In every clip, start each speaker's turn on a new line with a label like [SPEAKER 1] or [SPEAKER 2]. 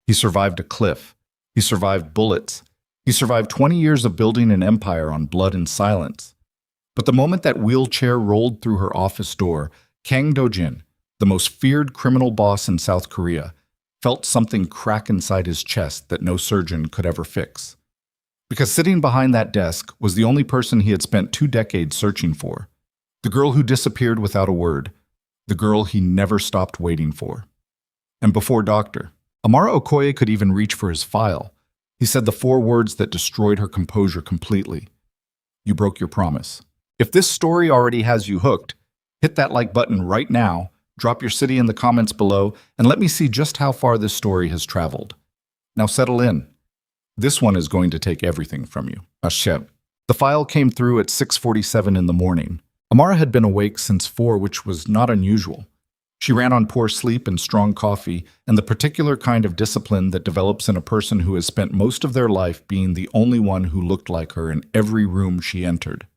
[SPEAKER 1] He survived a cliff. He survived bullets. He survived 20 years of building an empire on blood and silence. But the moment that wheelchair rolled through her office door, Kang Do-jin, the most feared criminal boss in South Korea, felt something crack inside his chest that no surgeon could ever fix. Because sitting behind that desk was the only person he had spent 2 decades searching for. The girl who disappeared without a word. The girl he never stopped waiting for. And before Dr. Amara Okoye could even reach for his file, he said the 4 words that destroyed her composure completely. You broke your promise. If this story already has you hooked, hit that like button right now, drop your city in the comments below, and let me see just how far this story has traveled. Now settle in. This one is going to take everything from you. Asheb. The file came through at 6:47 in the morning. Amara had been awake since 4, which was not unusual. She ran on poor sleep and strong coffee, and the particular kind of discipline that develops in a person who has spent most of their life being the only one who looked like her in every room she entered.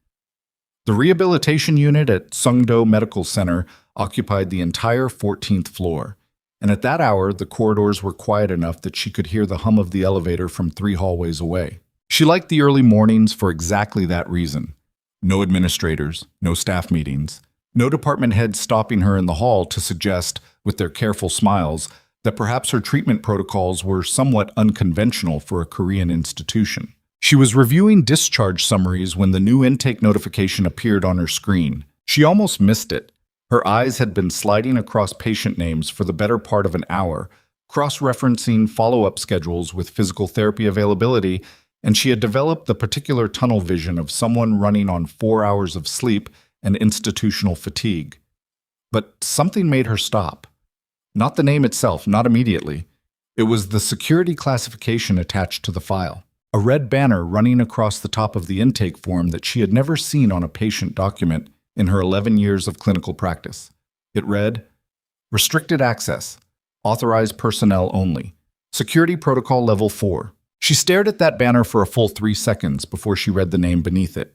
[SPEAKER 1] The rehabilitation unit at Sungdo Medical Center occupied the entire 14th floor, and at that hour the corridors were quiet enough that she could hear the hum of the elevator from 3 hallways away. She liked the early mornings for exactly that reason. No administrators, no staff meetings, no department heads stopping her in the hall to suggest, with their careful smiles, that perhaps her treatment protocols were somewhat unconventional for a Korean institution. She was reviewing discharge summaries when the new intake notification appeared on her screen. She almost missed it. Her eyes had been sliding across patient names for the better part of an hour, cross-referencing follow-up schedules with physical therapy availability, and she had developed the particular tunnel vision of someone running on 4 hours of sleep and institutional fatigue. But something made her stop. Not the name itself, not immediately. It was the security classification attached to the file. A red banner running across the top of the intake form that she had never seen on a patient document in her 11 years of clinical practice. It read, Restricted Access, Authorized Personnel Only, Security Protocol Level 4. She stared at that banner for a full 3 seconds before she read the name beneath it.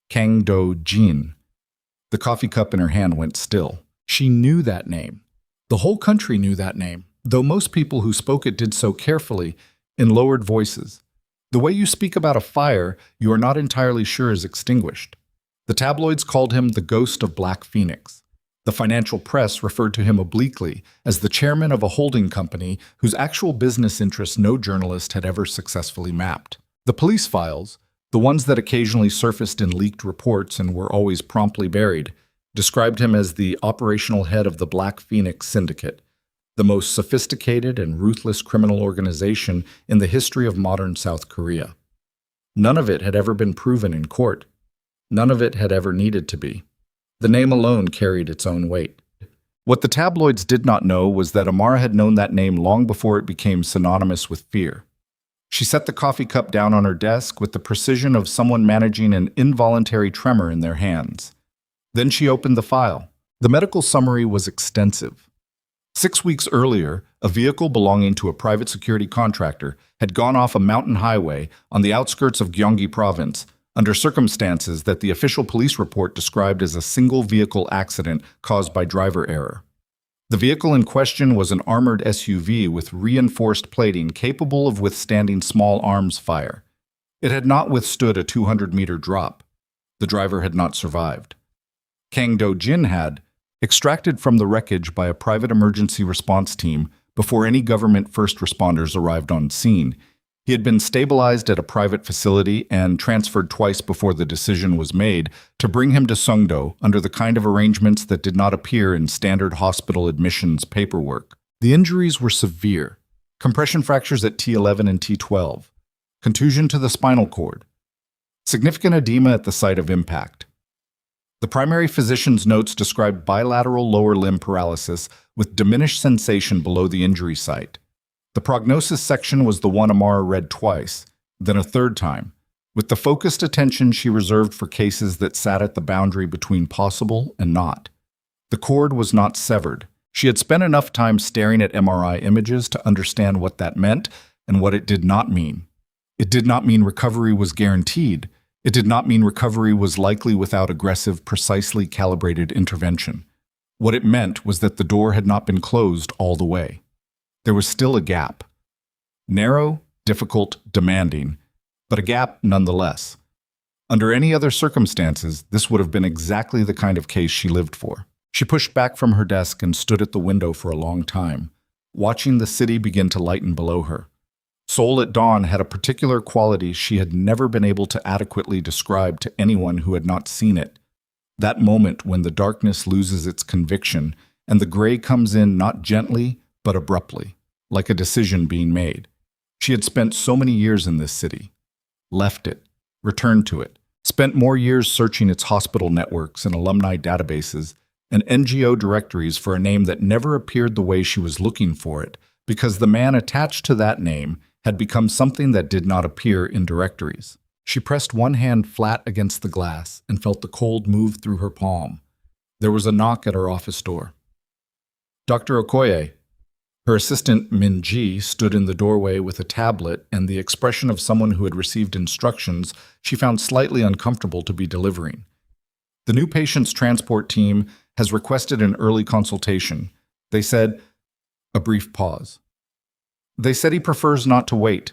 [SPEAKER 1] Kang Do-jin. The coffee cup in her hand went still. She knew that name. The whole country knew that name, though most people who spoke it did so carefully, in lowered voices. The way you speak about a fire you are not entirely sure is extinguished. The tabloids called him the Ghost of Black Phoenix. The financial press referred to him obliquely as the chairman of a holding company whose actual business interests no journalist had ever successfully mapped. The police files, the ones that occasionally surfaced in leaked reports and were always promptly buried, described him as the operational head of the Black Phoenix Syndicate, the most sophisticated and ruthless criminal organization in the history of modern South Korea. None of it had ever been proven in court. None of it had ever needed to be. The name alone carried its own weight. What the tabloids did not know was that Amara had known that name long before it became synonymous with fear. She set the coffee cup down on her desk with the precision of someone managing an involuntary tremor in their hands. Then she opened the file. The medical summary was extensive. 6 weeks earlier, a vehicle belonging to a private security contractor had gone off a mountain highway on the outskirts of Gyeonggi Province under circumstances that the official police report described as a single-vehicle accident caused by driver error. The vehicle in question was an armored SUV with reinforced plating capable of withstanding small arms fire. It had not withstood a 200-meter drop. The driver had not survived. Kang Do-jin had, extracted from the wreckage by a private emergency response team before any government first responders arrived on scene. He had been stabilized at a private facility and transferred twice before the decision was made to bring him to Sungdo under the kind of arrangements that did not appear in standard hospital admissions paperwork. The injuries were severe. Compression fractures at T11 and T12. Contusion to the spinal cord. Significant edema at the site of impact. The primary physician's notes described bilateral lower limb paralysis with diminished sensation below the injury site. The prognosis section was the one Amara read twice, then a third time, with the focused attention she reserved for cases that sat at the boundary between possible and not. The cord was not severed. She had spent enough time staring at MRI images to understand what that meant and what it did not mean. It did not mean recovery was guaranteed. It did not mean recovery was likely without aggressive, precisely calibrated intervention. What it meant was that the door had not been closed all the way. There was still a gap, Narrow, difficult, demanding, but a gap nonetheless. Under any other circumstances, this would have been exactly the kind of case she lived for. She pushed back from her desk and stood at the window for a long time, watching the city begin to lighten below her. Seoul at dawn had a particular quality she had never been able to adequately describe to anyone who had not seen it. That moment when the darkness loses its conviction and the gray comes in not gently, but abruptly, like a decision being made. She had spent so many years in this city, left it, returned to it, spent more years searching its hospital networks and alumni databases and NGO directories for a name that never appeared the way she was looking for it, because the man attached to that name had become something that did not appear in directories. She pressed one hand flat against the glass and felt the cold move through her palm. There was a knock at her office door. Dr. Okoye. Her assistant, Min Ji, stood in the doorway with a tablet and the expression of someone who had received instructions she found slightly uncomfortable to be delivering. The new patient's transport team has requested an early consultation. They said, a brief pause. They said he prefers not to wait.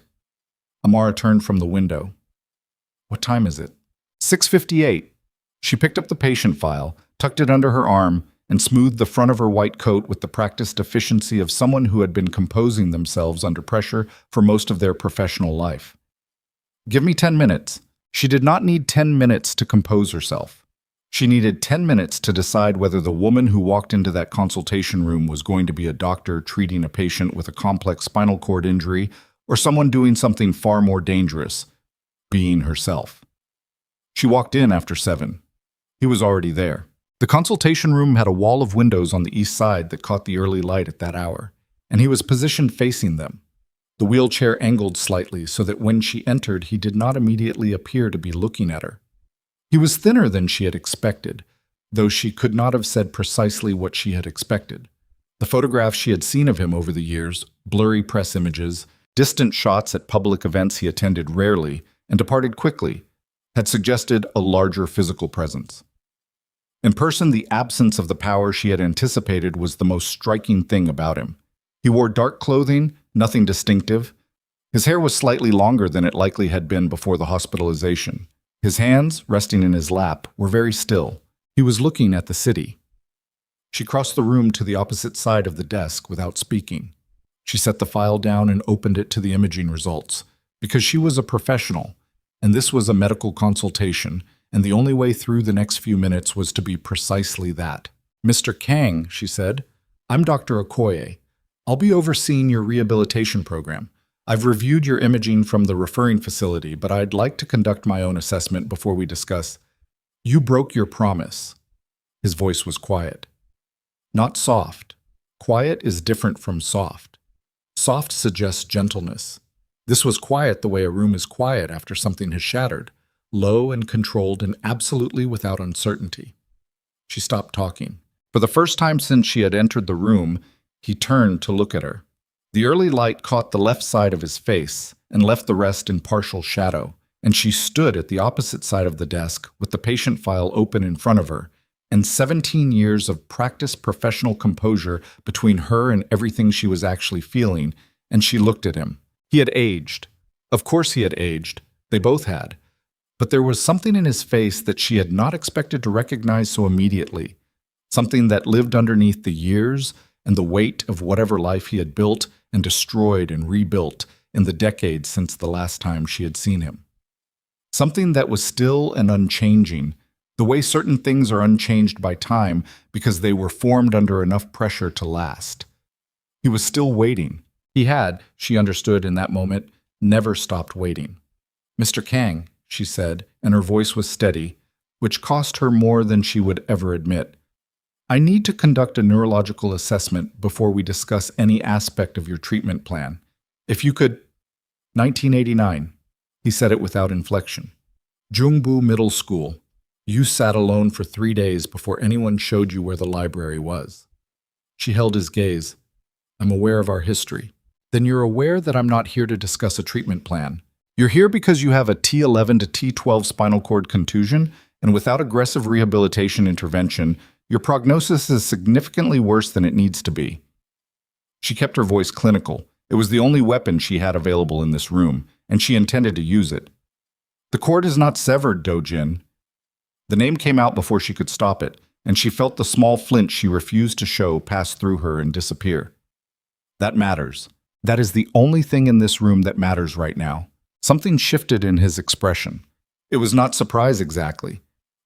[SPEAKER 1] Amara turned from the window. What time is it? 6:58. She picked up the patient file, tucked it under her arm, and smoothed the front of her white coat with the practiced efficiency of someone who had been composing themselves under pressure for most of their professional life. Give me 10 minutes. She did not need 10 minutes to compose herself. She needed 10 minutes to decide whether the woman who walked into that consultation room was going to be a doctor treating a patient with a complex spinal cord injury or someone doing something far more dangerous, being herself. She walked in after 7. He was already there. The consultation room had a wall of windows on the east side that caught the early light at that hour, and he was positioned facing them. The wheelchair angled slightly so that when she entered, he did not immediately appear to be looking at her. He was thinner than she had expected, though she could not have said precisely what she had expected. The photographs she had seen of him over the years, blurry press images, distant shots at public events he attended rarely and departed quickly, had suggested a larger physical presence. In person, the absence of the power she had anticipated was the most striking thing about him. He wore dark clothing, nothing distinctive. His hair was slightly longer than it likely had been before the hospitalization. His hands, resting in his lap, were very still. He was looking at the city. She crossed the room to the opposite side of the desk without speaking. She set the file down and opened it to the imaging results, because she was a professional, and this was a medical consultation, and the only way through the next few minutes was to be precisely that. Mr. Kang, she said, I'm Dr. Okoye. I'll be overseeing your rehabilitation program. I've reviewed your imaging from the referring facility, but I'd like to conduct my own assessment before we discuss. You broke your promise. His voice was quiet. Not soft. Quiet is different from soft. Soft suggests gentleness. This was quiet the way a room is quiet after something has shattered. Low and controlled and absolutely without uncertainty. She stopped talking. For the first time since she had entered the room, he turned to look at her. The early light caught the left side of his face and left the rest in partial shadow, and she stood at the opposite side of the desk with the patient file open in front of her, and 17 years of practiced professional composure between her and everything she was actually feeling, and she looked at him. He had aged. Of course he had aged. They both had. But there was something in his face that she had not expected to recognize so immediately, something that lived underneath the years and the weight of whatever life he had built and destroyed and rebuilt in the decades since the last time she had seen him. Something that was still and unchanging, the way certain things are unchanged by time because they were formed under enough pressure to last. He was still waiting. He had, she understood in that moment, never stopped waiting. Mr. Kang, she said, and her voice was steady, which cost her more than she would ever admit. I need to conduct a neurological assessment before we discuss any aspect of your treatment plan. If you could... 1989. He said it without inflection. Jungbu Middle School. You sat alone for 3 days before anyone showed you where the library was. She held his gaze. I'm aware of our history. Then you're aware that I'm not here to discuss a treatment plan. You're here because you have a T11 to T12 spinal cord contusion, and without aggressive rehabilitation intervention, your prognosis is significantly worse than it needs to be. She kept her voice clinical, It was the only weapon she had available in this room, and she intended to use it. The cord is not severed, Dojin. The name came out before she could stop it, and she felt the small flint she refused to show pass through her and disappear. That matters. That is the only thing in this room that matters right now. Something shifted in his expression. It was not surprise exactly.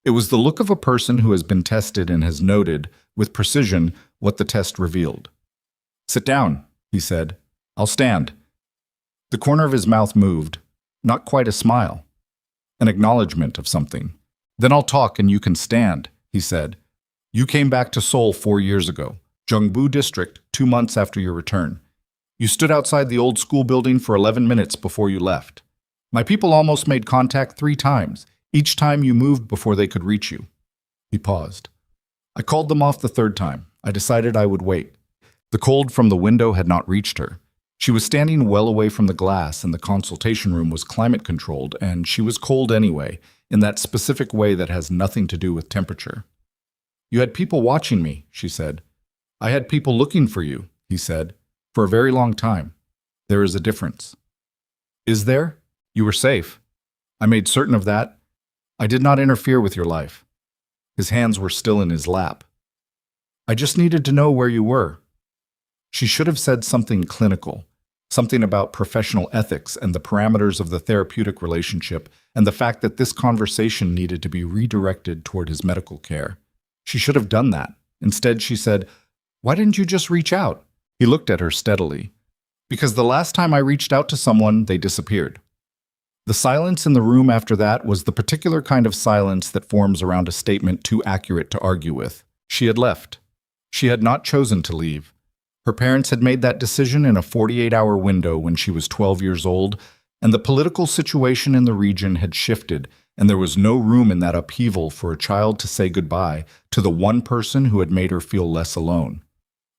[SPEAKER 1] It was the look of a person who has been tested and has noted, with precision, what the test revealed. "Sit down," he said. "I'll stand." The corner of his mouth moved, not quite a smile. An acknowledgement of something. "Then I'll talk and you can stand," he said. "You came back to Seoul 4 years ago, Jungbu District, 2 months after your return. You stood outside the old school building for 11 minutes before you left. My people almost made contact 3 times, each time you moved before they could reach you." He paused. "I called them off the 3rd time. I decided I would wait." The cold from the window had not reached her. She was standing well away from the glass, and the consultation room was climate-controlled, and she was cold anyway, in that specific way that has nothing to do with temperature. "You had people watching me," she said. "I had people looking for you," he said, "for a very long time. There is a difference." "Is there? You were safe. I made certain of that. I did not interfere with your life." His hands were still in his lap. "I just needed to know where you were." She should have said something clinical, something about professional ethics and the parameters of the therapeutic relationship and the fact that this conversation needed to be redirected toward his medical care. She should have done that. Instead, she said, "Why didn't you just reach out?" He looked at her steadily. "Because the last time I reached out to someone, they disappeared." The silence in the room after that was the particular kind of silence that forms around a statement too accurate to argue with. She had left. She had not chosen to leave. Her parents had made that decision in a 48-hour window when she was 12 years old, and the political situation in the region had shifted, and there was no room in that upheaval for a child to say goodbye to the one person who had made her feel less alone.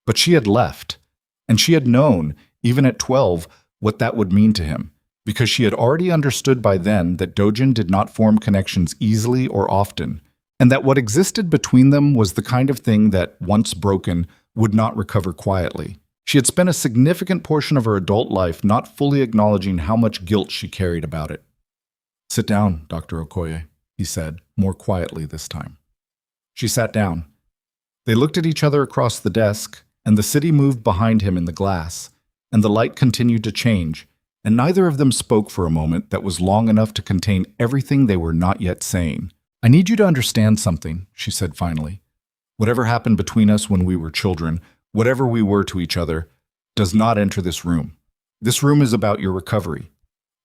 [SPEAKER 1] But she had left, and she had known, even at 12, what that would mean to him, because she had already understood by then that Dojin did not form connections easily or often, and that what existed between them was the kind of thing that, once broken, would not recover quietly. She had spent a significant portion of her adult life not fully acknowledging how much guilt she carried about it. "Sit down, Dr. Okoye," he said, more quietly this time. She sat down. They looked at each other across the desk, and the city moved behind him in the glass, and the light continued to change, and neither of them spoke for a moment that was long enough to contain everything they were not yet saying. "I need you to understand something," she said finally. "Whatever happened between us when we were children, whatever we were to each other, does not enter this room. This room is about your recovery.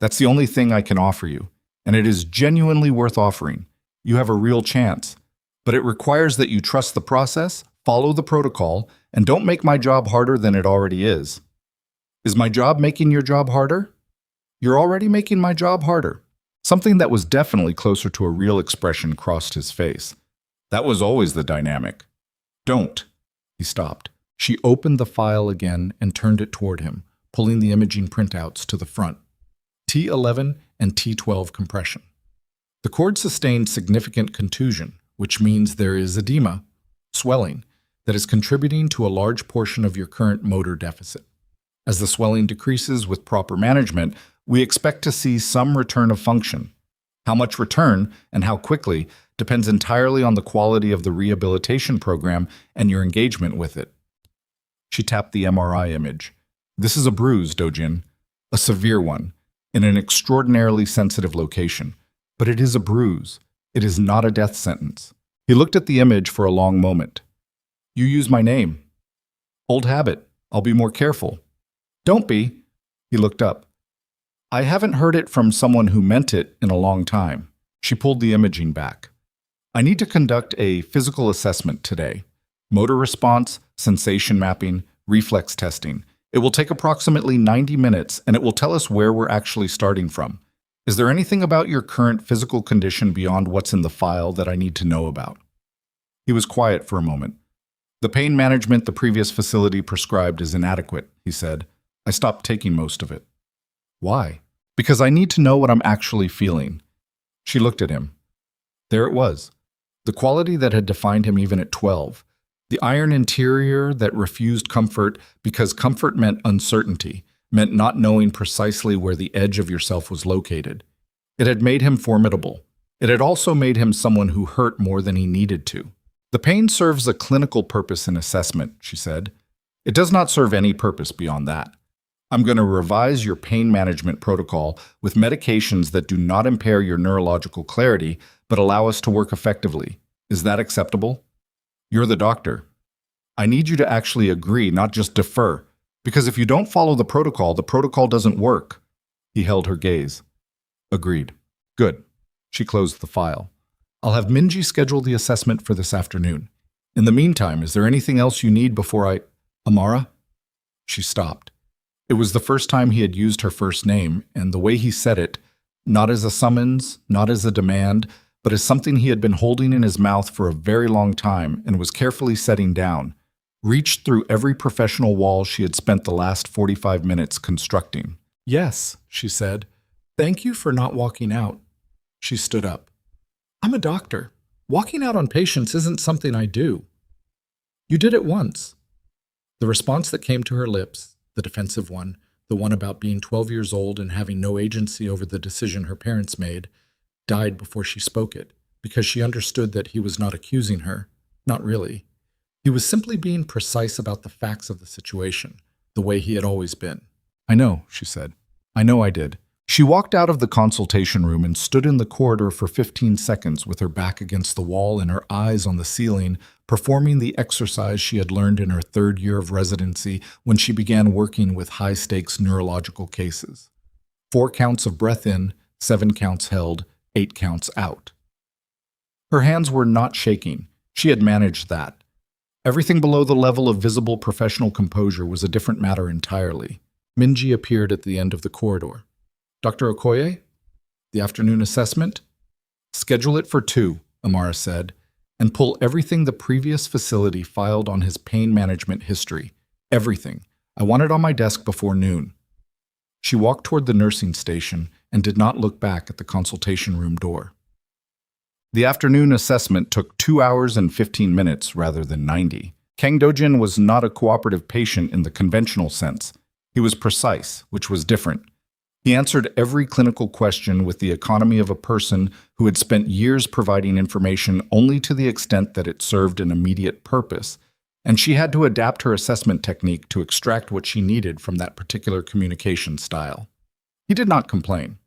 [SPEAKER 1] That's the only thing I can offer you, and it is genuinely worth offering. You have a real chance, but it requires that you trust the process, follow the protocol, and don't make my job harder than it already is." "Is my job making your job harder?" "You're already making my job harder." Something that was definitely closer to a real expression crossed his face. That was always the dynamic. "Don't." He stopped. She opened the file again and turned it toward him, pulling the imaging printouts to the front. T11 and T12 compression. The cord sustained significant contusion, which means there is edema, swelling, that is contributing to a large portion of your current motor deficit. As the swelling decreases with proper management, we expect to see some return of function. How much return and how quickly depends entirely on the quality of the rehabilitation program and your engagement with it. She tapped the MRI image. "This is a bruise, Dojin, a severe one, in an extraordinarily sensitive location. But it is a bruise. It is not a death sentence." He looked at the image for a long moment. "You use my name." "Old habit. I'll be more careful." "Don't be." He looked up. "I haven't heard it from someone who meant it in a long time." She pulled the imaging back. "I need to conduct a physical assessment today. Motor response, sensation mapping, reflex testing. It will take approximately 90 minutes, and it will tell us where we're actually starting from. Is there anything about your current physical condition beyond what's in the file that I need to know about?" He was quiet for a moment. "The pain management the previous facility prescribed is inadequate," he said. "I stopped taking most of it." "Why?" "Because I need to know what I'm actually feeling." She looked at him. There it was. The quality that had defined him even at 12. The iron interior that refused comfort because comfort meant uncertainty. meant not knowing precisely where the edge of yourself was located. It had made him formidable. It had also made him someone who hurt more than he needed to. The pain serves a clinical purpose in assessment, she said. It does not serve any purpose beyond that. I'm going to revise your pain management protocol with medications that do not impair your neurological clarity, but allow us to work effectively. Is that acceptable? You're the doctor. I need you to actually agree, not just defer, because if you don't follow the protocol doesn't work. He held her gaze. Agreed. Good. She closed the file. I'll have Minji schedule the assessment for this afternoon. In the meantime, is there anything else you need before I... Amara? She stopped. It was the first time he had used her first name, and the way he said it, not as a summons, not as a demand, but as something he had been holding in his mouth for a very long time and was carefully setting down, reached through every professional wall she had spent the last 45 minutes constructing. Yes, she said. Thank you for not walking out. She stood up. I'm a doctor. Walking out on patients isn't something I do. You did it once. The response that came to her lips, the defensive one, the one about being 12 years old and having no agency over the decision her parents made, died before she spoke it, because she understood that he was not accusing her. Not really. He was simply being precise about the facts of the situation, the way he had always been. I know, she said. I know I did. She walked out of the consultation room and stood in the corridor for 15 seconds with her back against the wall and her eyes on the ceiling, performing the exercise she had learned in her 3rd year of residency when she began working with high-stakes neurological cases. 4 counts of breath in, 7 counts held, 8 counts out. Her hands were not shaking. She had managed that. Everything below the level of visible professional composure was a different matter entirely. Minji appeared at the end of the corridor. Dr. Okoye? The afternoon assessment? Schedule it for 2, Amara said, and pull everything the previous facility filed on his pain management history. Everything. I want it on my desk before noon. She walked toward the nursing station and did not look back at the consultation room door. The afternoon assessment took 2 hours and 15 minutes rather than 90. Kang Dojin was not a cooperative patient in the conventional sense. He was precise, which was different. He answered every clinical question with the economy of a person who had spent years providing information only to the extent that it served an immediate purpose, and she had to adapt her assessment technique to extract what she needed from that particular communication style. He did not complain.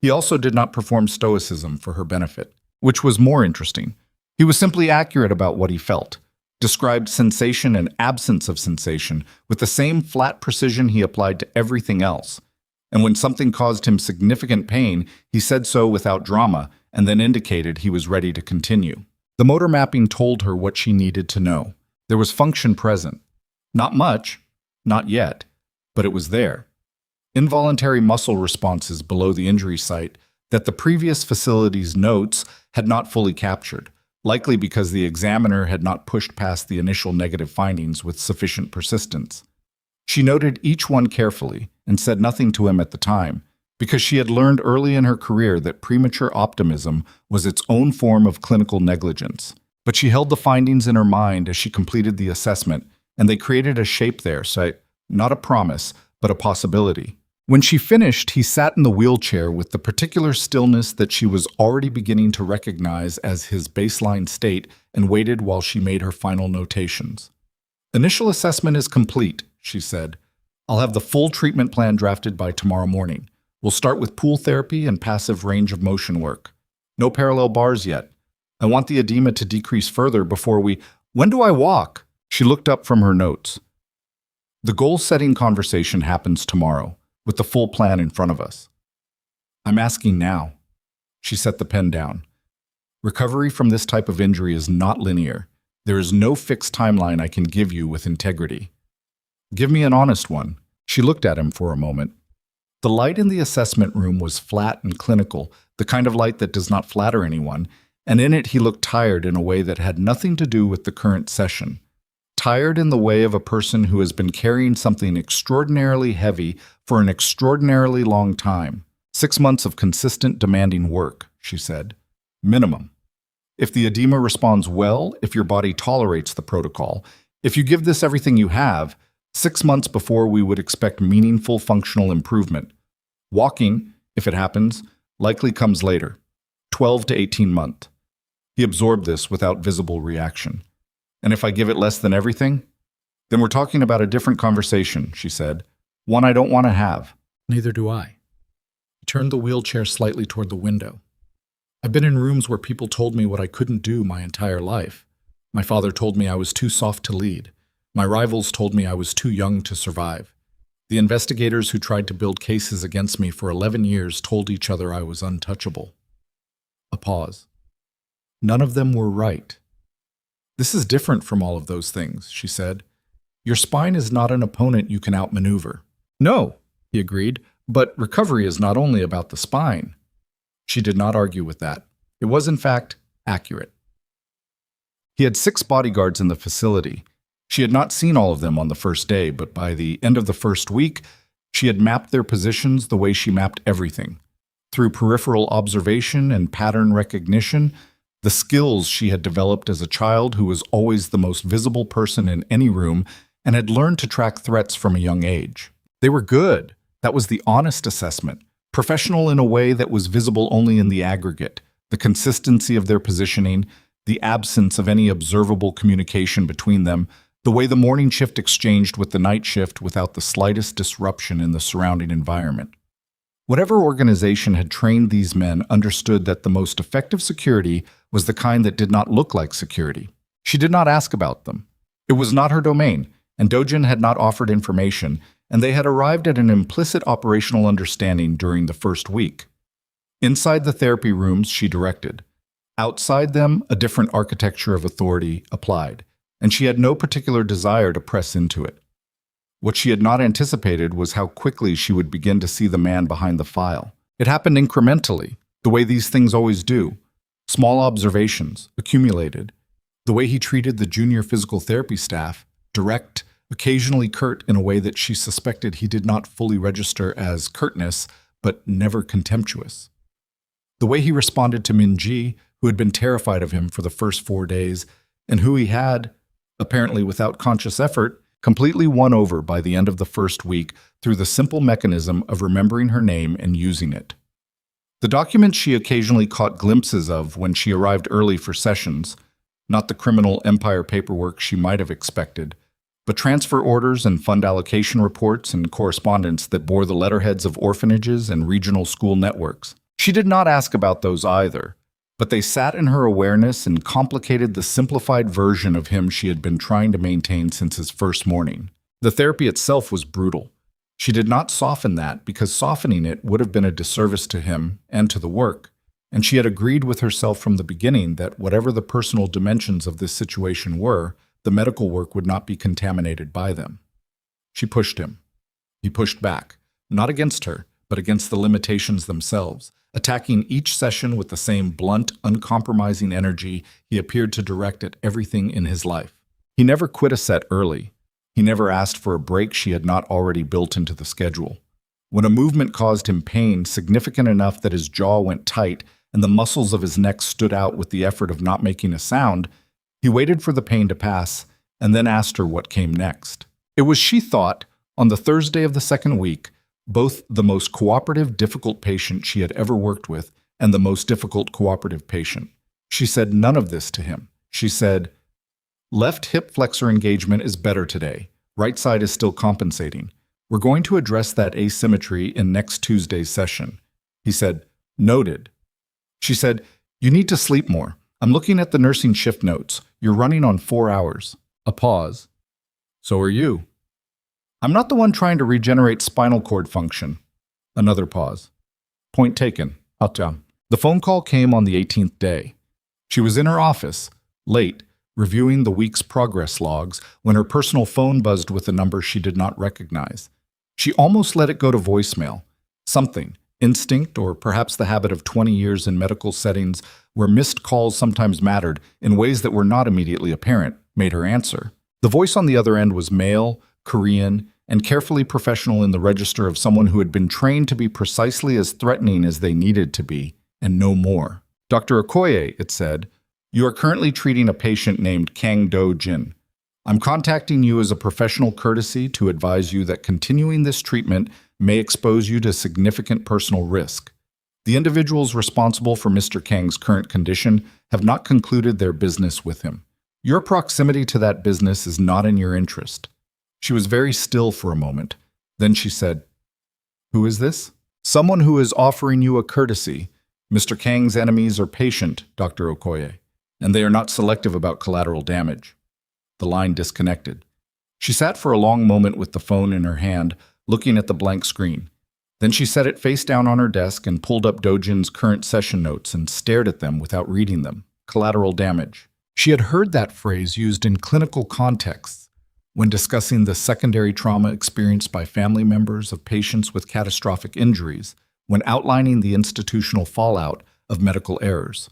[SPEAKER 1] He also did not perform stoicism for her benefit, which was more interesting. He was simply accurate about what he felt, described sensation and absence of sensation with the same flat precision he applied to everything else. And when something caused him significant pain, he said so without drama and then indicated he was ready to continue. The motor mapping told her what she needed to know. There was function present. Not much, not yet, but it was there. Involuntary muscle responses below the injury site that the previous facility's notes had not fully captured, likely because the examiner had not pushed past the initial negative findings with sufficient persistence. She noted each one carefully and said nothing to him at the time, because she had learned early in her career that premature optimism was its own form of clinical negligence. But she held the findings in her mind as she completed the assessment, and they created a shape there, so not a promise, but a possibility. When she finished, he sat in the wheelchair with the particular stillness that she was already beginning to recognize as his baseline state and waited while she made her final notations. Initial assessment is complete, she said. I'll have the full treatment plan drafted by tomorrow morning. We'll start with pool therapy and passive range of motion work. No parallel bars yet. I want the edema to decrease further before we... When do I walk? She looked up from her notes. The goal-setting conversation happens tomorrow, with the full plan in front of us. I'm asking now. She set the pen down. Recovery from this type of injury is not linear. There is no fixed timeline I can give you with integrity. Give me an honest one. She looked at him for a moment. The light in the assessment room was flat and clinical, the kind of light that does not flatter anyone, and in it he looked tired in a way that had nothing to do with the current session. Tired in the way of a person who has been carrying something extraordinarily heavy for an extraordinarily long time. 6 months of consistent, demanding work, she said. Minimum. If the edema responds well, if your body tolerates the protocol, if you give this everything you have, 6 months before we would expect meaningful functional improvement. Walking, if it happens, likely comes later, 12 to 18 months. He absorbed this without visible reaction. And if I give it less than everything, then we're talking about a different conversation, she said. One I don't want to have.
[SPEAKER 2] Neither do I.
[SPEAKER 1] He turned the wheelchair slightly toward the window. I've been in rooms where people told me what I couldn't do my entire life. My father told me I was too soft to lead. My rivals told me I was too young to survive. The investigators who tried to build cases against me for 11 years told each other I was untouchable. A pause. None of them were right. This is different from all of those things, she said. Your spine is not an opponent you can outmaneuver. No, he agreed, but recovery is not only about the spine. She did not argue with that. It was, in fact, accurate. He had 6 bodyguards in the facility. She had not seen all of them on the first day, but by the end of the first week, she had mapped their positions the way she mapped everything. Through peripheral observation and pattern recognition, the skills she had developed as a child who was always the most visible person in any room and had learned to track threats from a young age. They were good. That was the honest assessment. Professional in a way that was visible only in the aggregate, the consistency of their positioning, the absence of any observable communication between them, the way the morning shift exchanged with the night shift without the slightest disruption in the surrounding environment. Whatever organization had trained these men understood that the most effective security was the kind that did not look like security. She did not ask about them. It was not her domain, and Dojin had not offered information, and they had arrived at an implicit operational understanding during the first week. Inside the therapy rooms, she directed. Outside them, a different architecture of authority applied, and she had no particular desire to press into it. What she had not anticipated was how quickly she would begin to see the man behind the file. It happened incrementally, the way these things always do. Small observations, accumulated. The way he treated the junior physical therapy staff, direct, occasionally curt in a way that she suspected he did not fully register as curtness, but never contemptuous. The way he responded to Minji, who had been terrified of him for the first 4 days, and who he had, apparently without conscious effort, completely won over by the end of the first week through the simple mechanism of remembering her name and using it. The documents she occasionally caught glimpses of when she arrived early for sessions, not the criminal empire paperwork she might have expected, but transfer orders and fund allocation reports and correspondence that bore the letterheads of orphanages and regional school networks. She did not ask about those either, but they sat in her awareness and complicated the simplified version of him she had been trying to maintain since his first morning. The therapy itself was brutal. She did not soften that because softening it would have been a disservice to him and to the work, and she had agreed with herself from the beginning that whatever the personal dimensions of this situation were, the medical work would not be contaminated by them. She pushed him. He pushed back, not against her, but against the limitations themselves, attacking each session with the same blunt, uncompromising energy he appeared to direct at everything in his life. He never quit a set early. He never asked for a break she had not already built into the schedule. When a movement caused him pain significant enough that his jaw went tight and the muscles of his neck stood out with the effort of not making a sound, he waited for the pain to pass and then asked her what came next. It was, she thought, on the Thursday of the second week, both the most cooperative, difficult patient she had ever worked with and the most difficult cooperative patient. She said none of this to him. She said, "Left hip flexor engagement is better today. Right side is still compensating. We're going to address that asymmetry in next Tuesday's session." He said, "Noted." She said, "You need to sleep more. I'm looking at the nursing shift notes. You're running on 4 hours." A pause. "So are you." "I'm not the one trying to regenerate spinal cord function." Another pause. "Point taken. Atam." The phone call came on the 18th day. She was in her office, late, reviewing the week's progress logs, when her personal phone buzzed with a number she did not recognize. She almost let it go to voicemail. Something, instinct or perhaps the habit of 20 years in medical settings where missed calls sometimes mattered in ways that were not immediately apparent, made her answer. The voice on the other end was male, Korean, and carefully professional in the register of someone who had been trained to be precisely as threatening as they needed to be, and no more. "Dr. Okoye," it said, "you are currently treating a patient named Kang Do-jin. I'm contacting you as a professional courtesy to advise you that continuing this treatment may expose you to significant personal risk. The individuals responsible for Mr. Kang's current condition have not concluded their business with him. Your proximity to that business is not in your interest." She was very still for a moment. Then she said, "Who is this?" "Someone who is offering you a courtesy. Mr. Kang's enemies are patient, Dr. Okoye, and they are not selective about collateral damage." The line disconnected. She sat for a long moment with the phone in her hand, looking at the blank screen. Then she set it face down on her desk and pulled up Dojin's current session notes and stared at them without reading them. Collateral damage. She had heard that phrase used in clinical contexts when discussing the secondary trauma experienced by family members of patients with catastrophic injuries, when outlining the institutional fallout of medical errors.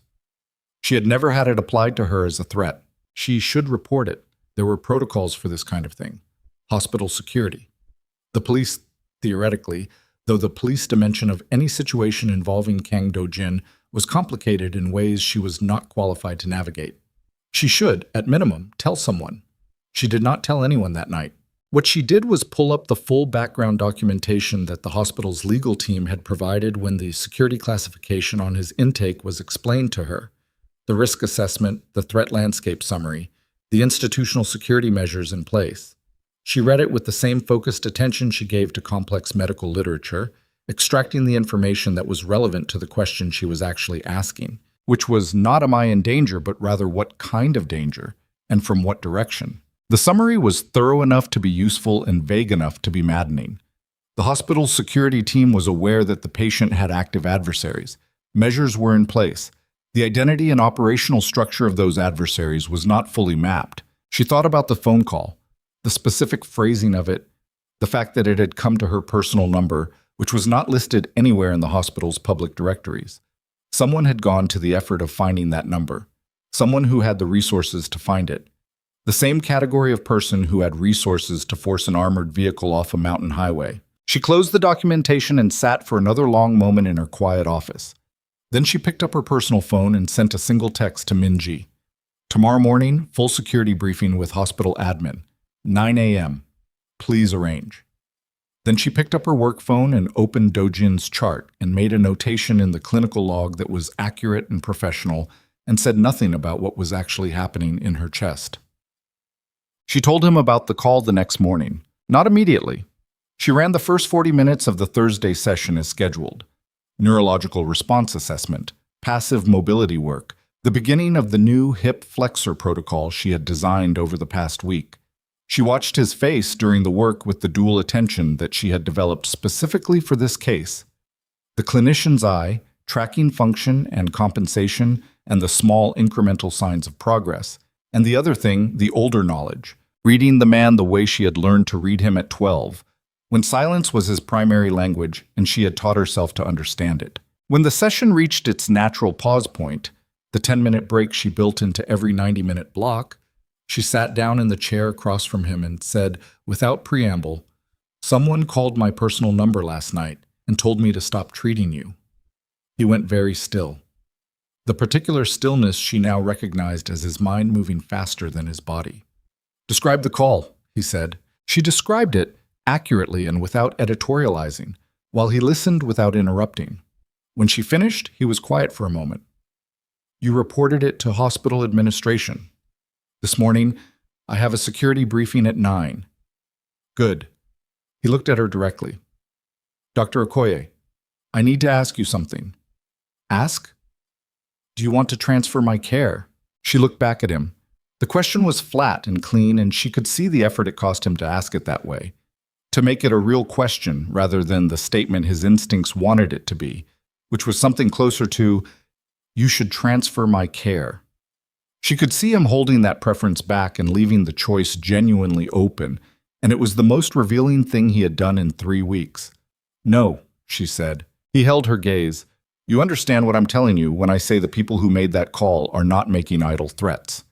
[SPEAKER 1] She had never had it applied to her as a threat. She should report it. There were protocols for this kind of thing. Hospital security. The police, theoretically, though the police dimension of any situation involving Kang Do-jin was complicated in ways she was not qualified to navigate. She should, at minimum, tell someone. She did not tell anyone that night. What she did was pull up the full background documentation that the hospital's legal team had provided when the security classification on his intake was explained to her. The risk assessment, the threat landscape summary, the institutional security measures in place. She read it with the same focused attention she gave to complex medical literature, extracting the information that was relevant to the question she was actually asking, which was not am I in danger, but rather what kind of danger, and from what direction. The summary was thorough enough to be useful and vague enough to be maddening. The hospital's security team was aware that the patient had active adversaries. Measures were in place. The identity and operational structure of those adversaries was not fully mapped. She thought about the phone call, the specific phrasing of it, the fact that it had come to her personal number, which was not listed anywhere in the hospital's public directories. Someone had gone to the effort of finding that number. Someone who had the resources to find it. The same category of person who had resources to force an armored vehicle off a mountain highway. She closed the documentation and sat for another long moment in her quiet office. Then she picked up her personal phone and sent a single text to Minji. "Tomorrow morning, full security briefing with hospital admin. 9 a.m. Please arrange." Then she picked up her work phone and opened Dojin's chart and made a notation in the clinical log that was accurate and professional and said nothing about what was actually happening in her chest. She told him about the call the next morning. Not immediately. She ran the first 40 minutes of the Thursday session as scheduled. Neurological response assessment, passive mobility work, the beginning of the new hip flexor protocol she had designed over the past week. She watched his face during the work with the dual attention that she had developed specifically for this case. The clinician's eye, tracking function and compensation, and the small incremental signs of progress. And the other thing, the older knowledge, reading the man the way she had learned to read him at 12, when silence was his primary language and she had taught herself to understand it. When the session reached its natural pause point, the 10-minute break she built into every 90-minute block, she sat down in the chair across from him and said, without preamble, "Someone called my personal number last night and told me to stop treating you." He went very still. The particular stillness she now recognized as his mind moving faster than his body. "Describe the call," he said. She described it accurately and without editorializing, while he listened without interrupting. When she finished, he was quiet for a moment. "You reported it to hospital administration. This morning, I have a security briefing at 9. "Good." He looked at her directly. "Dr. Okoye, I need to ask you something." "Ask?" "Do you want to transfer my care?" She looked back at him. The question was flat and clean, and she could see the effort it cost him to ask it that way. To make it a real question rather than the statement his instincts wanted it to be, which was something closer to, "You should transfer my care." She could see him holding that preference back and leaving the choice genuinely open, and it was the most revealing thing he had done in 3 weeks. "No," she said. He held her gaze. "You understand what I'm telling you when I say the people who made that call are not making idle threats."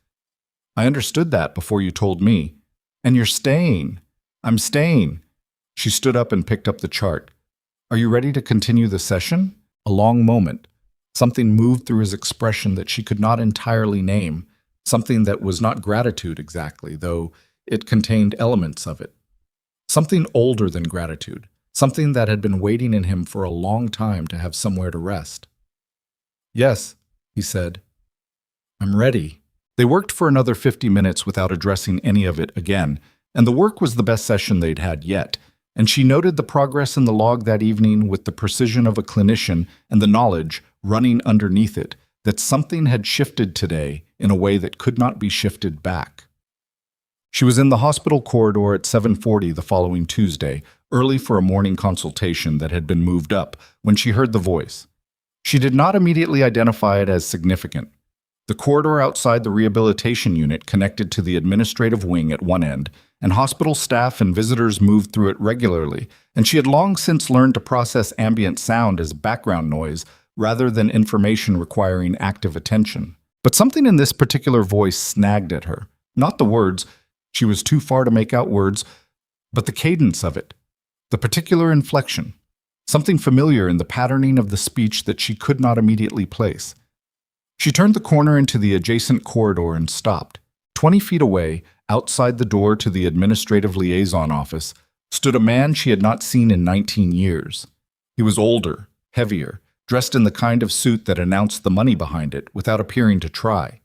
[SPEAKER 1] "I understood that before you told me. And you're staying." "I'm staying." She stood up and picked up the chart. "Are you ready to continue the session?" A long moment. Something moved through his expression that she could not entirely name, something that was not gratitude exactly, though it contained elements of it. Something older than gratitude, something that had been waiting in him for a long time to have somewhere to rest. "Yes," he said. "I'm ready." They worked for another 50 minutes without addressing any of it again, and the work was the best session they'd had yet, and she noted the progress in the log that evening with the precision of a clinician and the knowledge, running underneath it, that something had shifted today in a way that could not be shifted back. She was in the hospital corridor at 7:40 the following Tuesday, early for a morning consultation that had been moved up, when she heard the voice. She did not immediately identify it as significant. The corridor outside the rehabilitation unit connected to the administrative wing at one end, and hospital staff and visitors moved through it regularly, and she had long since learned to process ambient sound as background noise rather than information requiring active attention. But something in this particular voice snagged at her. Not the words, she was too far to make out words, but the cadence of it, the particular inflection, something familiar in the patterning of the speech that she could not immediately place. She turned the corner into the adjacent corridor and stopped. 20 feet away, outside the door to the administrative liaison office, stood a man she had not seen in 19 years. He was older, heavier, dressed in the kind of suit that announced the money behind it without appearing to try.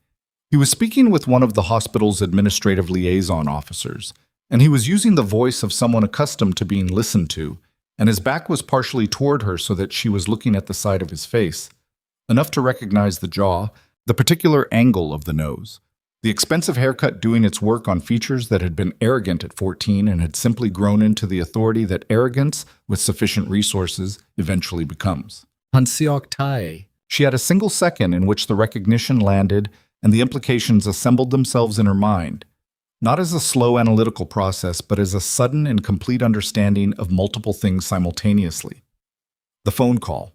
[SPEAKER 1] He was speaking with one of the hospital's administrative liaison officers, and he was using the voice of someone accustomed to being listened to, and his back was partially toward her so that she was looking at the side of his face, enough to recognize the jaw, the particular angle of the nose, the expensive haircut doing its work on features that had been arrogant at 14 and had simply grown into the authority that arrogance, with sufficient resources, eventually becomes. Hanseok Tae. She had a single second in which the recognition landed and the implications assembled themselves in her mind, not as a slow analytical process, but as a sudden and complete understanding of multiple things simultaneously. The phone call,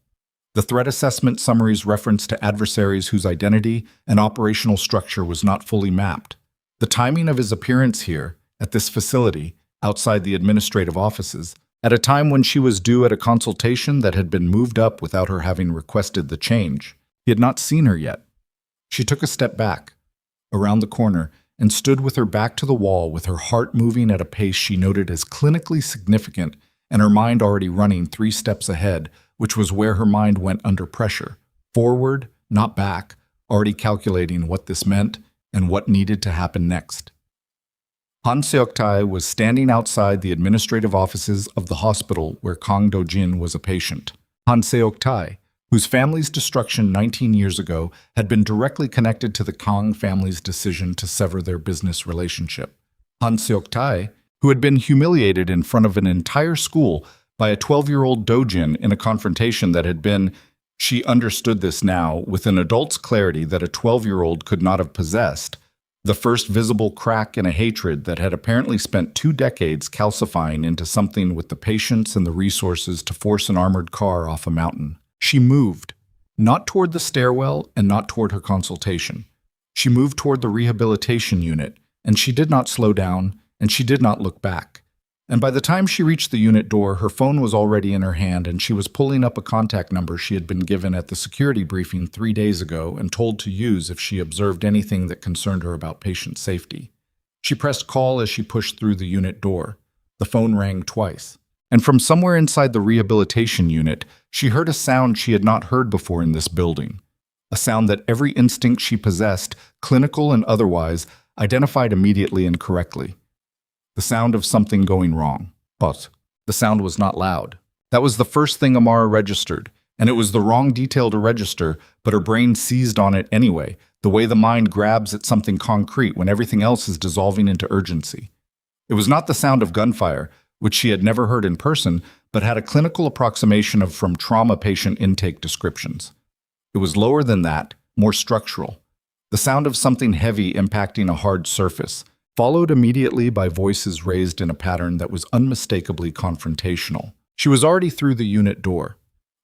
[SPEAKER 1] the threat assessment summary's reference to adversaries whose identity and operational structure was not fully mapped, the timing of his appearance here, at this facility, outside the administrative offices, at a time when she was due at a consultation that had been moved up without her having requested the change. He had not seen her yet. She took a step back, around the corner, and stood with her back to the wall with her heart moving at a pace she noted as clinically significant and her mind already running 3 steps ahead, which was where her mind went under pressure, forward, not back, already calculating what this meant and what needed to happen next. Han Seok-tae was standing outside the administrative offices of the hospital where Kang Do-jin was a patient. Han Seok-tae, whose family's destruction 19 years ago had been directly connected to the Kang family's decision to sever their business relationship. Han Seok-tae, who had been humiliated in front of an entire school by a 12-year-old dojin in a confrontation that had been, she understood this now with an adult's clarity that a 12-year-old could not have possessed, the first visible crack in a hatred that had apparently spent 2 decades calcifying into something with the patience and the resources to force an armored car off a mountain. She moved, not toward the stairwell and not toward her consultation. She moved toward the rehabilitation unit, and she did not slow down, and she did not look back. And by the time she reached the unit door, her phone was already in her hand, and she was pulling up a contact number she had been given at the security briefing 3 days ago and told to use if she observed anything that concerned her about patient safety. She pressed call as she pushed through the unit door. The phone rang twice. And from somewhere inside the rehabilitation unit, she heard a sound she had not heard before in this building. A sound that every instinct she possessed, clinical and otherwise, identified immediately and correctly. The sound of something going wrong. But the sound was not loud. That was the first thing Amara registered, and it was the wrong detail to register, but her brain seized on it anyway, the way the mind grabs at something concrete when everything else is dissolving into urgency. It was not the sound of gunfire, which she had never heard in person, but had a clinical approximation of from trauma patient intake descriptions. It was lower than that, more structural. The sound of something heavy impacting a hard surface, followed immediately by voices raised in a pattern that was unmistakably confrontational. She was already through the unit door.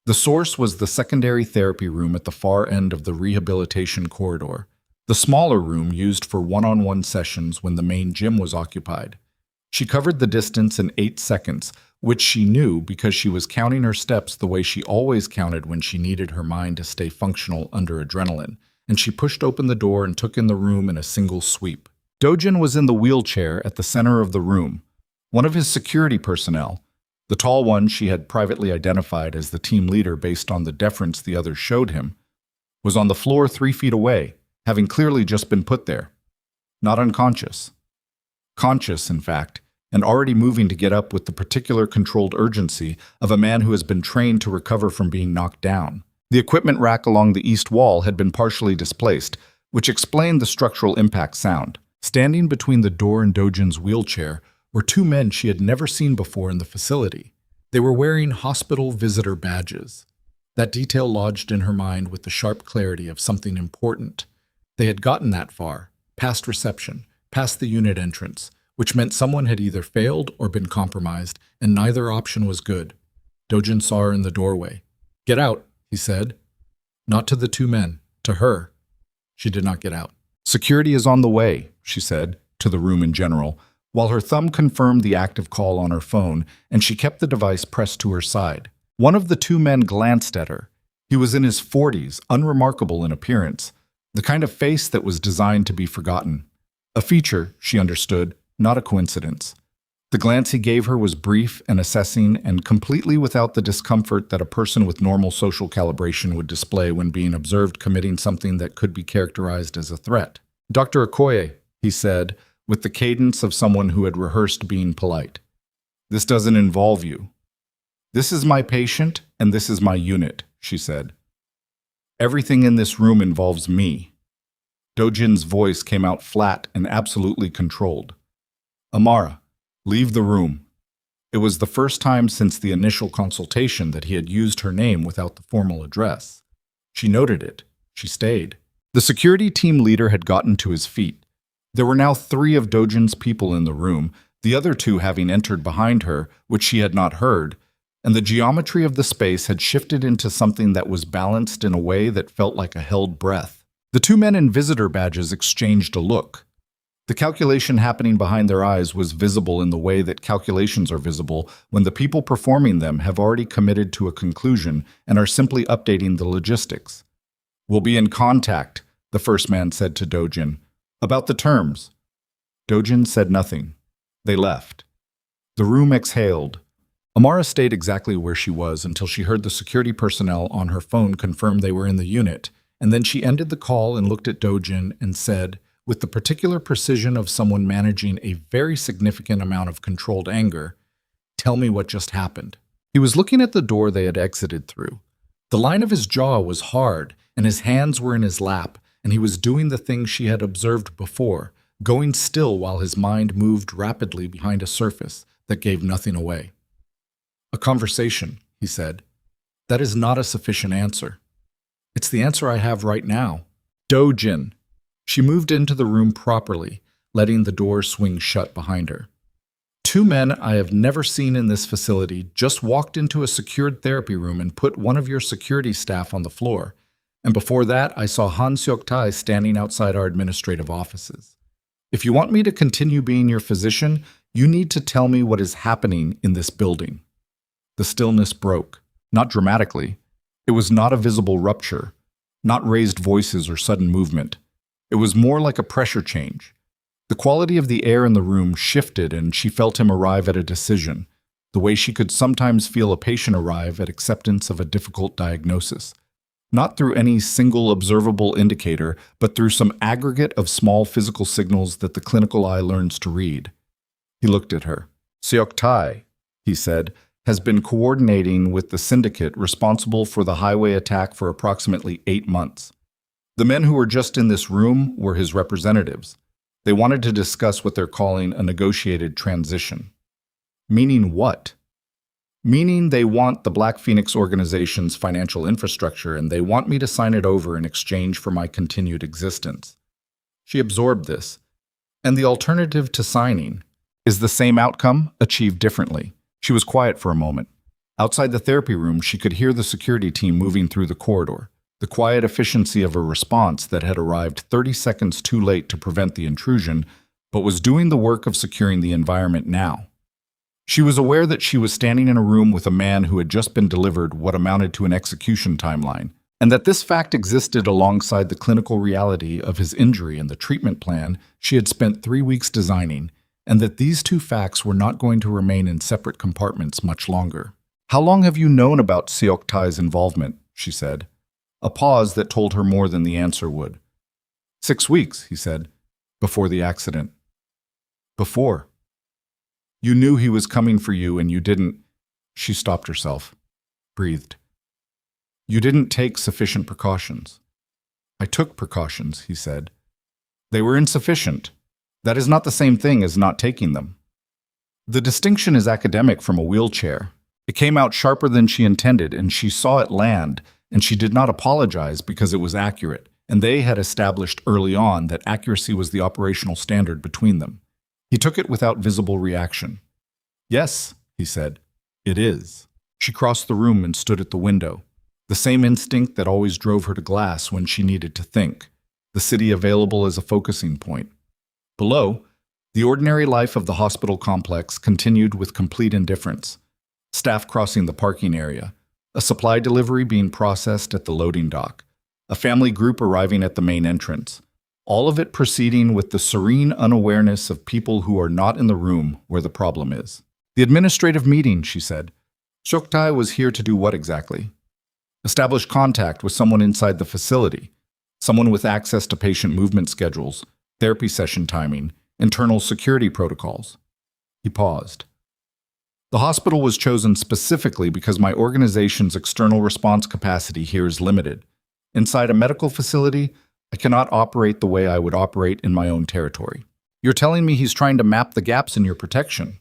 [SPEAKER 1] The source was the secondary therapy room at the far end of the rehabilitation corridor, the smaller room used for one-on-one sessions when the main gym was occupied. She covered the distance in 8 seconds, which she knew because she was counting her steps the way she always counted when she needed her mind to stay functional under adrenaline, and she pushed open the door and took in the room in a single sweep. Dojin was in the wheelchair at the center of the room. One of his security personnel, the tall one she had privately identified as the team leader based on the deference the others showed him, was on the floor 3 feet away, having clearly just been put there. Not unconscious. Conscious, in fact, and already moving to get up with the particular controlled urgency of a man who has been trained to recover from being knocked down. The equipment rack along the east wall had been partially displaced, which explained the structural impact sound. Standing between the door and Dojin's wheelchair were 2 men she had never seen before in the facility. They were wearing hospital visitor badges. That detail lodged in her mind with the sharp clarity of something important. They had gotten that far, past reception, past the unit entrance, which meant someone had either failed or been compromised, and neither option was good. Dojin saw her in the doorway. "Get out," he said. Not to the 2 men, to her. She did not get out. "Security is on the way," she said, to the room in general, while her thumb confirmed the active call on her phone, and she kept the device pressed to her side. One of the 2 men glanced at her. He was in his 40s, unremarkable in appearance, the kind of face that was designed to be forgotten. A feature, she understood, not a coincidence. The glance he gave her was brief and assessing and completely without the discomfort that a person with normal social calibration would display when being observed committing something that could be characterized as a threat. "Dr. Okoye," he said, with the cadence of someone who had rehearsed being polite. "This doesn't involve you." "This is my patient, and this is my unit," she said. "Everything in this room involves me." Dojin's voice came out flat and absolutely controlled. "Amara, leave the room." It was the first time since the initial consultation that he had used her name without the formal address. She noted it. She stayed. The security team leader had gotten to his feet. There were now 3 of Dojin's people in the room, the other 2 having entered behind her, which she had not heard, and the geometry of the space had shifted into something that was balanced in a way that felt like a held breath. The 2 men in visitor badges exchanged a look. The calculation happening behind their eyes was visible in the way that calculations are visible when the people performing them have already committed to a conclusion and are simply updating the logistics. "We'll be in contact," the first man said to Dojin. "About the terms." Dojin said nothing. They left. The room exhaled. Amara stayed exactly where she was until she heard the security personnel on her phone confirm they were in the unit, and then she ended the call and looked at Dojin and said, with the particular precision of someone managing a very significant amount of controlled anger, "Tell me what just happened." He was looking at the door they had exited through. The line of his jaw was hard, and his hands were in his lap, and he was doing the thing she had observed before, going still while his mind moved rapidly behind a surface that gave nothing away. "A conversation," he said. "That is not a sufficient answer." "It's the answer I have right now." "Dojin." She moved into the room properly, letting the door swing shut behind her. "2 men I have never seen in this facility just walked into a secured therapy room and put one of your security staff on the floor. And before that, I saw Han Seok-tae standing outside our administrative offices. If you want me to continue being your physician, you need to tell me what is happening in this building." The stillness broke, not dramatically. It was not a visible rupture, not raised voices or sudden movement. It was more like a pressure change. The quality of the air in the room shifted and she felt him arrive at a decision, the way she could sometimes feel a patient arrive at acceptance of a difficult diagnosis. Not through any single observable indicator, but through some aggregate of small physical signals that the clinical eye learns to read. He looked at her. "Seok-tae," he said, "has been coordinating with the syndicate responsible for the highway attack for approximately 8 months. The men who were just in this room were his representatives. They wanted to discuss what they're calling a negotiated transition." "Meaning what?" "Meaning they want the Black Phoenix organization's financial infrastructure and they want me to sign it over in exchange for my continued existence." She absorbed this. "And the alternative to signing is the same outcome, achieved differently." She was quiet for a moment. Outside the therapy room, she could hear the security team moving through the corridor. The quiet efficiency of a response that had arrived 30 seconds too late to prevent the intrusion, but was doing the work of securing the environment now. She was aware that she was standing in a room with a man who had just been delivered what amounted to an execution timeline, and that this fact existed alongside the clinical reality of his injury and the treatment plan she had spent 3 weeks designing, and that these two facts were not going to remain in separate compartments much longer. "How long have you known about Seoktai's involvement?" she said. A pause that told her more than the answer would. 6 weeks, he said, before the accident. Before. You knew he was coming for you and you didn't. She stopped herself, breathed. You didn't take sufficient precautions. I took precautions, he said. They were insufficient. That is not the same thing as not taking them. The distinction is academic from a wheelchair. It came out sharper than she intended, and she saw it land, and she did not apologize because it was accurate, and they had established early on that accuracy was the operational standard between them. He took it without visible reaction. Yes, he said, it is. She crossed the room and stood at the window. The same instinct that always drove her to glass when she needed to think. The city available as a focusing point. Below, the ordinary life of the hospital complex continued with complete indifference. Staff crossing the parking area, a supply delivery being processed at the loading dock, a family group arriving at the main entrance, all of it proceeding with the serene unawareness of people who are not in the room where the problem is. The administrative meeting, she said. Seoktai was here to do what exactly? Establish contact with someone inside the facility, someone with access to patient movement schedules, therapy session timing, internal security protocols. He paused. The hospital was chosen specifically because my organization's external response capacity here is limited. Inside a medical facility, I cannot operate the way I would operate in my own territory. You're telling me he's trying to map the gaps in your protection.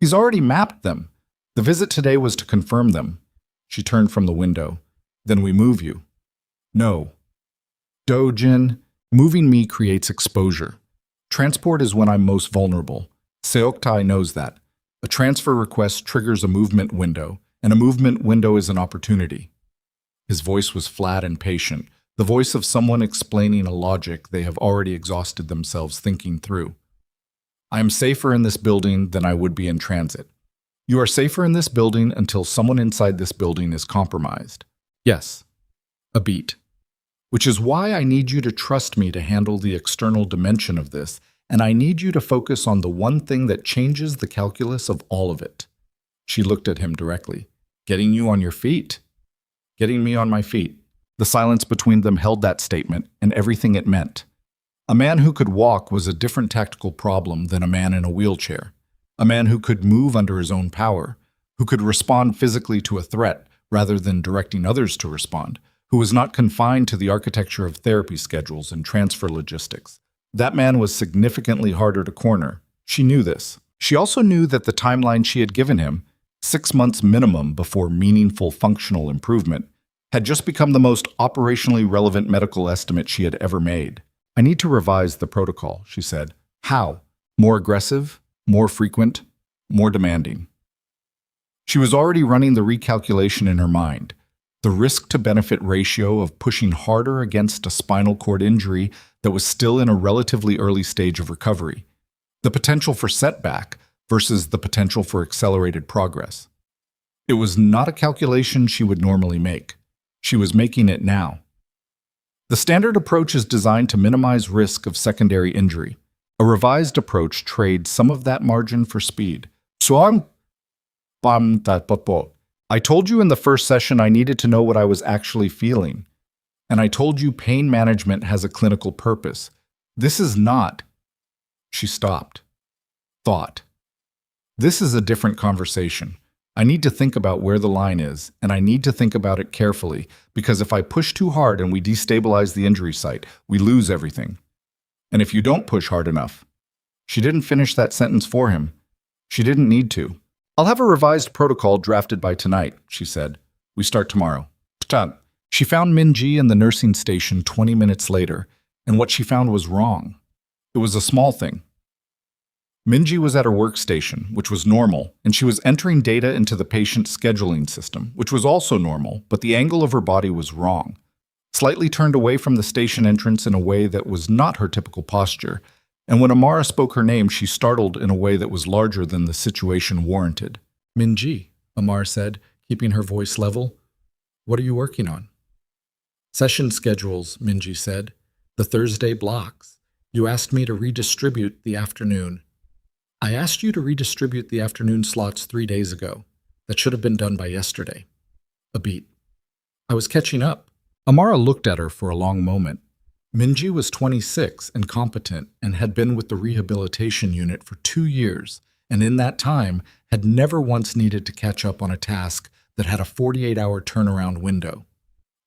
[SPEAKER 1] He's already mapped them. The visit today was to confirm them. She turned from the window. Then we move you. No. Dojin, moving me creates exposure. Transport is when I'm most vulnerable. Seoktai knows that. A transfer request triggers a movement window, and a movement window is an opportunity. His voice was flat and patient, the voice of someone explaining a logic they have already exhausted themselves thinking through. I am safer in this building than I would be in transit. You are safer in this building until someone inside this building is compromised. Yes, a beat. Which is why I need you to trust me to handle the external dimension of this, and I need you to focus on the one thing that changes the calculus of all of it. She looked at him directly. Getting you on your feet. Getting me on my feet. The silence between them held that statement and everything it meant. A man who could walk was a different tactical problem than a man in a wheelchair. A man who could move under his own power, who could respond physically to a threat rather than directing others to respond, who was not confined to the architecture of therapy schedules and transfer logistics. That man was significantly harder to corner. She knew this. She also knew that the timeline she had given him, 6 months minimum before meaningful functional improvement, had just become the most operationally relevant medical estimate she had ever made. I need to revise the protocol, she said. How? More aggressive? More frequent? More demanding? She was already running the recalculation in her mind. The risk-to-benefit ratio of pushing harder against a spinal cord injury that was still in a relatively early stage of recovery. The potential for setback versus the potential for accelerated progress. It was not a calculation she would normally make. She was making it now. The standard approach is designed to minimize risk of secondary injury. A revised approach trades some of that margin for speed. I told you in the first session I needed to know what I was actually feeling. And I told you pain management has a clinical purpose. This is not. She stopped. Thought. This is a different conversation. I need to think about where the line is, and I need to think about it carefully, because if I push too hard and we destabilize the injury site, we lose everything. And if you don't push hard enough. She didn't finish that sentence for him. She didn't need to. I'll have a revised protocol drafted by tonight, she said. We start tomorrow. She found Minji in the nursing station 20 minutes later, and what she found was wrong. It was a small thing. Minji was at her workstation, which was normal, and she was entering data into the patient scheduling system, which was also normal, but the angle of her body was wrong. Slightly turned away from the station entrance in a way that was not her typical posture, and when Amara spoke her name, she startled in a way that was larger than the situation warranted. Minji, Amara said, keeping her voice level. What are you working on? Session schedules, Minji said. The Thursday blocks. You asked me to redistribute the afternoon. I asked you to redistribute the afternoon slots 3 days ago. That should have been done by yesterday. A beat. I was catching up. Amara looked at her for a long moment. Minji was 26 and competent and had been with the rehabilitation unit for 2 years, and in that time had never once needed to catch up on a task that had a 48-hour turnaround window.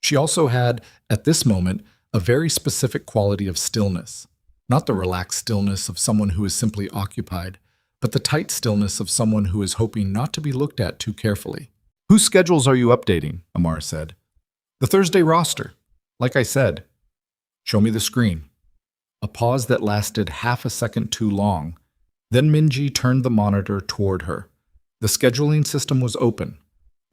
[SPEAKER 1] She also had, at this moment, a very specific quality of stillness. Not the relaxed stillness of someone who is simply occupied, but the tight stillness of someone who is hoping not to be looked at too carefully. Whose schedules are you updating? Amara said. The Thursday roster. Like I said. Show me the screen. A pause that lasted half a second too long. Then Minji turned the monitor toward her. The scheduling system was open.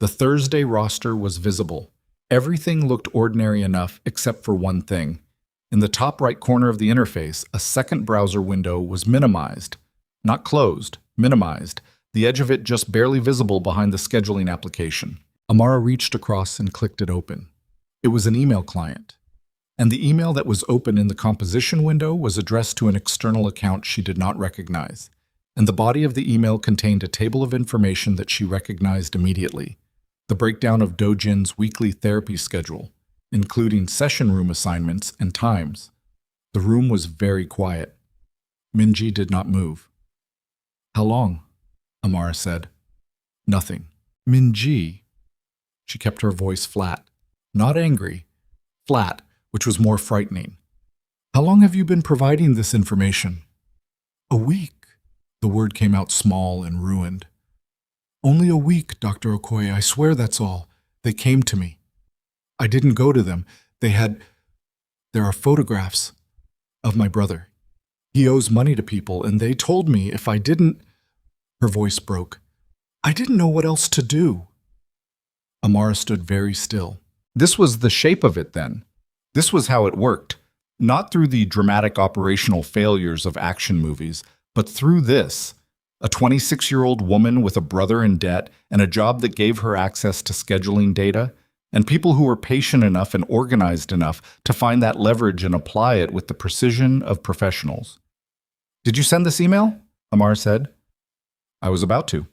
[SPEAKER 1] The Thursday roster was visible. Everything looked ordinary enough except for one thing. In the top right corner of the interface, a second browser window was minimized. Not closed, minimized, the edge of it just barely visible behind the scheduling application. Amara reached across and clicked it open. It was an email client. And the email that was open in the composition window was addressed to an external account she did not recognize. And the body of the email contained a table of information that she recognized immediately. The breakdown of Dojin's weekly therapy schedule, including session room assignments and times. The room was very quiet. Minji did not move. How long? Amara said. Nothing. Minji. She kept her voice flat. Not angry. Flat, which was more frightening. How long have you been providing this information? A week. The word came out small and ruined. Only a week, Dr. Okoye. I swear that's all. They came to me. I didn't go to them. There are photographs of my brother. He owes money to people, and they told me if I didn't... Her voice broke. I didn't know what else to do. Amara stood very still. This was the shape of it then. This was how it worked. Not through the dramatic operational failures of action movies, but through this. A 26-year-old woman with a brother in debt and a job that gave her access to scheduling data, and people who were patient enough and organized enough to find that leverage and apply it with the precision of professionals. Did you send this email? Amara said. I was about to.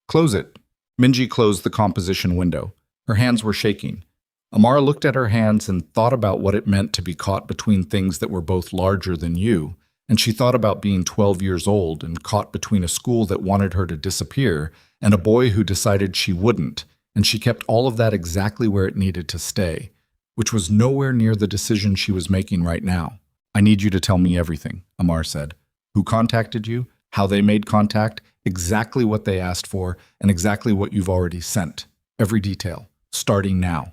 [SPEAKER 1] Close it. Minji closed the composition window. Her hands were shaking. Amara looked at her hands and thought about what it meant to be caught between things that were both larger than you, and she thought about being 12 years old and caught between a school that wanted her to disappear and a boy who decided she wouldn't, and she kept all of that exactly where it needed to stay, which was nowhere near the decision she was making right now. I need you to tell me everything, Amar said. Who contacted you, how they made contact, exactly what they asked for, and exactly what you've already sent. Every detail, starting now.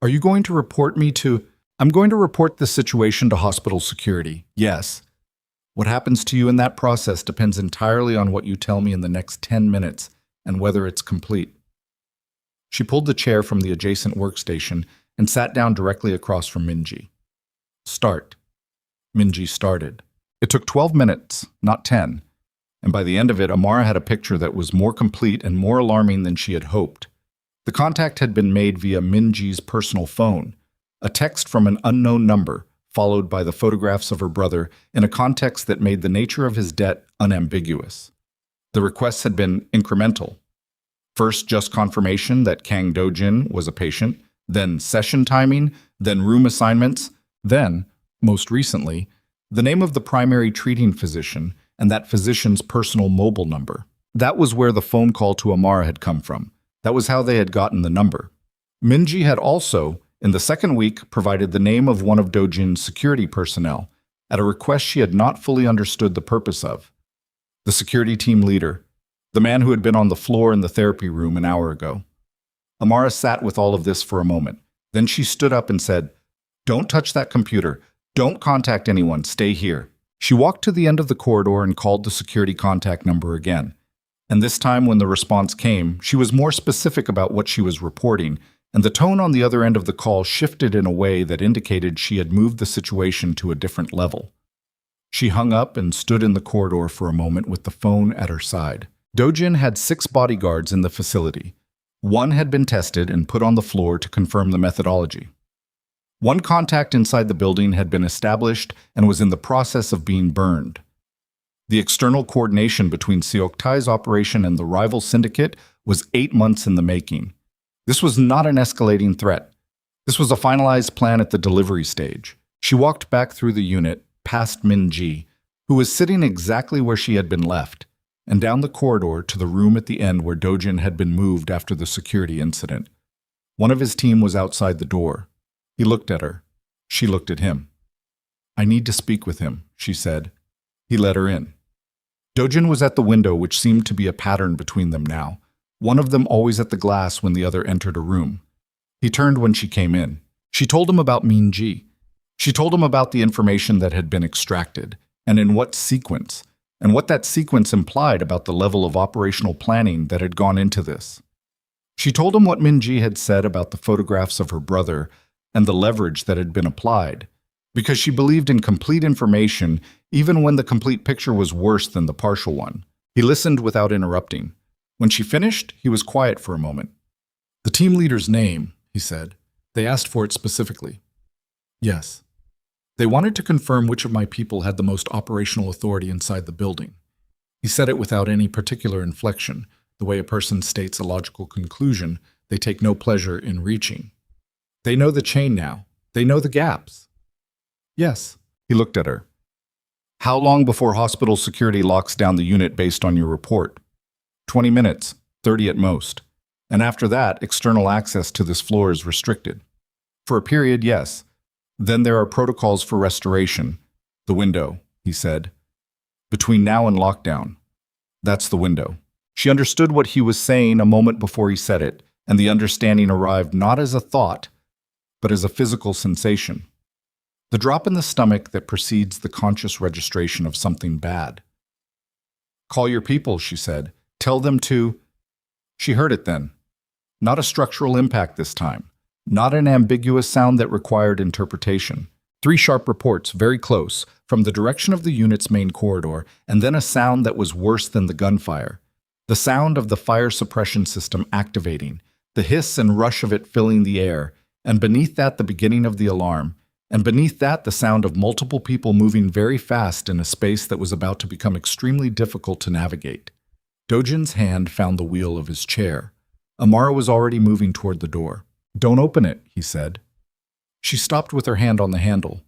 [SPEAKER 1] Are you going to report me to... I'm going to report this situation to hospital security, yes. What happens to you in that process depends entirely on what you tell me in the next 10 minutes and whether it's complete. She pulled the chair from the adjacent workstation and sat down directly across from Minji. Start. Minji started. It took 12 minutes, not 10, and by the end of it, Amara had a picture that was more complete and more alarming than she had hoped. The contact had been made via Minji's personal phone, a text from an unknown number, followed by the photographs of her brother in a context that made the nature of his debt unambiguous. The requests had been incremental. First, just confirmation that Kang Dojin was a patient, then session timing, then room assignments, then, most recently, the name of the primary treating physician and that physician's personal mobile number. That was where the phone call to Amara had come from. That was how they had gotten the number. Minji had also, in the second week, provided the name of one of Dojin's security personnel at a request she had not fully understood the purpose of. The security team leader, the man who had been on the floor in the therapy room an hour ago. Amara sat with all of this for a moment. Then she stood up and said, "Don't touch that computer. Don't contact anyone. Stay here." She walked to the end of the corridor and called the security contact number again. And this time when the response came, she was more specific about what she was reporting, and the tone on the other end of the call shifted in a way that indicated she had moved the situation to a different level. She hung up and stood in the corridor for a moment with the phone at her side. Dojin had 6 bodyguards in the facility. 1 had been tested and put on the floor to confirm the methodology. One contact inside the building had been established and was in the process of being burned. The external coordination between Seoktai's operation and the rival syndicate was 8 months in the making. This was not an escalating threat. This was a finalized plan at the delivery stage. She walked back through the unit, past Min-ji, who was sitting exactly where she had been left, and down the corridor to the room at the end where Dojin had been moved after the security incident. One of his team was outside the door. He looked at her. She looked at him. "I need to speak with him," she said. He let her in. Dojin was at the window, which seemed to be a pattern between them now, one of them always at the glass when the other entered a room. He turned when she came in. She told him about Min-ji. She told him about the information that had been extracted, and in what sequence, and what that sequence implied about the level of operational planning that had gone into this. She told him what Min-ji had said about the photographs of her brother and the leverage that had been applied, because she believed in complete information even when the complete picture was worse than the partial one. He listened without interrupting. When she finished, he was quiet for a moment. "The team leader's name," he said. "They asked for it specifically." "Yes." "They wanted to confirm which of my people had the most operational authority inside the building." He said it without any particular inflection, the way a person states a logical conclusion they take no pleasure in reaching. "They know the chain now. They know the gaps." "Yes." He looked at her. "How long before hospital security locks down the unit based on your report?" 20 minutes, 30 at most. And after that, external access to this floor is restricted. For a period, yes. Then there are protocols for restoration. The window, he said. Between now and lockdown. That's the window. She understood what he was saying a moment before he said it, and the understanding arrived not as a thought, but as a physical sensation. The drop in the stomach that precedes the conscious registration of something bad. "Call your people," she said. "Tell them to—" She heard it then. Not a structural impact this time. Not an ambiguous sound that required interpretation. 3 sharp reports, very close, from the direction of the unit's main corridor, and then a sound that was worse than the gunfire. The sound of the fire suppression system activating, the hiss and rush of it filling the air, and beneath that the beginning of the alarm, and beneath that the sound of multiple people moving very fast in a space that was about to become extremely difficult to navigate. Dojin's hand found the wheel of his chair. Amara was already moving toward the door. "Don't open it," he said. She stopped with her hand on the handle.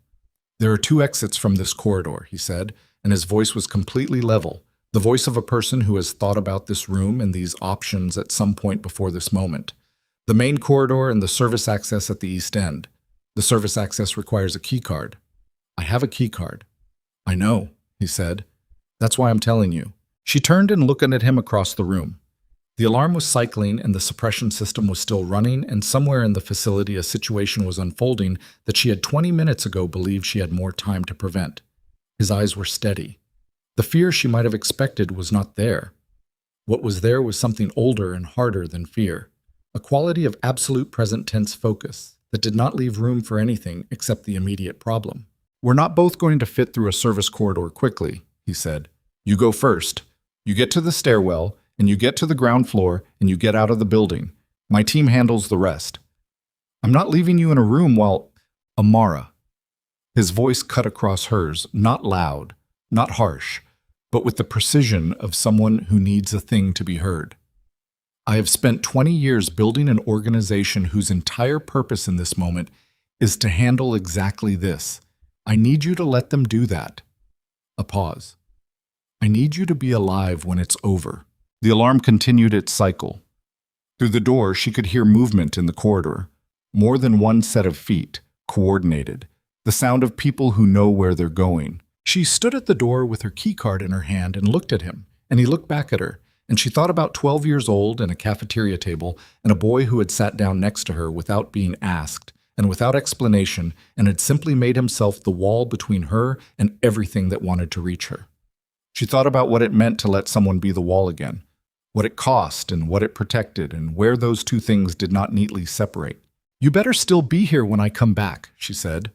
[SPEAKER 1] "There are 2 exits from this corridor," he said, and his voice was completely level, the voice of a person who has thought about this room and these options at some point before this moment. "The main corridor and the service access at the east end. The service access requires a key card." "I have a key card." "I know," he said. "That's why I'm telling you." She turned and looked at him across the room. The alarm was cycling and the suppression system was still running, and somewhere in the facility a situation was unfolding that she had 20 minutes ago believed she had more time to prevent. His eyes were steady. The fear she might have expected was not there. What was there was something older and harder than fear, a quality of absolute present tense focus that did not leave room for anything except the immediate problem. "We're not both going to fit through a service corridor quickly," he said. "You go first. You get to the stairwell, and you get to the ground floor, and you get out of the building. My team handles the rest. I'm not leaving you in a room while—" "Amara." His voice cut across hers, not loud, not harsh, but with the precision of someone who needs a thing to be heard. "I have spent 20 years building an organization whose entire purpose in this moment is to handle exactly this. I need you to let them do that." A pause. "I need you to be alive when it's over." The alarm continued its cycle. Through the door, she could hear movement in the corridor. More than one set of feet, coordinated. The sound of people who know where they're going. She stood at the door with her keycard in her hand and looked at him, and he looked back at her, and she thought about 12 years old and a cafeteria table and a boy who had sat down next to her without being asked and without explanation and had simply made himself the wall between her and everything that wanted to reach her. She thought about what it meant to let someone be the wall again. What it cost and what it protected, and where those 2 things did not neatly separate. "You better still be here when I come back," she said.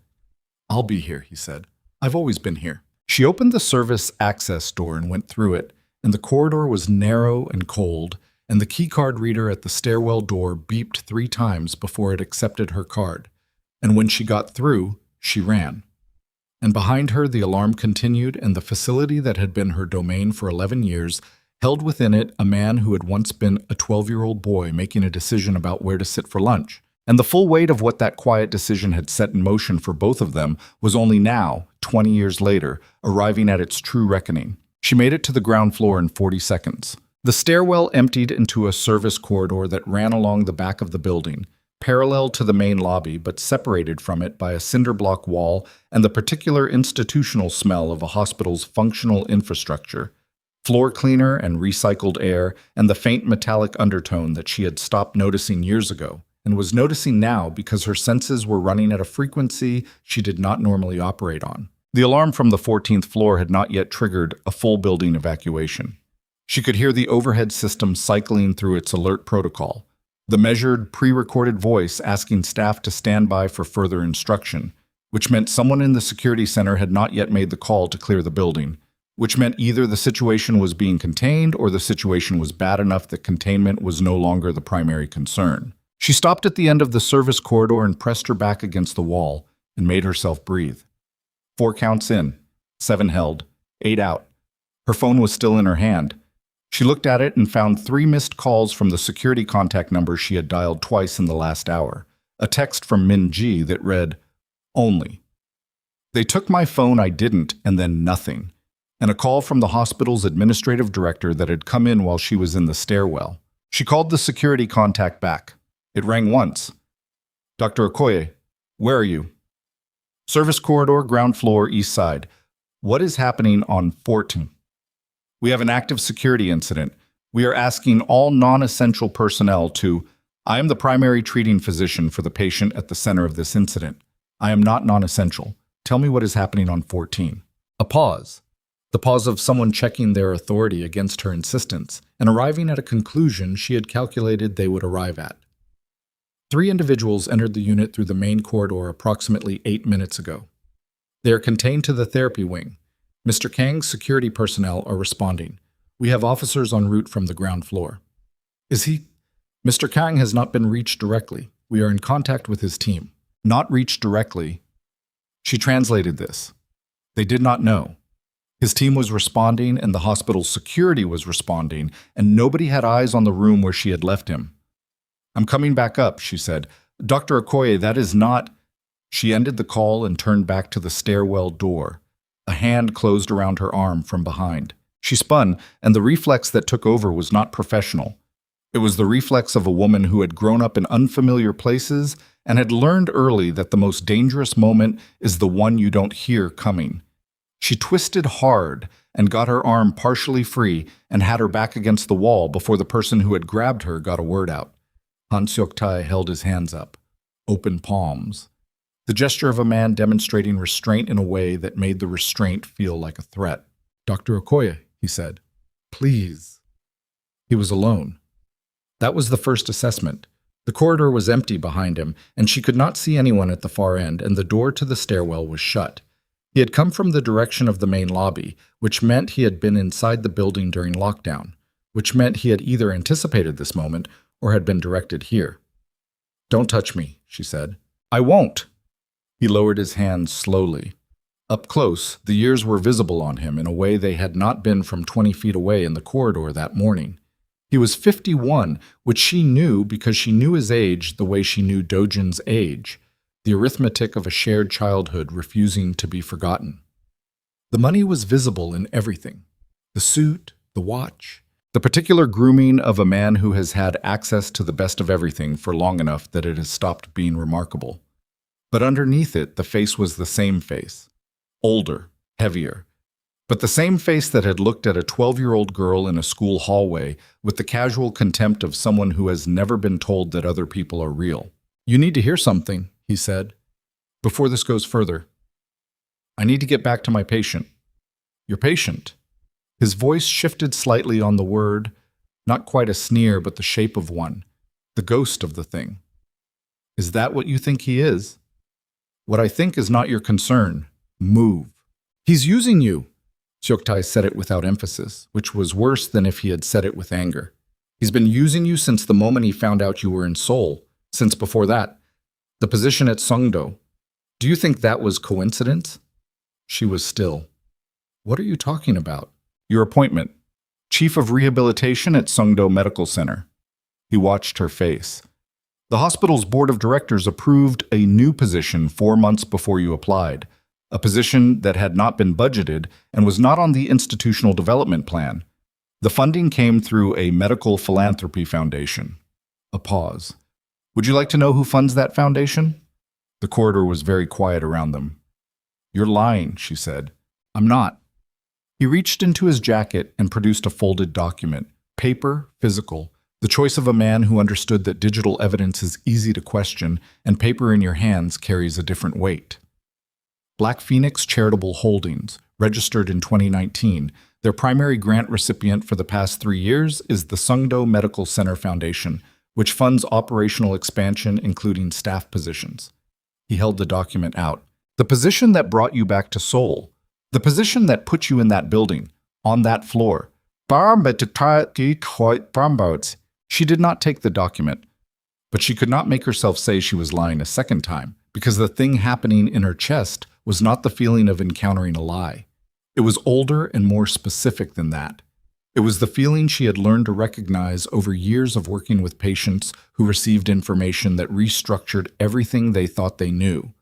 [SPEAKER 1] "I'll be here," he said. "I've always been here." She opened the service access door and went through it, and the corridor was narrow and cold, and the keycard reader at the stairwell door beeped 3 times before it accepted her card. and when she got through, she ran. And behind her, the alarm continued, and the facility that had been her domain for 11 years held within it a man who had once been a 12-year-old boy making a decision about where to sit for lunch. And the full weight of what that quiet decision had set in motion for both of them was only now, 20 years later, arriving at its true reckoning. She made it to the ground floor in 40 seconds. The stairwell emptied into a service corridor that ran along the back of the building, parallel to the main lobby but separated from it by a cinder block wall and the particular institutional smell of a hospital's functional infrastructure, floor cleaner and recycled air, and the faint metallic undertone that she had stopped noticing years ago and was noticing now because her senses were running at a frequency she did not normally operate on. The alarm from the 14th floor had not yet triggered a full building evacuation. She could hear the overhead system cycling through its alert protocol, the measured, pre-recorded voice asking staff to stand by for further instruction, which meant someone in the security center had not yet made the call to clear the building, which meant either the situation was being contained or the situation was bad enough that containment was no longer the primary concern. She stopped at the end of the service corridor and pressed her back against the wall and made herself breathe. 4 counts in, 7 held, 8 out. Her phone was still in her hand. She looked at it and found 3 missed calls from the security contact number she had dialed twice in the last hour. A text from Min Ji that read, "Only. They took my phone, I didn't, and then nothing." And a call from the hospital's administrative director that had come in while she was in the stairwell. She called the security contact back. It rang once. "Dr. Okoye, where are you?" "Service corridor, ground floor, east side. What is happening on 14? "We have an active security incident. We are asking all non-essential personnel to... I am the primary treating physician for the patient at the center of this incident. I am not non-essential. Tell me what is happening on 14. A pause. The pause of someone checking their authority against her insistence and arriving at a conclusion she had calculated they would arrive at. 3 individuals entered the unit through the main corridor approximately 8 minutes ago. They are contained to the therapy wing. Mr. Kang's security personnel are responding. We have officers en route from the ground floor." "Is he?" "Mr. Kang has not been reached directly. We are in contact with his team." "Not reached directly." She translated this. They did not know. His team was responding and the hospital's security was responding, and nobody had eyes on the room where she had left him. "I'm coming back up," she said. "Dr. Okoye, that is not..." She ended the call and turned back to the stairwell door. A hand closed around her arm from behind. She spun, and the reflex that took over was not professional. It was the reflex of a woman who had grown up in unfamiliar places and had learned early that the most dangerous moment is the one you don't hear coming. She twisted hard and got her arm partially free and had her back against the wall before the person who had grabbed her got a word out. Han Seok-tae held his hands up, open palms. The gesture of a man demonstrating restraint in a way that made the restraint feel like a threat. "Dr. Okoye," he said, "please." He was alone. That was the first assessment. The corridor was empty behind him, and she could not see anyone at the far end, and the door to the stairwell was shut. He had come from the direction of the main lobby, which meant he had been inside the building during lockdown, which meant he had either anticipated this moment or had been directed here. "Don't touch me," she said. "I won't." He lowered his hands slowly. Up close, the years were visible on him in a way they had not been from 20 feet away in the corridor that morning. He was 51, which she knew because she knew his age the way she knew Dojin's age, the arithmetic of a shared childhood refusing to be forgotten. The money was visible in everything. The suit, the watch, the particular grooming of a man who has had access to the best of everything for long enough that it has stopped being remarkable. But underneath it, the face was the same face. Older, heavier. But the same face that had looked at a 12-year-old girl in a school hallway with the casual contempt of someone who has never been told that other people are real. "You need to hear something," he said. "Before this goes further. I need to get back to my patient." "Your patient?" His voice shifted slightly on the word, not quite a sneer, but the shape of one, the ghost of the thing. "Is that what you think he is?" "What I think is not your concern. Move." "He's using you." Seok-tae said it without emphasis, which was worse than if he had said it with anger. "He's been using you since the moment he found out you were in Seoul, since before that. The position at Songdo. Do you think that was coincidence? She was still. What are you talking about? Your appointment. Chief of Rehabilitation at Songdo Medical Center. He watched her face. The hospital's board of directors approved a new position 4 months before you applied, a position that had not been budgeted and was not on the institutional development plan. The funding came through a medical philanthropy foundation. A pause. Would you like to know who funds that foundation? The corridor was very quiet around them. You're lying, she said. I'm not. He reached into his jacket and produced a folded document, paper, physical, the choice of a man who understood that digital evidence is easy to question and paper in your hands carries a different weight. Black Phoenix Charitable Holdings, registered in 2019, their primary grant recipient for the past 3 years is the Songdo Medical Center Foundation, which funds operational expansion including staff positions. He held the document out. The position that brought you back to Seoul. The position that put you in that building, on that floor. She did not take the document, but she could not make herself say she was lying a second time, because the thing happening in her chest was not the feeling of encountering a lie. It was older and more specific than that. It was the feeling she had learned to recognize over years of working with patients who received information that restructured everything they thought they knew.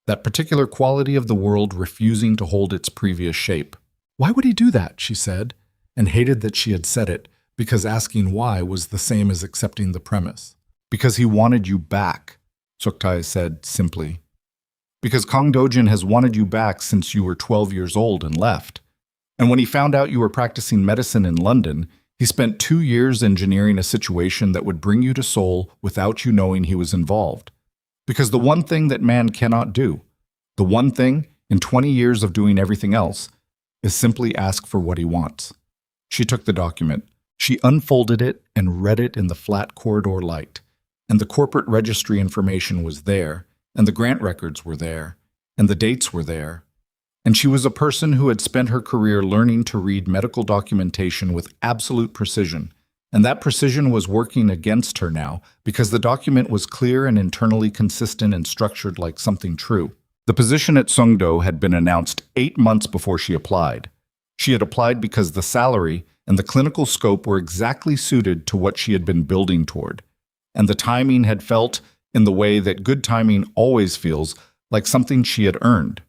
[SPEAKER 1] That particular quality of the world refusing to hold its previous shape. Why would he do that, she said, and hated that she had said it, because asking why was the same as accepting the premise. Because he wanted you back, Suktai said simply. Because Kang Dojin has wanted you back since you were 12 years old and left. And when he found out you were practicing medicine in London, he spent 2 years engineering a situation that would bring you to Seoul without you knowing he was involved. Because the one thing that man cannot do, the one thing in 20 years of doing everything else, is simply ask for what he wants. She took the document. She unfolded it and read it in the flat corridor light. And the corporate registry information was there, and the grant records were there, and the dates were there. And she was a person who had spent her career learning to read medical documentation with absolute precision. And that precision was working against her now because the document was clear and internally consistent and structured like something true. The position at Songdo had been announced 8 months before she applied. She had applied because the salary and the clinical scope were exactly suited to what she had been building toward. And the timing had felt, in the way that good timing always feels, like something she had earned.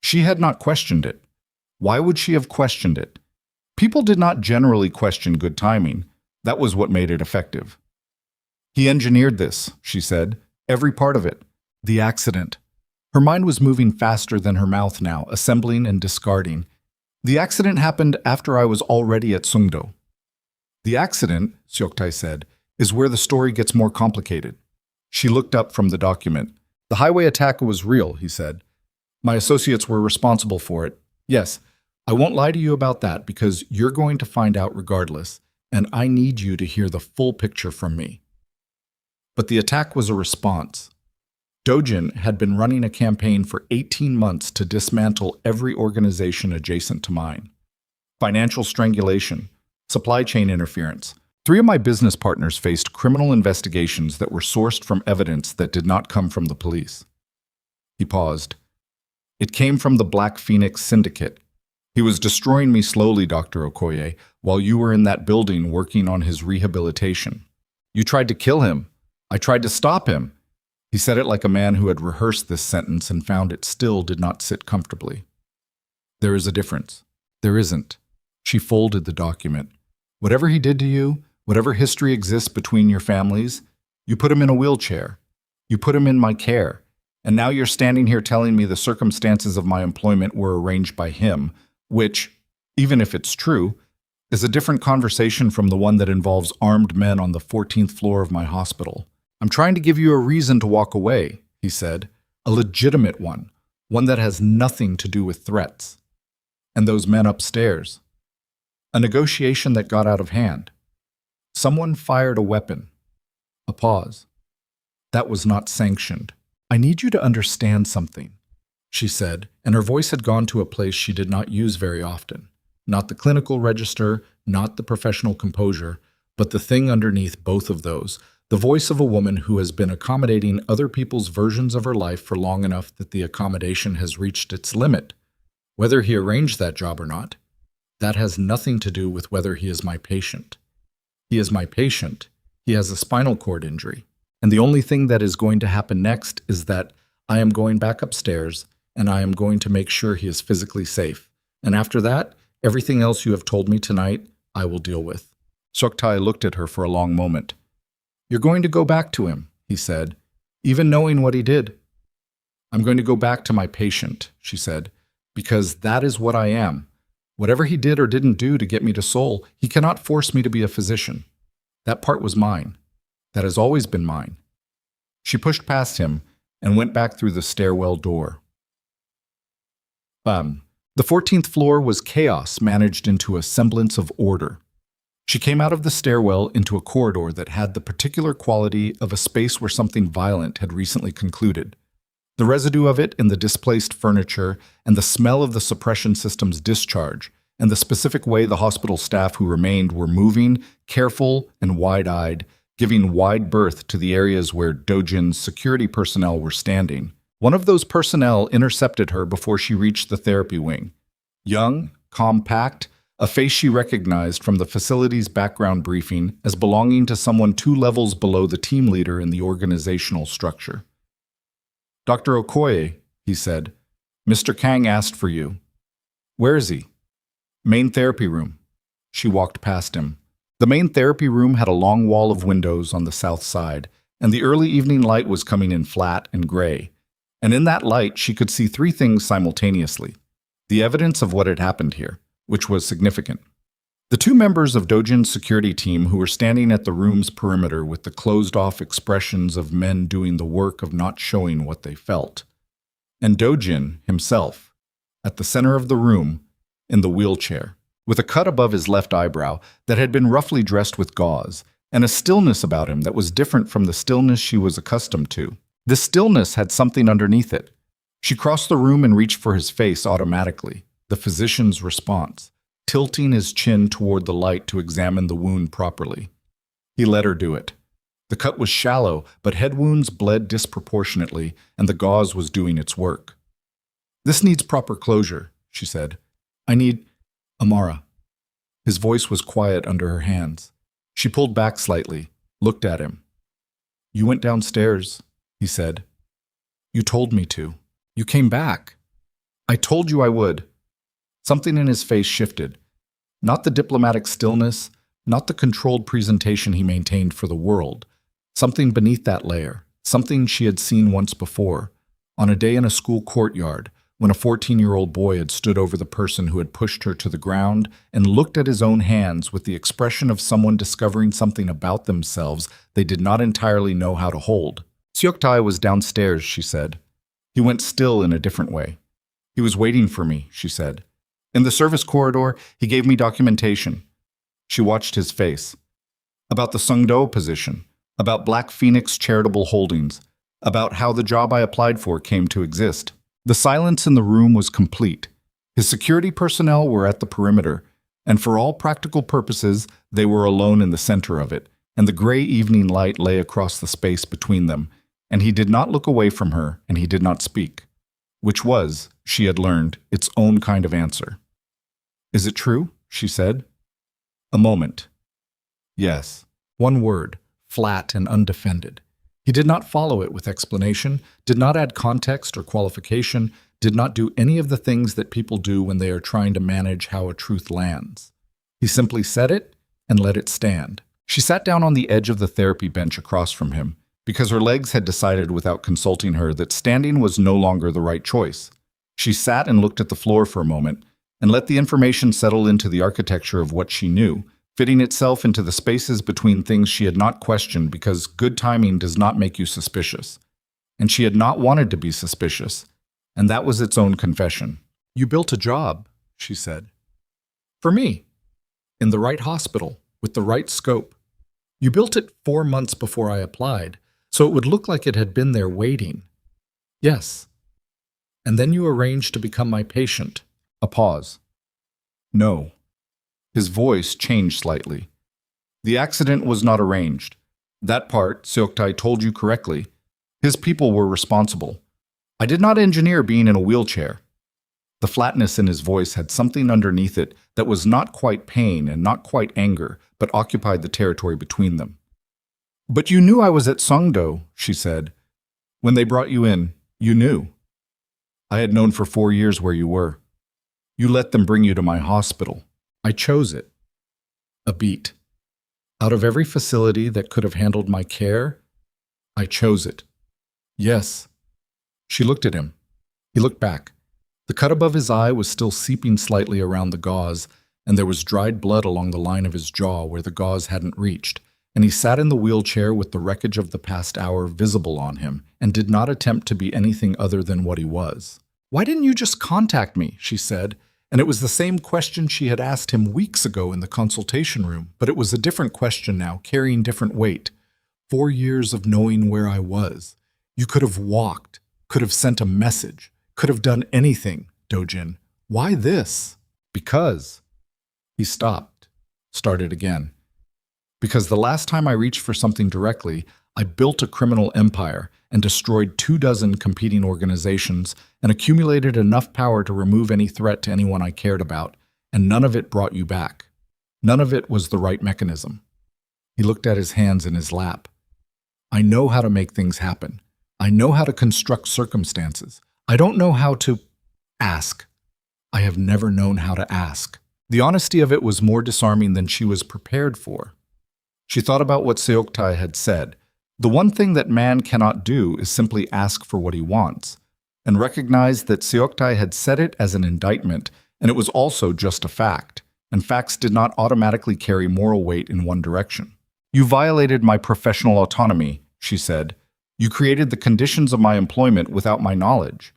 [SPEAKER 1] She had not questioned it. Why would she have questioned it? People did not generally question good timing. That was what made it effective. He engineered this, she said, every part of it. The accident. Her mind was moving faster than her mouth now, assembling and discarding. The accident happened after I was already at Songdo. The accident, Seoktae said, is where the story gets more complicated. She looked up from the document. The highway attack was real, he said. My associates were responsible for it. Yes, I won't lie to you about that because you're going to find out regardless, and I need you to hear the full picture from me. But the attack was a response. Dojin had been running a campaign for 18 months to dismantle every organization adjacent to mine. Financial strangulation, supply chain interference. 3 of my business partners faced criminal investigations that were sourced from evidence that did not come from the police. He paused. It came from the Black Phoenix Syndicate. He was destroying me slowly, Dr. Okoye, while you were in that building working on his rehabilitation. You tried to kill him. I tried to stop him. He said it like a man who had rehearsed this sentence and found it still did not sit comfortably. There is a difference. There isn't. She folded the document. Whatever he did to you, whatever history exists between your families, you put him in a wheelchair. You put him in my care. And now you're standing here telling me the circumstances of my employment were arranged by him, which, even if it's true, is a different conversation from the one that involves armed men on the 14th floor of my hospital. I'm trying to give you a reason to walk away, he said, a legitimate one that has nothing to do with threats. And those men upstairs. A negotiation that got out of hand. Someone fired a weapon. A pause. That was not sanctioned. I need you to understand something, she said, and her voice had gone to a place she did not use very often. Not the clinical register, not the professional composure, but the thing underneath both of those, the voice of a woman who has been accommodating other people's versions of her life for long enough that the accommodation has reached its limit. Whether he arranged that job or not, that has nothing to do with whether he is my patient. He is my patient. He has a spinal cord injury. And the only thing that is going to happen next is that I am going back upstairs and I am going to make sure he is physically safe. And after that, everything else you have told me tonight, I will deal with. Suktai looked at her for a long moment. You're going to go back to him, he said, even knowing what he did. I'm going to go back to my patient, she said, because that is what I am. Whatever he did or didn't do to get me to Seoul, he cannot force me to be a physician. That part was mine. That has always been mine. She pushed past him and went back through the stairwell door. The 14th floor was chaos managed into a semblance of order. She came out of the stairwell into a corridor that had the particular quality of a space where something violent had recently concluded. The residue of it in the displaced furniture and the smell of the suppression system's discharge and the specific way the hospital staff who remained were moving, careful and wide-eyed, giving wide berth to the areas where Dojin's security personnel were standing. One of those personnel intercepted her before she reached the therapy wing. Young, compact, a face she recognized from the facility's background briefing as belonging to someone 2 levels below the team leader in the organizational structure. Dr. Okoye, he said, Mr. Kang asked for you. Where is he? Main therapy room. She walked past him. The main therapy room had a long wall of windows on the south side, and the early evening light was coming in flat and gray. And in that light, she could see 3 things simultaneously. The evidence of what had happened here, which was significant. The 2 members of Dojin's security team who were standing at the room's perimeter with the closed-off expressions of men doing the work of not showing what they felt. And Dojin himself, at the center of the room, in the wheelchair, with a cut above his left eyebrow that had been roughly dressed with gauze, and a stillness about him that was different from the stillness she was accustomed to. This stillness had something underneath it. She crossed the room and reached for his face automatically, the physician's response, tilting his chin toward the light to examine the wound properly. He let her do it. The cut was shallow, but head wounds bled disproportionately, and the gauze was doing its work. This needs proper closure, she said. I need Amara. His voice was quiet under her hands. She pulled back slightly, looked at him. You went downstairs, he said. You told me to. You came back. I told you I would. Something in his face shifted. Not the diplomatic stillness, not the controlled presentation he maintained for the world. Something beneath that layer, something she had seen once before, on a day in a school courtyard, when a 14-year-old boy had stood over the person who had pushed her to the ground and looked at his own hands with the expression of someone discovering something about themselves they did not entirely know how to hold. Seoktae was downstairs, she said. He went still in a different way. He was waiting for me, she said. In the service corridor, he gave me documentation. She watched his face. About the Sungdo position, about Black Phoenix Charitable Holdings, about how the job I applied for came to exist. The silence in the room was complete. His security personnel were at the perimeter, and for all practical purposes, they were alone in the center of it, and the gray evening light lay across the space between them, and he did not look away from her, and he did not speak, which was, she had learned, its own kind of answer. Is it true? She said. A moment. Yes. One word, flat and undefended. He did not follow it with explanation, did not add context or qualification, did not do any of the things that people do when they are trying to manage how a truth lands. He simply said it and let it stand. She sat down on the edge of the therapy bench across from him, because her legs had decided without consulting her that standing was no longer the right choice. She sat and looked at the floor for a moment, and let the information settle into the architecture of what she knew, fitting itself into the spaces between things she had not questioned because good timing does not make you suspicious. And she had not wanted to be suspicious, and that was its own confession. You built a job, she said. For me. In the right hospital, with the right scope. You built it 4 months before I applied, so it would look like it had been there waiting. Yes. And then you arranged to become my patient. A pause. No. His voice changed slightly. The accident was not arranged. That part, Seoktai told you correctly. His people were responsible. I did not engineer being in a wheelchair. The flatness in his voice had something underneath it that was not quite pain and not quite anger, but occupied the territory between them. But you knew I was at Songdo, she said. When they brought you in, you knew. I had known for 4 years where you were. You let them bring you to my hospital. I chose it. A beat. Out of every facility that could have handled my care, I chose it. Yes. She looked at him. He looked back. The cut above his eye was still seeping slightly around the gauze, and there was dried blood along the line of his jaw where the gauze hadn't reached, and he sat in the wheelchair with the wreckage of the past hour visible on him, and did not attempt to be anything other than what he was. Why didn't you just contact me? She said, and it was the same question she had asked him weeks ago in the consultation room, but it was a different question now, carrying different weight. 4 years of knowing where I was. You could have walked, could have sent a message, could have done anything, Dojin. Why this? Because. He stopped, started again. Because the last time I reached for something directly, I built a criminal empire and destroyed 24 competing organizations and accumulated enough power to remove any threat to anyone I cared about, and none of it brought you back. None of it was the right mechanism. He looked at his hands in his lap. I know how to make things happen. I know how to construct circumstances. I don't know how to ask. I have never known how to ask. The honesty of it was more disarming than she was prepared for. She thought about what Seoktai had said. The one thing that man cannot do is simply ask for what he wants, and recognized that Seoktai had said it as an indictment, and it was also just a fact, and facts did not automatically carry moral weight in one direction. You violated my professional autonomy, she said. You created the conditions of my employment without my knowledge.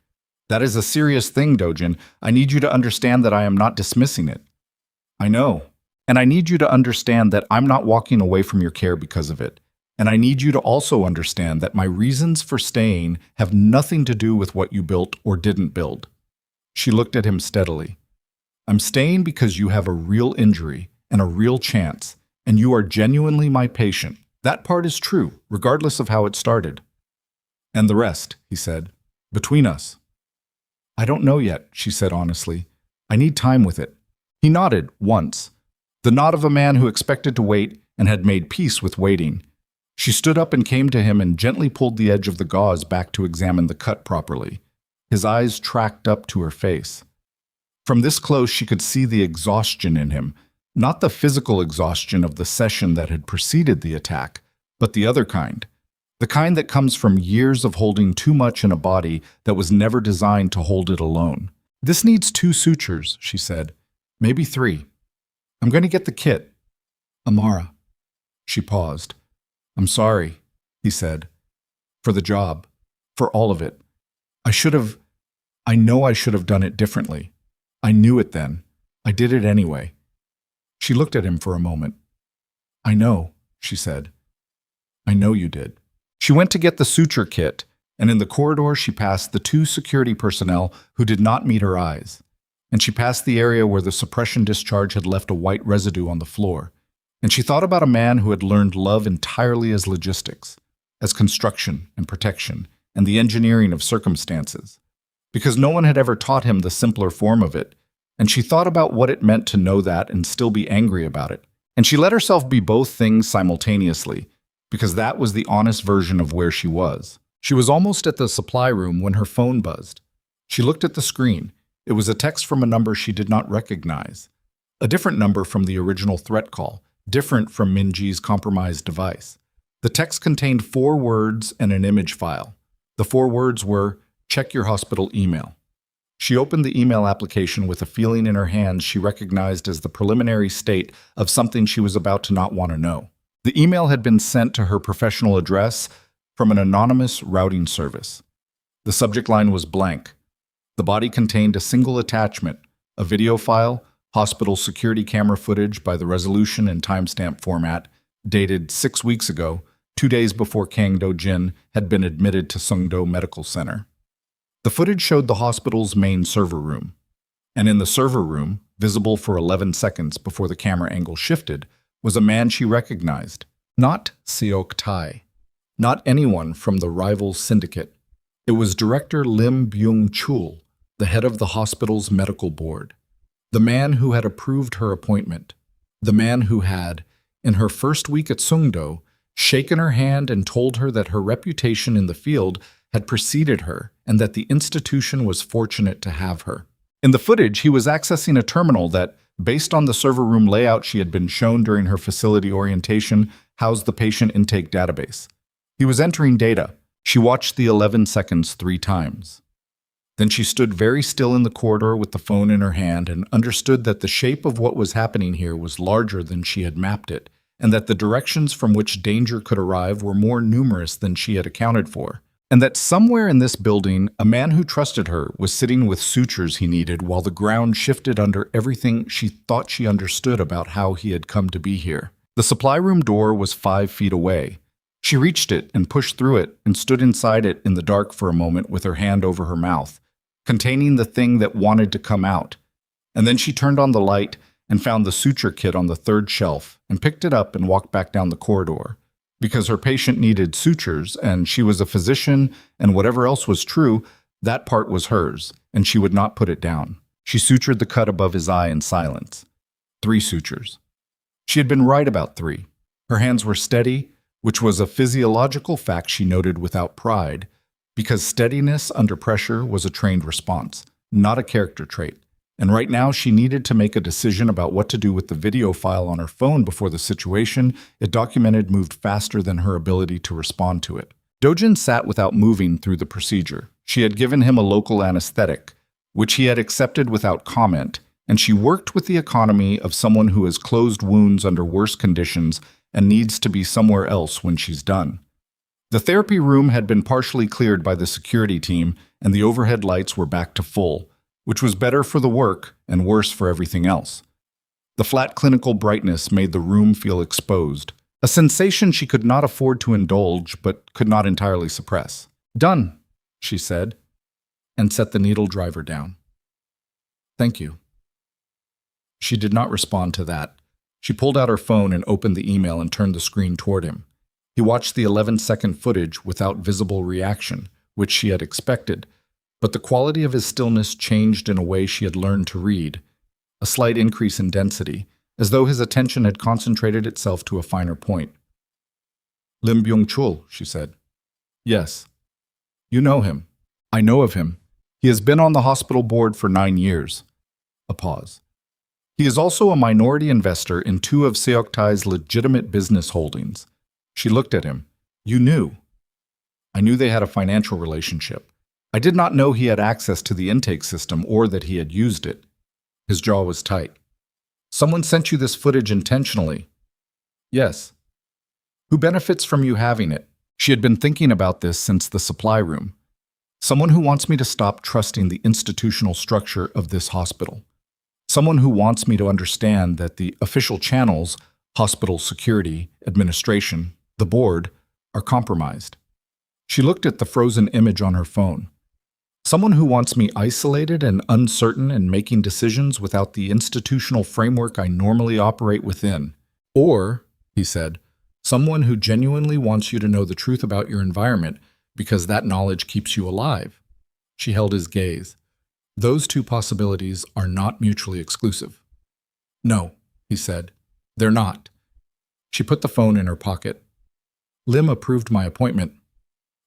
[SPEAKER 1] That is a serious thing, Dojin. I need you to understand that I am not dismissing it. I know. And I need you to understand that I'm not walking away from your care because of it. And I need you to also understand that my reasons for staying have nothing to do with what you built or didn't build. She looked at him steadily. I'm staying because you have a real injury and a real chance, and you are genuinely my patient. That part is true, regardless of how it started. And the rest, he said, between us. I don't know yet, she said honestly. I need time with it. He nodded once, the nod of a man who expected to wait and had made peace with waiting. She stood up and came to him and gently pulled the edge of the gauze back to examine the cut properly. His eyes tracked up to her face. From this close, she could see the exhaustion in him, not the physical exhaustion of the session that had preceded the attack, but the other kind. The kind that comes from years of holding too much in a body that was never designed to hold it alone. This needs 2 sutures, she said. Maybe 3. I'm going to get the kit. Amara. She paused. I'm sorry, he said. For the job. For all of it. I know I should have done it differently. I knew it then. I did it anyway. She looked at him for a moment. I know, she said. I know you did. She went to get the suture kit, and in the corridor she passed the 2 security personnel who did not meet her eyes. And she passed the area where the suppression discharge had left a white residue on the floor. And she thought about a man who had learned love entirely as logistics, as construction and protection, and the engineering of circumstances. Because no one had ever taught him the simpler form of it, and she thought about what it meant to know that and still be angry about it. And she let herself be both things simultaneously, because that was the honest version of where she was. She was almost at the supply room when her phone buzzed. She looked at the screen. It was a text from a number she did not recognize. A different number from the original threat call, different from Minji's compromised device. The text contained 4 words and an image file. The 4 words were, check your hospital email. She opened the email application with a feeling in her hands she recognized as the preliminary state of something she was about to not want to know. The email had been sent to her professional address from an anonymous routing service. The subject line was blank. The body contained a single attachment, a video file, hospital security camera footage by the resolution and timestamp format, dated 6 weeks ago, 2 days before Kang Do-jin had been admitted to Sungdo Medical Center. The footage showed the hospital's main server room. And in the server room, visible for 11 seconds before the camera angle shifted, was a man she recognized, Not Seok Tai. Not anyone from the rival syndicate. It was Director Lim Byung-chul, the head of the hospital's medical board. The man who had approved her appointment. The man who had, in her first week at Sungdo, shaken her hand and told her that her reputation in the field had preceded her and that the institution was fortunate to have her. In the footage, he was accessing a terminal that, based on the server room layout she had been shown during her facility orientation, housed the patient intake database. He was entering data. She watched the 11 seconds 3 times. Then she stood very still in the corridor with the phone in her hand and understood that the shape of what was happening here was larger than she had mapped it, and that the directions from which danger could arrive were more numerous than she had accounted for, and that somewhere in this building, a man who trusted her was sitting with sutures he needed while the ground shifted under everything she thought she understood about how he had come to be here. The supply room door was 5 feet away. She reached it and pushed through it and stood inside it in the dark for a moment with her hand over her mouth, containing the thing that wanted to come out. And then she turned on the light and found the suture kit on the 3rd shelf and picked it up and walked back down the corridor. Because her patient needed sutures and she was a physician and whatever else was true, that part was hers, and she would not put it down. She sutured the cut above his eye in silence. 3 sutures. She had been right about 3. Her hands were steady, which was a physiological fact she noted without pride, because steadiness under pressure was a trained response, not a character trait. And right now she needed to make a decision about what to do with the video file on her phone before the situation it documented moved faster than her ability to respond to it. Dojin sat without moving through the procedure. She had given him a local anesthetic, which he had accepted without comment, and she worked with the economy of someone who has closed wounds under worse conditions and needs to be somewhere else when she's done. The therapy room had been partially cleared by the security team, and the overhead lights were back to full, which was better for the work and worse for everything else. The flat clinical brightness made the room feel exposed, a sensation she could not afford to indulge but could not entirely suppress. "Done," she said, and set the needle driver down. "Thank you." She did not respond to that. She pulled out her phone and opened the email and turned the screen toward him. He watched the 11-second footage without visible reaction, which she had expected, but the quality of his stillness changed in a way she had learned to read, a slight increase in density, as though his attention had concentrated itself to a finer point. "Lim Byung-chul," she said. "Yes. You know him." "I know of him. He has been on the hospital board for 9 years. A pause. "He is also a minority investor in 2 of Seok Tai's legitimate business holdings." She looked at him. "You knew." "I knew they had a financial relationship. I did not know he had access to the intake system or that he had used it." His jaw was tight. "Someone sent you this footage intentionally." "Yes." "Who benefits from you having it?" She had been thinking about this since the supply room. "Someone who wants me to stop trusting the institutional structure of this hospital. Someone who wants me to understand that the official channels, hospital security, administration, the board, are compromised." She looked at the frozen image on her phone. "Someone who wants me isolated and uncertain and making decisions without the institutional framework I normally operate within. Or," he said, "someone who genuinely wants you to know the truth about your environment because that knowledge keeps you alive." She held his gaze. "Those 2 possibilities are not mutually exclusive." "No," he said, "they're not." She put the phone in her pocket. "Lim approved my appointment."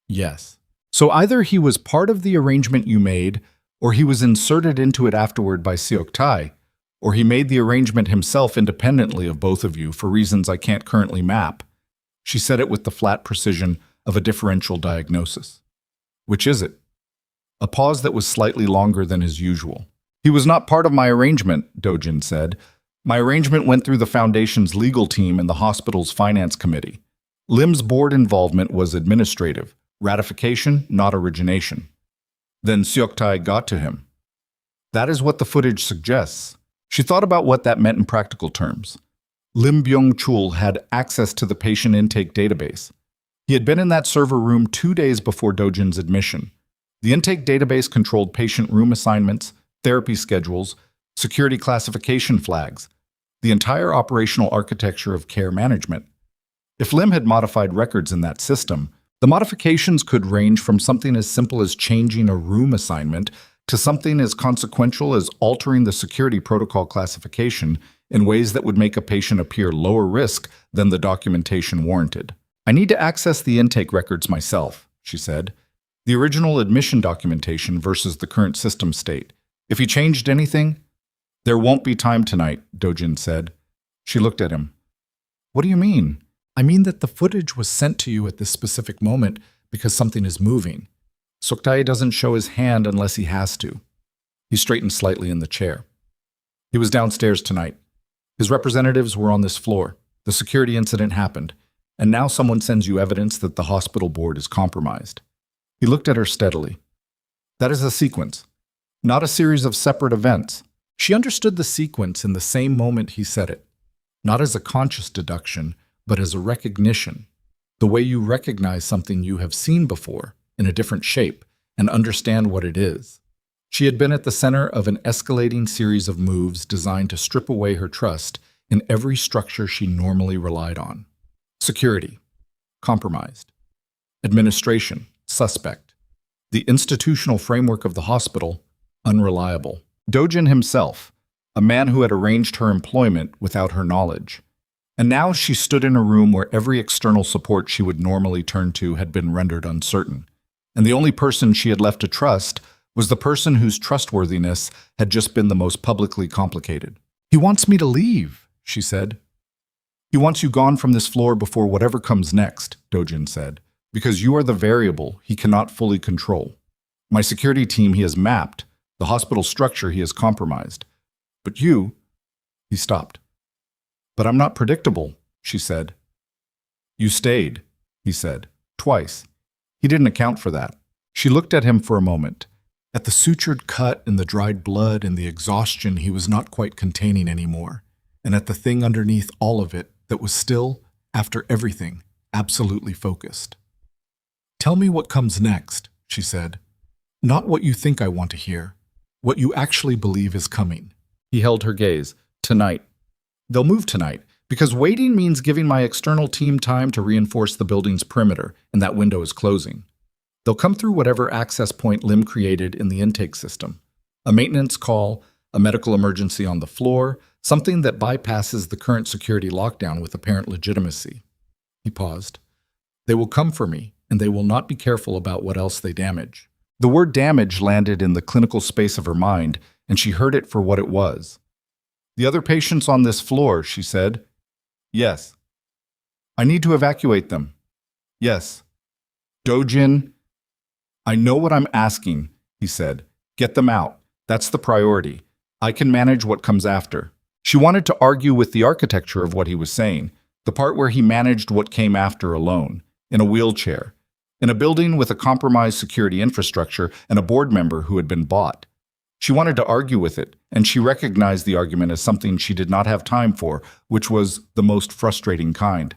[SPEAKER 1] "Yes." "So either he was part of the arrangement you made, or he was inserted into it afterward by Seok Tai, or he made the arrangement himself independently of both of you for reasons I can't currently map." She said it with the flat precision of a differential diagnosis. "Which is it?" A pause that was slightly longer than his usual. "He was not part of my arrangement," Dojin said. "My arrangement went through the Foundation's legal team and the hospital's finance committee. Lim's board involvement was administrative, ratification, not origination. Then Seok Tai got to him." That is what the footage suggests. She thought about what that meant in practical terms. Lim Byung-chul had access to the patient intake database. He had been in that server room 2 days before Dojin's admission. The intake database controlled patient room assignments, therapy schedules, security classification flags, the entire operational architecture of care management. If Lim had modified records in that system, the modifications could range from something as simple as changing a room assignment to something as consequential as altering the security protocol classification in ways that would make a patient appear lower risk than the documentation warranted. "I need to access the intake records myself," she said. "The original admission documentation versus the current system state. If he changed anything—" "There won't be time tonight," Dojin said. She looked at him. "What do you mean?" "I mean that the footage was sent to you at this specific moment because something is moving. Suktai doesn't show his hand unless he has to." He straightened slightly in the chair. "He was downstairs tonight. His representatives were on this floor. The security incident happened, and now someone sends you evidence that the hospital board is compromised." He looked at her steadily. "That is a sequence, not a series of separate events." She understood the sequence in the same moment he said it, not as a conscious deduction, but as a recognition, the way you recognize something you have seen before in a different shape and understand what it is. She had been at the center of an escalating series of moves designed to strip away her trust in every structure she normally relied on. Security, compromised. Administration, suspect. The institutional framework of the hospital, unreliable. Dojin himself, a man who had arranged her employment without her knowledge. And now she stood in a room where every external support she would normally turn to had been rendered uncertain. And the only person she had left to trust was the person whose trustworthiness had just been the most publicly complicated. "He wants me to leave," she said. "He wants you gone from this floor before whatever comes next," Dojin said, "because you are the variable he cannot fully control. My security team he has mapped, the hospital structure he has compromised. But you—" He stopped. "But I'm not predictable," she said. "You stayed," he said, twice. He didn't account for that. She looked at him for a moment, at the sutured cut and the dried blood and the exhaustion he was not quite containing anymore, and at the thing underneath all of it that was still, after everything, absolutely focused. "Tell me what comes next," she said. "Not what you think I want to hear, what you actually believe is coming." He held her gaze. "Tonight. They'll move tonight, because waiting means giving my external team time to reinforce the building's perimeter, and that window is closing. They'll come through whatever access point Lim created in the intake system. A maintenance call, a medical emergency on the floor, something that bypasses the current security lockdown with apparent legitimacy." He paused. "They will come for me, and they will not be careful about what else they damage." The word damage landed in the clinical space of her mind, and she heard it for what it was. "The other patients on this floor," she said. "Yes." "I need to evacuate them." "Yes." "Dojin—" "I know what I'm asking," he said. "Get them out. That's the priority. I can manage what comes after." She wanted to argue with the architecture of what he was saying, the part where he managed what came after alone, in a wheelchair, in a building with a compromised security infrastructure and a board member who had been bought. She wanted to argue with it, and she recognized the argument as something she did not have time for, which was the most frustrating kind.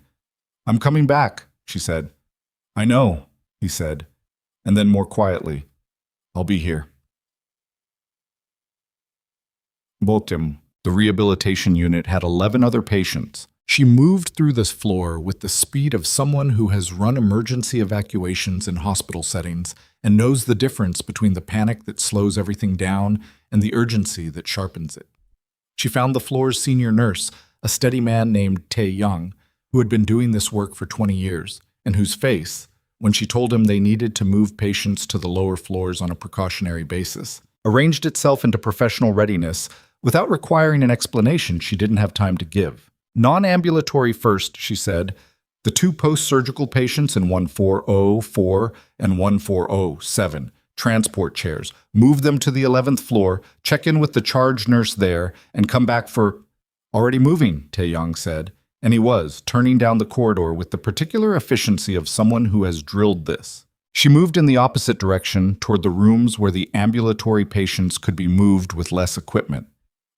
[SPEAKER 1] "I'm coming back," she said. "I know," he said, and then more quietly, "I'll be here." Botim, the rehabilitation unit, had 11 other patients. She moved through this floor with the speed of someone who has run emergency evacuations in hospital settings and knows the difference between the panic that slows everything down and the urgency that sharpens it. She found the floor's senior nurse, a steady man named Tae Young, who had been doing this work for 20 years, and whose face, when she told him they needed to move patients to the lower floors on a precautionary basis, arranged itself into professional readiness without requiring an explanation she didn't have time to give. "Non-ambulatory first," she said. "The 2 post-surgical patients in 1404 and 1407, transport chairs. Move them to the 11th floor, check in with the charge nurse there, and come back for—" "Already moving," Taeyong said, and he was, turning down the corridor with the particular efficiency of someone who has drilled this. She moved in the opposite direction, toward the rooms where the ambulatory patients could be moved with less equipment.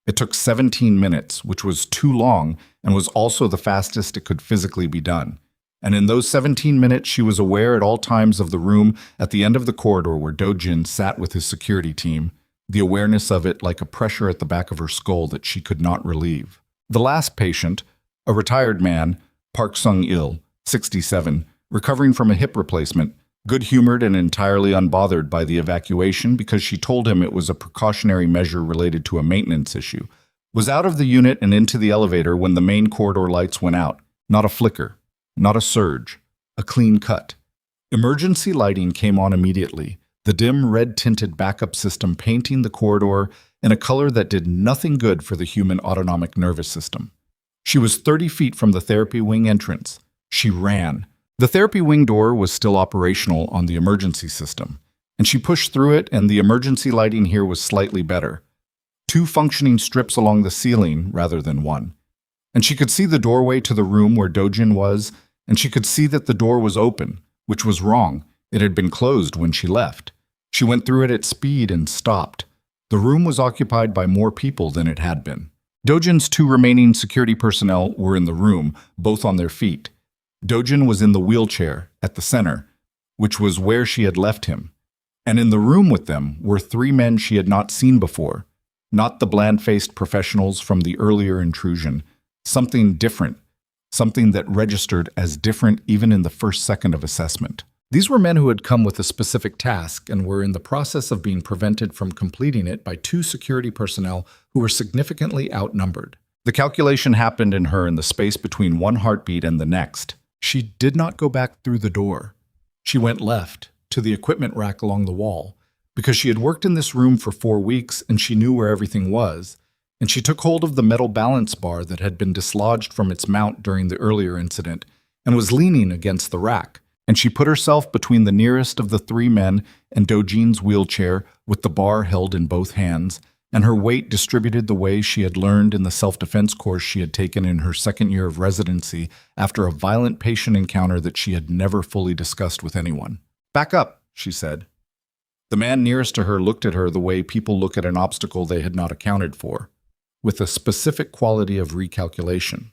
[SPEAKER 1] It took 17 minutes, which was too long and was also the fastest it could physically be done. And in those 17 minutes, she was aware at all times of the room at the end of the corridor where Do-jin sat with his security team, the awareness of it like a pressure at the back of her skull that she could not relieve. The last patient, a retired man, Park Sung-il, 67, recovering from a hip replacement, good-humored and entirely unbothered by the evacuation because she told him it was a precautionary measure related to a maintenance issue, was out of the unit and into the elevator when the main corridor lights went out. Not a flicker, not a surge, a clean cut. Emergency lighting came on immediately, the dim red-tinted backup system painting the corridor in a color that did nothing good for the human autonomic nervous system. She was 30 feet from the therapy wing entrance. She ran. The therapy wing door was still operational on the emergency system, and she pushed through it, and the emergency lighting here was slightly better. 2 functioning strips along the ceiling rather than 1. And she could see the doorway to the room where Dojin was, and she could see that the door was open, which was wrong. It had been closed when she left. She went through it at speed and stopped. The room was occupied by more people than it had been. Dojin's 2 remaining security personnel were in the room, both on their feet. Dojin was in the wheelchair, at the center, which was where she had left him. And in the room with them were 3 men she had not seen before, not the bland-faced professionals from the earlier intrusion. Something different, something that registered as different even in the first second of assessment. These were men who had come with a specific task and were in the process of being prevented from completing it by 2 security personnel who were significantly outnumbered. The calculation happened in her in the space between one heartbeat and the next. She did not go back through the door. She went left, to the equipment rack along the wall, because she had worked in this room for 4 weeks and she knew where everything was, and she took hold of the metal balance bar that had been dislodged from its mount during the earlier incident and was leaning against the rack, and she put herself between the nearest of the 3 men and Dojin's wheelchair with the bar held in both hands, and her weight distributed the way she had learned in the self-defense course she had taken in her 2nd year of residency after a violent patient encounter that she had never fully discussed with anyone. "Back up," she said. The man nearest to her looked at her the way people look at an obstacle they had not accounted for, with a specific quality of recalculation.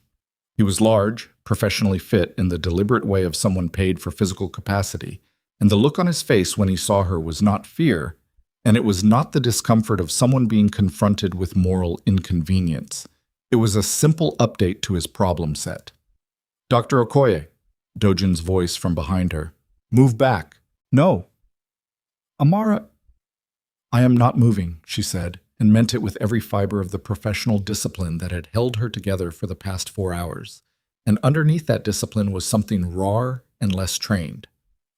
[SPEAKER 1] He was large, professionally fit in the deliberate way of someone paid for physical capacity, and the look on his face when he saw her was not fear, and it was not the discomfort of someone being confronted with moral inconvenience. It was a simple update to his problem set. "Dr. Okoye," Dojin's voice from behind her. "Move back." "No." "Amara." "I am not moving," she said, and meant it with every fiber of the professional discipline that had held her together for the past 4 hours. And underneath that discipline was something rawer and less trained.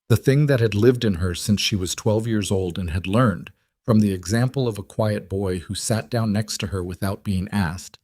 [SPEAKER 1] The thing that had lived in her since she was 12 years old and had learned, from the example of a quiet boy who sat down next to her without being asked,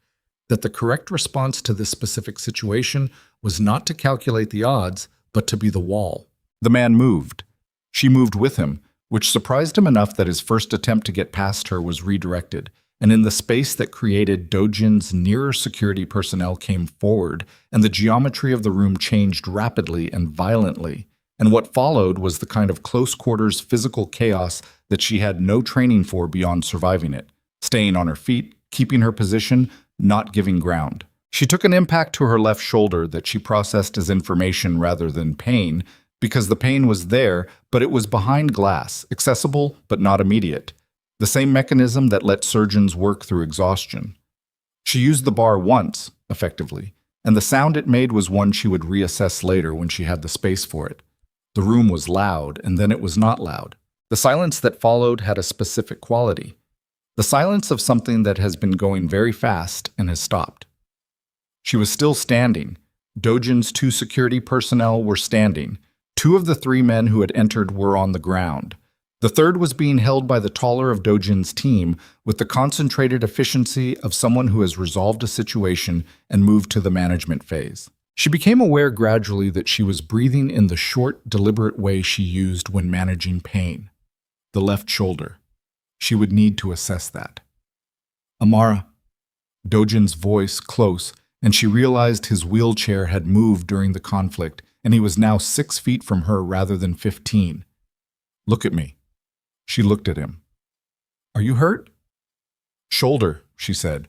[SPEAKER 1] that the correct response to this specific situation was not to calculate the odds, but to be the wall. The man moved. She moved with him, which surprised him enough that his first attempt to get past her was redirected, and in the space that created, Dojin's nearer security personnel came forward, and the geometry of the room changed rapidly and violently. And what followed was the kind of close-quarters physical chaos that she had no training for beyond surviving it, staying on her feet, keeping her position, not giving ground. She took an impact to her left shoulder that she processed as information rather than pain, because the pain was there, but it was behind glass, accessible but not immediate. The same mechanism that let surgeons work through exhaustion. She used the bar once, effectively, and the sound it made was one she would reassess later when she had the space for it. The room was loud, and then it was not loud. The silence that followed had a specific quality. The silence of something that has been going very fast and has stopped. She was still standing. Dojin's 2 security personnel were standing. 2 of the 3 men who had entered were on the ground. The 3rd was being held by the taller of Dojin's team with the concentrated efficiency of someone who has resolved a situation and moved to the management phase. She became aware gradually that she was breathing in the short, deliberate way she used when managing pain. The left shoulder. She would need to assess that. "Amara." Dojin's voice close, and she realized his wheelchair had moved during the conflict, and he was now 6 feet from her rather than 15. "Look at me." She looked at him. "Are you hurt?" "Shoulder," she said.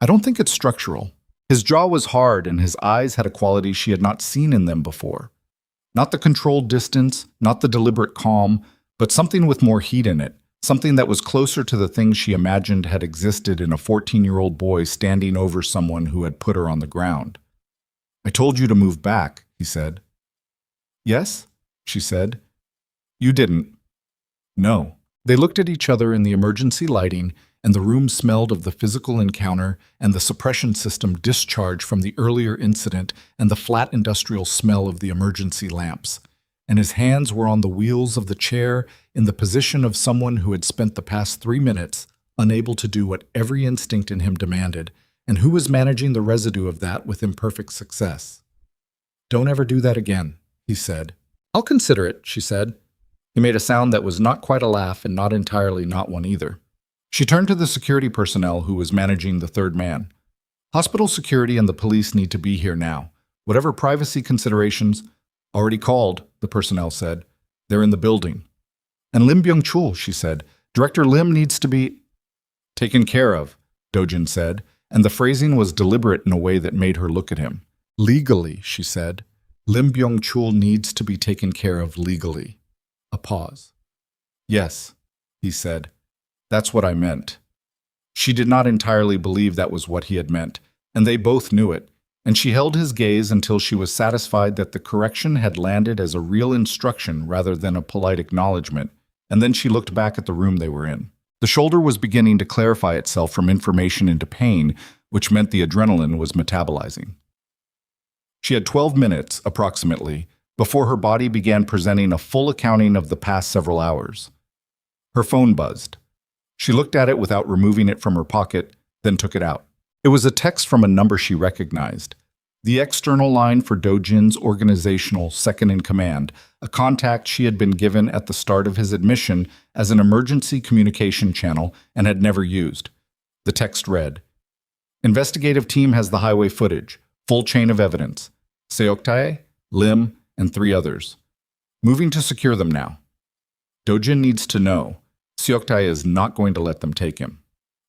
[SPEAKER 1] "I don't think it's structural." His jaw was hard and his eyes had a quality she had not seen in them before. Not the controlled distance, not the deliberate calm, but something with more heat in it, something that was closer to the things she imagined had existed in a 14-year-old boy standing over someone who had put her on the ground. "I told you to move back," he said. Yes? She said. You didn't. No. They looked at each other in the emergency lighting, and the room smelled of the physical encounter and the suppression system discharge from the earlier incident and the flat industrial smell of the emergency lamps. And his hands were on the wheels of the chair in the position of someone who had spent the past 3 minutes unable to do what every instinct in him demanded, and who was managing the residue of that with imperfect success. Don't ever do that again, he said. I'll consider it, she said. He made a sound that was not quite a laugh and not entirely not one either. She turned to the security personnel who was managing the third man. Hospital security and the police need to be here now. Whatever privacy considerations, already called, the personnel said. They're in the building. And Lim Byung-chul, she said. Director Lim needs to be taken care of, Dojin said, and the phrasing was deliberate in a way that made her look at him. Legally, she said. Lim Byung-chul needs to be taken care of legally. A pause. Yes, he said. That's what I meant. She did not entirely believe that was what he had meant, and they both knew it, and she held his gaze until she was satisfied that the correction had landed as a real instruction rather than a polite acknowledgement, and then she looked back at the room they were in. The shoulder was beginning to clarify itself from information into pain, which meant the adrenaline was metabolizing. She had 12 minutes, approximately, before her body began presenting a full accounting of the past several hours. Her phone buzzed. She looked at it without removing it from her pocket, then took it out. It was a text from a number she recognized. The external line for Dojin's organizational second-in-command, a contact she had been given at the start of his admission as an emergency communication channel and had never used. The text read, Investigative team has the highway footage, full chain of evidence. Seoktae, Lim, and 3 others. Moving to secure them now. Dojin needs to know. Seoktae is not going to let them take him.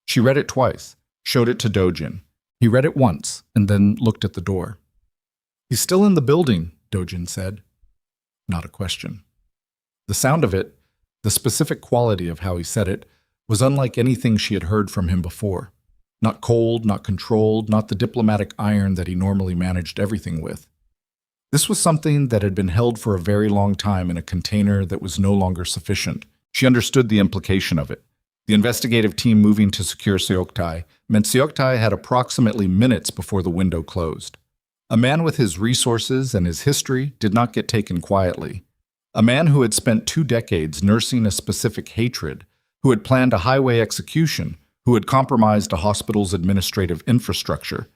[SPEAKER 1] She read it twice, showed it to Dojin. He read it once, and then looked at the door. He's still in the building, Dojin said. Not a question. The sound of it, the specific quality of how he said it, was unlike anything she had heard from him before. Not cold, not controlled, not the diplomatic iron that he normally managed everything with. This was something that had been held for a very long time in a container that was no longer sufficient. She understood the implication of it. The investigative team moving to secure Seoktae meant Seoktae had approximately minutes before the window closed. A man with his resources and his history did not get taken quietly. A man who had spent 2 decades nursing a specific hatred, who had planned a highway execution, who had compromised a hospital's administrative infrastructure.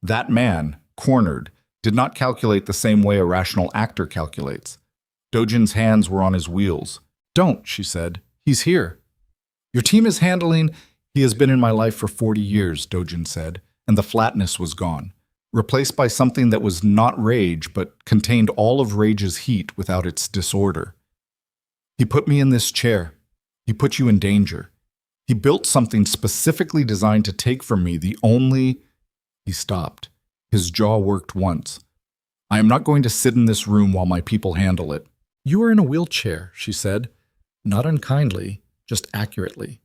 [SPEAKER 1] That man, cornered, did not calculate the same way a rational actor calculates. Dojin's hands were on his wheels. Don't, she said. He's here. Your team is handling... He has been in my life for 40 years, Dojin said, and the flatness was gone, replaced by something that was not rage but contained all of rage's heat without its disorder. He put me in this chair. He put you in danger. He built something specifically designed to take from me the only... He stopped. His jaw worked once. I am not going to sit in this room while my people handle it. You are in a wheelchair, she said. Not unkindly, just accurately.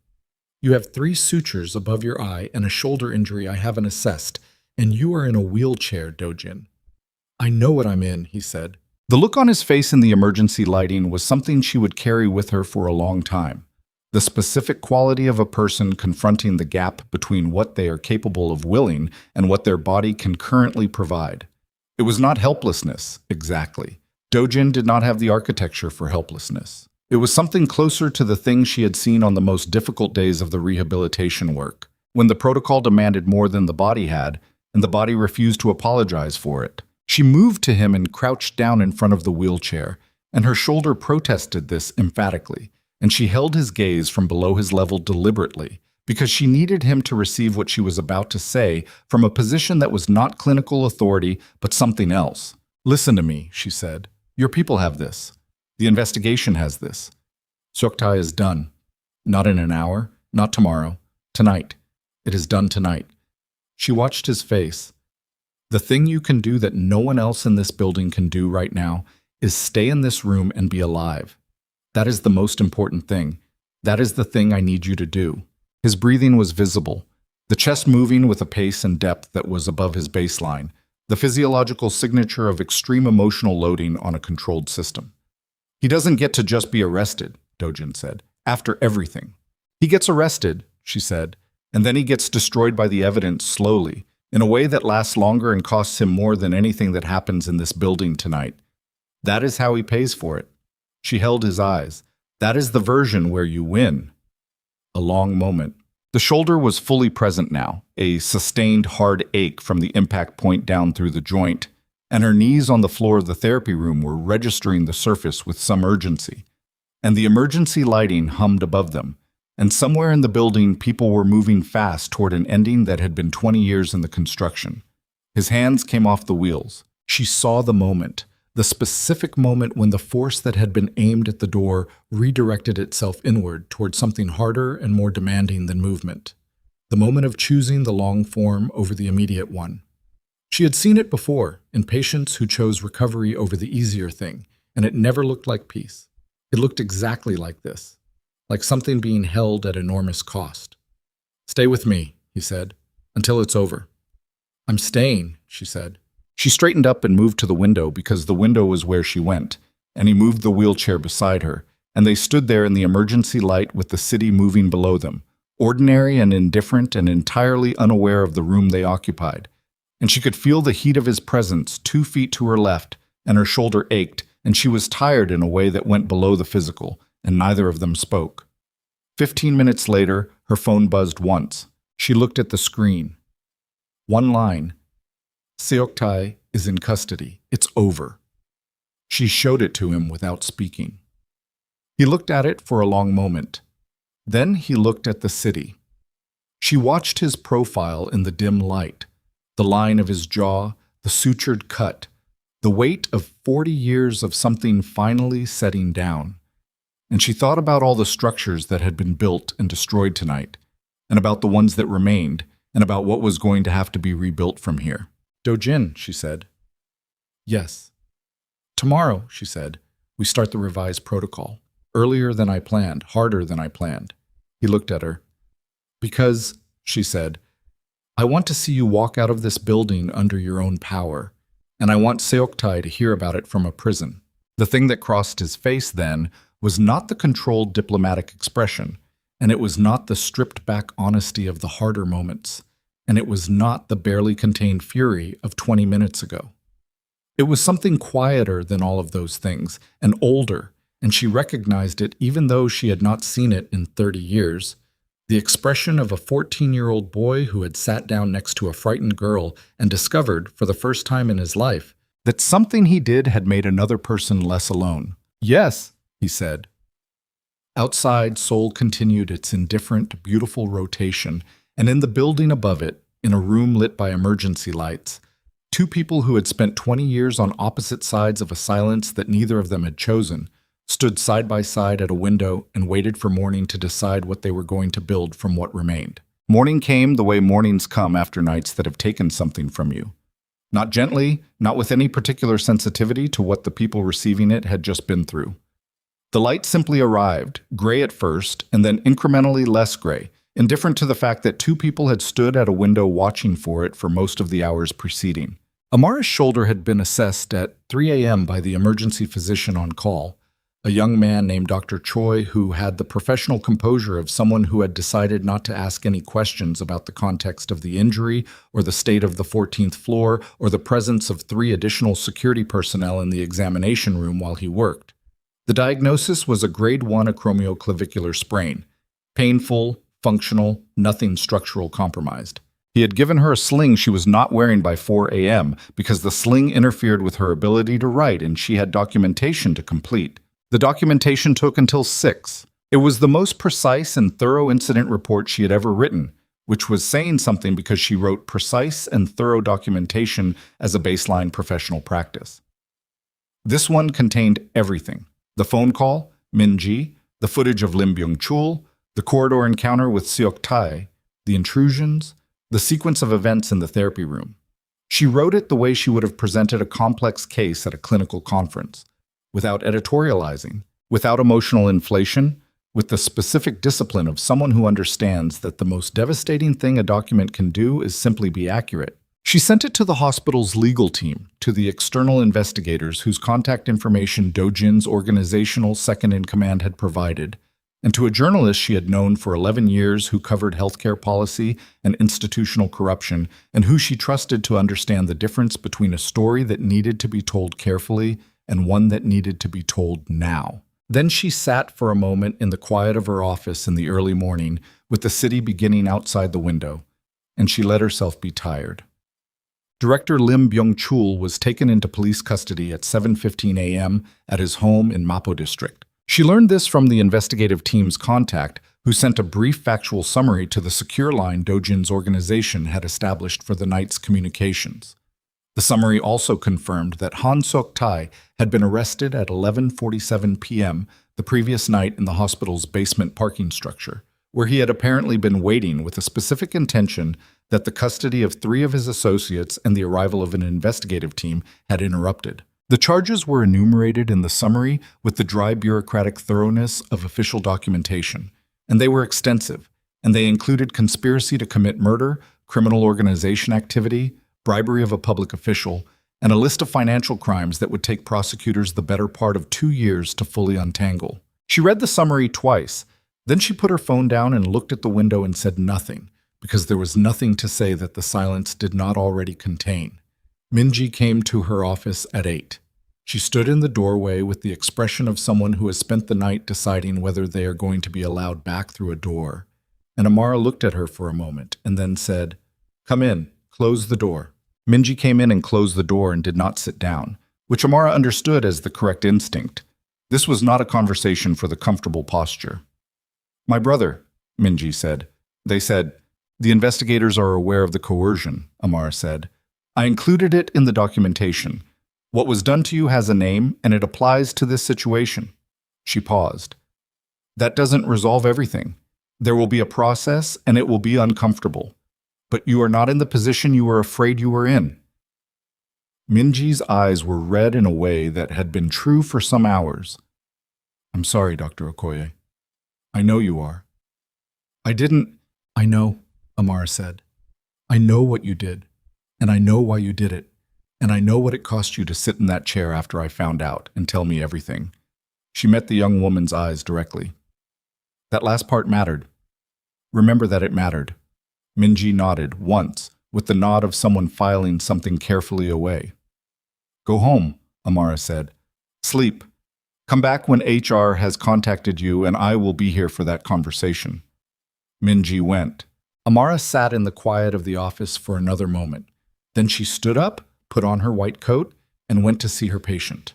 [SPEAKER 1] You have 3 sutures above your eye and a shoulder injury I haven't assessed, and you are in a wheelchair, Dojin. I know what I'm in, he said. The look on his face in the emergency lighting was something she would carry with her for a long time. The specific quality of a person confronting the gap between what they are capable of willing and what their body can currently provide. It was not helplessness, exactly. Dojin did not have the architecture for helplessness. It was something closer to the thing she had seen on the most difficult days of the rehabilitation work, when the protocol demanded more than the body had, and the body refused to apologize for it. She moved to him and crouched down in front of the wheelchair, and her shoulder protested this emphatically, and she held his gaze from below his level deliberately, because she needed him to receive what she was about to say from a position that was not clinical authority, but something else. Listen to me, she said. Your people have this. The investigation has this. Seoktae is done. Not in an hour, not tomorrow, tonight. It is done tonight. She watched his face. The thing you can do that no one else in this building can do right now is stay in this room and be alive. That is the most important thing. That is the thing I need you to do. His breathing was visible, the chest moving with a pace and depth that was above his baseline, the physiological signature of extreme emotional loading on a controlled system. He doesn't get to just be arrested, Dojin said, after everything. He gets arrested, she said, and then he gets destroyed by the evidence slowly, in a way that lasts longer and costs him more than anything that happens in this building tonight. That is how he pays for it. She held his eyes. That is the version where you win. A long moment. The shoulder was fully present now, a sustained hard ache from the impact point down through the joint, and her knees on the floor of the therapy room were registering the surface with some urgency. And the emergency lighting hummed above them, and somewhere in the building people were moving fast toward an ending that had been 20 years in the construction. His hands came off the wheels. She saw the moment, the specific moment when the force that had been aimed at the door redirected itself inward toward something harder and more demanding than movement. The moment of choosing the long form over the immediate one. She had seen it before, in patients who chose recovery over the easier thing, and it never looked like peace. It looked exactly like this, like something being held at enormous cost. "Stay with me," he said, "until it's over." "I'm staying," she said. She straightened up and moved to the window because the window was where she went, and he moved the wheelchair beside her, and they stood there in the emergency light with the city moving below them, ordinary and indifferent and entirely unaware of the room they occupied. And she could feel the heat of his presence 2 feet to her left, and her shoulder ached, and she was tired in a way that went below the physical, and neither of them spoke. 15 minutes later, her phone buzzed once. She looked at the screen. One line. "Seoktae is in custody. It's over." She showed it to him without speaking. He looked at it for a long moment. Then he looked at the city. She watched his profile in the dim light, the line of his jaw, the sutured cut, the weight of 40 years of something finally setting down. And she thought about all the structures that had been built and destroyed tonight, and about the ones that remained, and about what was going to have to be rebuilt from here. "Dojin," she said. "Yes." "Tomorrow," she said, "we start the revised protocol. Earlier than I planned, harder than I planned." He looked at her. "Because," she said, "I want to see you walk out of this building under your own power, and I want Seoktae to hear about it from a prison." The thing that crossed his face then was not the controlled diplomatic expression, and it was not the stripped-back honesty of the harder moments, and it was not the barely contained fury of 20 minutes ago. It was something quieter than all of those things, and older, and she recognized it even though she had not seen it in 30 years. The expression of a 14-year-old boy who had sat down next to a frightened girl and discovered, for the first time in his life, that something he did had made another person less alone. "Yes," he said. Outside, Seoul continued its indifferent, beautiful rotation, and in the building above it, in a room lit by emergency lights, two people who had spent 20 years on opposite sides of a silence that neither of them had chosen, stood side by side at a window and waited for morning to decide what they were going to build from what remained. Morning came the way mornings come after nights that have taken something from you. Not gently, not with any particular sensitivity to what the people receiving it had just been through. The light simply arrived, gray at first, and then incrementally less gray, indifferent to the fact that two people had stood at a window watching for it for most of the hours preceding. Amara's shoulder had been assessed at 3 a.m. by the emergency physician on call, a young man named Dr. Choi who had the professional composure of someone who had decided not to ask any questions about the context of the injury or the state of the 14th floor or the presence of 3 additional security personnel in the examination room while he worked. The diagnosis was a grade 1 acromioclavicular sprain, painful, functional, nothing structural compromised. He had given her a sling she was not wearing by 4 a.m. because the sling interfered with her ability to write and she had documentation to complete. The documentation took until 6. It was the most precise and thorough incident report she had ever written, which was saying something because she wrote precise and thorough documentation as a baseline professional practice. This one contained everything. The phone call, Min-ji, the footage of Lim Byung-chul, the corridor encounter with Seok-tae, the intrusions, the sequence of events in the therapy room. She wrote it the way she would have presented a complex case at a clinical conference, without editorializing, without emotional inflation, with the specific discipline of someone who understands that the most devastating thing a document can do is simply be accurate. She sent it to the hospital's legal team, to the external investigators whose contact information Do-jin's organizational second-in-command had provided, and to a journalist she had known for 11 years who covered healthcare policy and institutional corruption, and who she trusted to understand the difference between a story that needed to be told carefully and one that needed to be told now. Then she sat for a moment in the quiet of her office in the early morning, with the city beginning outside the window, and she let herself be tired. Director Lim Byung-chul was taken into police custody at 7:15 a.m. at his home in Mapo District. She learned this from the investigative team's contact, who sent a brief factual summary to the secure line Do-jin's organization had established for the night's communications. The summary also confirmed that Han Sok-tae had been arrested at 11:47 p.m. the previous night in the hospital's basement parking structure, where he had apparently been waiting with a specific intention that the custody of 3 of his associates and the arrival of an investigative team had interrupted. The charges were enumerated in the summary with the dry bureaucratic thoroughness of official documentation, and they were extensive, and they included conspiracy to commit murder, criminal organization activity, bribery of a public official, and a list of financial crimes that would take prosecutors the better part of 2 years to fully untangle. She read the summary twice, then she put her phone down and looked at the window and said nothing, because there was nothing to say that the silence did not already contain. Minji came to her office at 8. She stood in the doorway with the expression of someone who has spent the night deciding whether they are going to be allowed back through a door. And Amara looked at her for a moment and then said, "Come in, close the door." Minji came in and closed the door and did not sit down, which Amara understood as the correct instinct. This was not a conversation for the comfortable posture. "My brother," Minji said. They said, "The investigators are aware of the coercion," Amara said. "I included it in the documentation. What was done to you has a name, and it applies to this situation." She paused. "That doesn't resolve everything. There will be a process, and it will be uncomfortable. But you are not in the position you were afraid you were in." Minji's eyes were red in a way that had been true for some hours. "I'm sorry, Dr. Okoye. I know you are." I know, Amara said. "I know what you did, and I know why you did it, and I know what it cost you to sit in that chair after I found out and tell me everything." She met the young woman's eyes directly. "That last part mattered. Remember that it mattered." Minji nodded once, with the nod of someone filing something carefully away. "Go home," Amara said. "Sleep. Come back when HR has contacted you, and I will be here for that conversation." Minji went. Amara sat in the quiet of the office for another moment. Then she stood up, put on her white coat, and went to see her patient.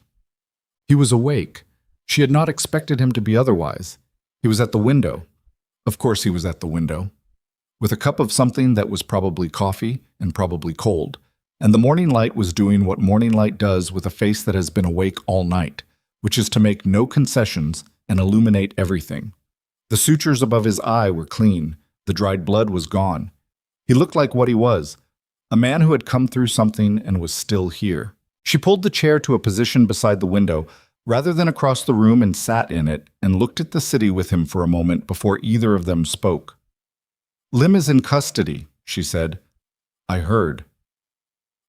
[SPEAKER 1] He was awake. She had not expected him to be otherwise. He was at the window. Of course he was at the window, with a cup of something that was probably coffee and probably cold, and the morning light was doing what morning light does with a face that has been awake all night, which is to make no concessions and illuminate everything. The sutures above his eye were clean. The dried blood was gone. He looked like what he was, a man who had come through something and was still here. She pulled the chair to a position beside the window, rather than across the room, and sat in it and looked at the city with him for a moment before either of them spoke. "Lim is in custody," she said. "I heard."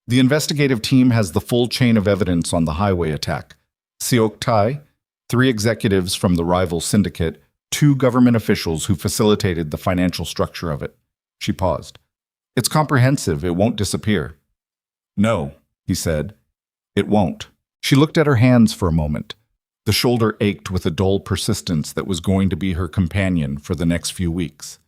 [SPEAKER 1] "The investigative team has the full chain of evidence on the highway attack. Seok-tae, 3 executives from the rival syndicate, 2 government officials who facilitated the financial structure of it." She paused. "It's comprehensive. It won't disappear." "No," he said. "It won't." She looked at her hands for a moment. The shoulder ached with a dull persistence that was going to be her companion for the next few weeks.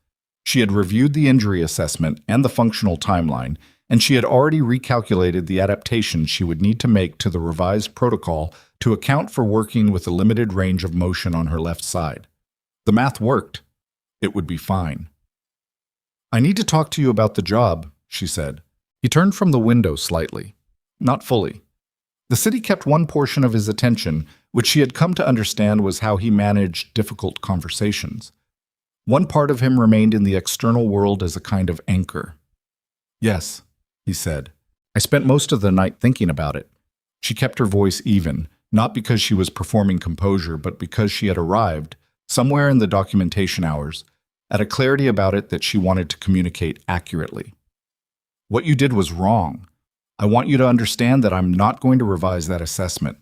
[SPEAKER 1] She had reviewed the injury assessment and the functional timeline, and she had already recalculated the adaptations she would need to make to the revised protocol to account for working with a limited range of motion on her left side. The math worked. It would be fine. "I need to talk to you about the job," she said. He turned from the window slightly. Not fully. The city kept one portion of his attention, which she had come to understand was how he managed difficult conversations. One part of him remained in the external world as a kind of anchor. "Yes," he said. "I spent most of the night thinking about it." She kept her voice even, not because she was performing composure, but because she had arrived, somewhere in the documentation hours, at a clarity about it that she wanted to communicate accurately. What you did was wrong. I want you to understand that I'm not going to revise that assessment.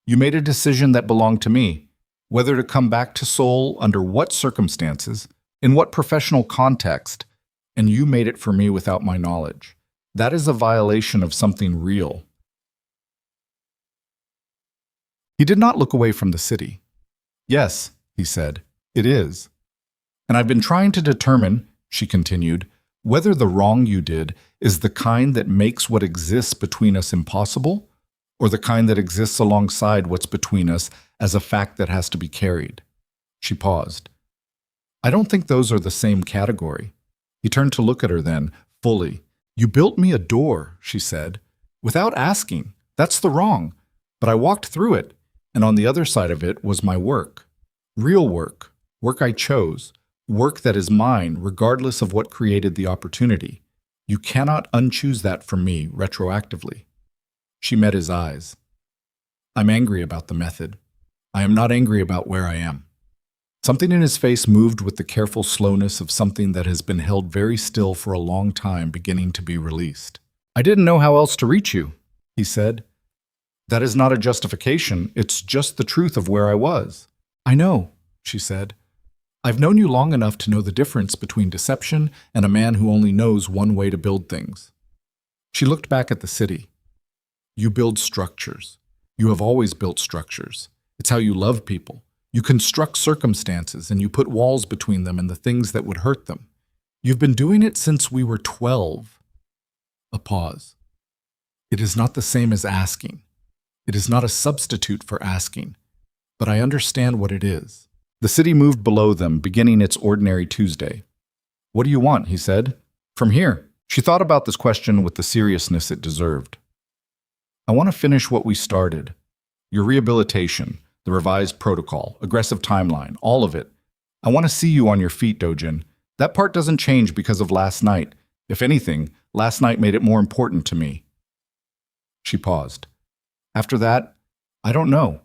[SPEAKER 1] You made a decision that belonged to me, whether to come back to Seoul, under what circumstances, in what professional context, and you made it for me without my knowledge. That is a violation of something real. He did not look away from the city. Yes, he said, it is. And I've been trying to determine, she continued, whether the wrong you did is the kind that makes what exists between us impossible, or the kind that exists alongside what's between us as a fact that has to be carried. She paused. I don't think those are the same category. He turned to look at her then, fully. You built me a door, she said, without asking. That's the wrong. But I walked through it, and on the other side of it was my work. Real work, work I chose, work that is mine regardless of what created the opportunity. You cannot unchoose that from me retroactively. She met his eyes. I'm angry about the method. I am not angry about where I am. Something in his face moved with the careful slowness of something that has been held very still for a long time beginning to be released. I didn't know how else to reach you, he said. That is not a justification, it's just the truth of where I was. I know, she said. I've known you long enough to know the difference between deception and a man who only knows one way to build things. She looked back at the city. You build structures. You have always built structures. It's how you love people. You construct circumstances and you put walls between them and the things that would hurt them. You've been doing it since we were 12. A pause. It is not the same as asking. It is not a substitute for asking. But I understand what it is. The city moved below them, beginning its ordinary Tuesday. What do you want? He said. From here. She thought about this question with the seriousness it deserved. I want to finish what we started. Your rehabilitation, the revised protocol, aggressive timeline, all of it. I want to see you on your feet, Dojin. That part doesn't change because of last night. If anything, last night made it more important to me. She paused. After that, I don't know.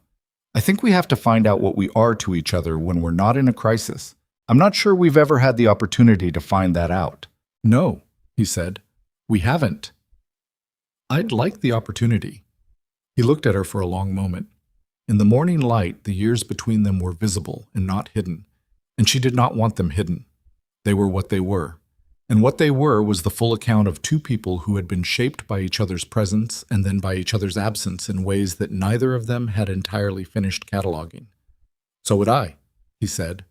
[SPEAKER 1] I think we have to find out what we are to each other when we're not in a crisis. I'm not sure we've ever had the opportunity to find that out. No, he said. We haven't. I'd like the opportunity. He looked at her for a long moment. In the morning light, the years between them were visible and not hidden, and she did not want them hidden. They were what they were, and what they were was the full account of two people who had been shaped by each other's presence and then by each other's absence in ways that neither of them had entirely finished cataloging. So would I, he said.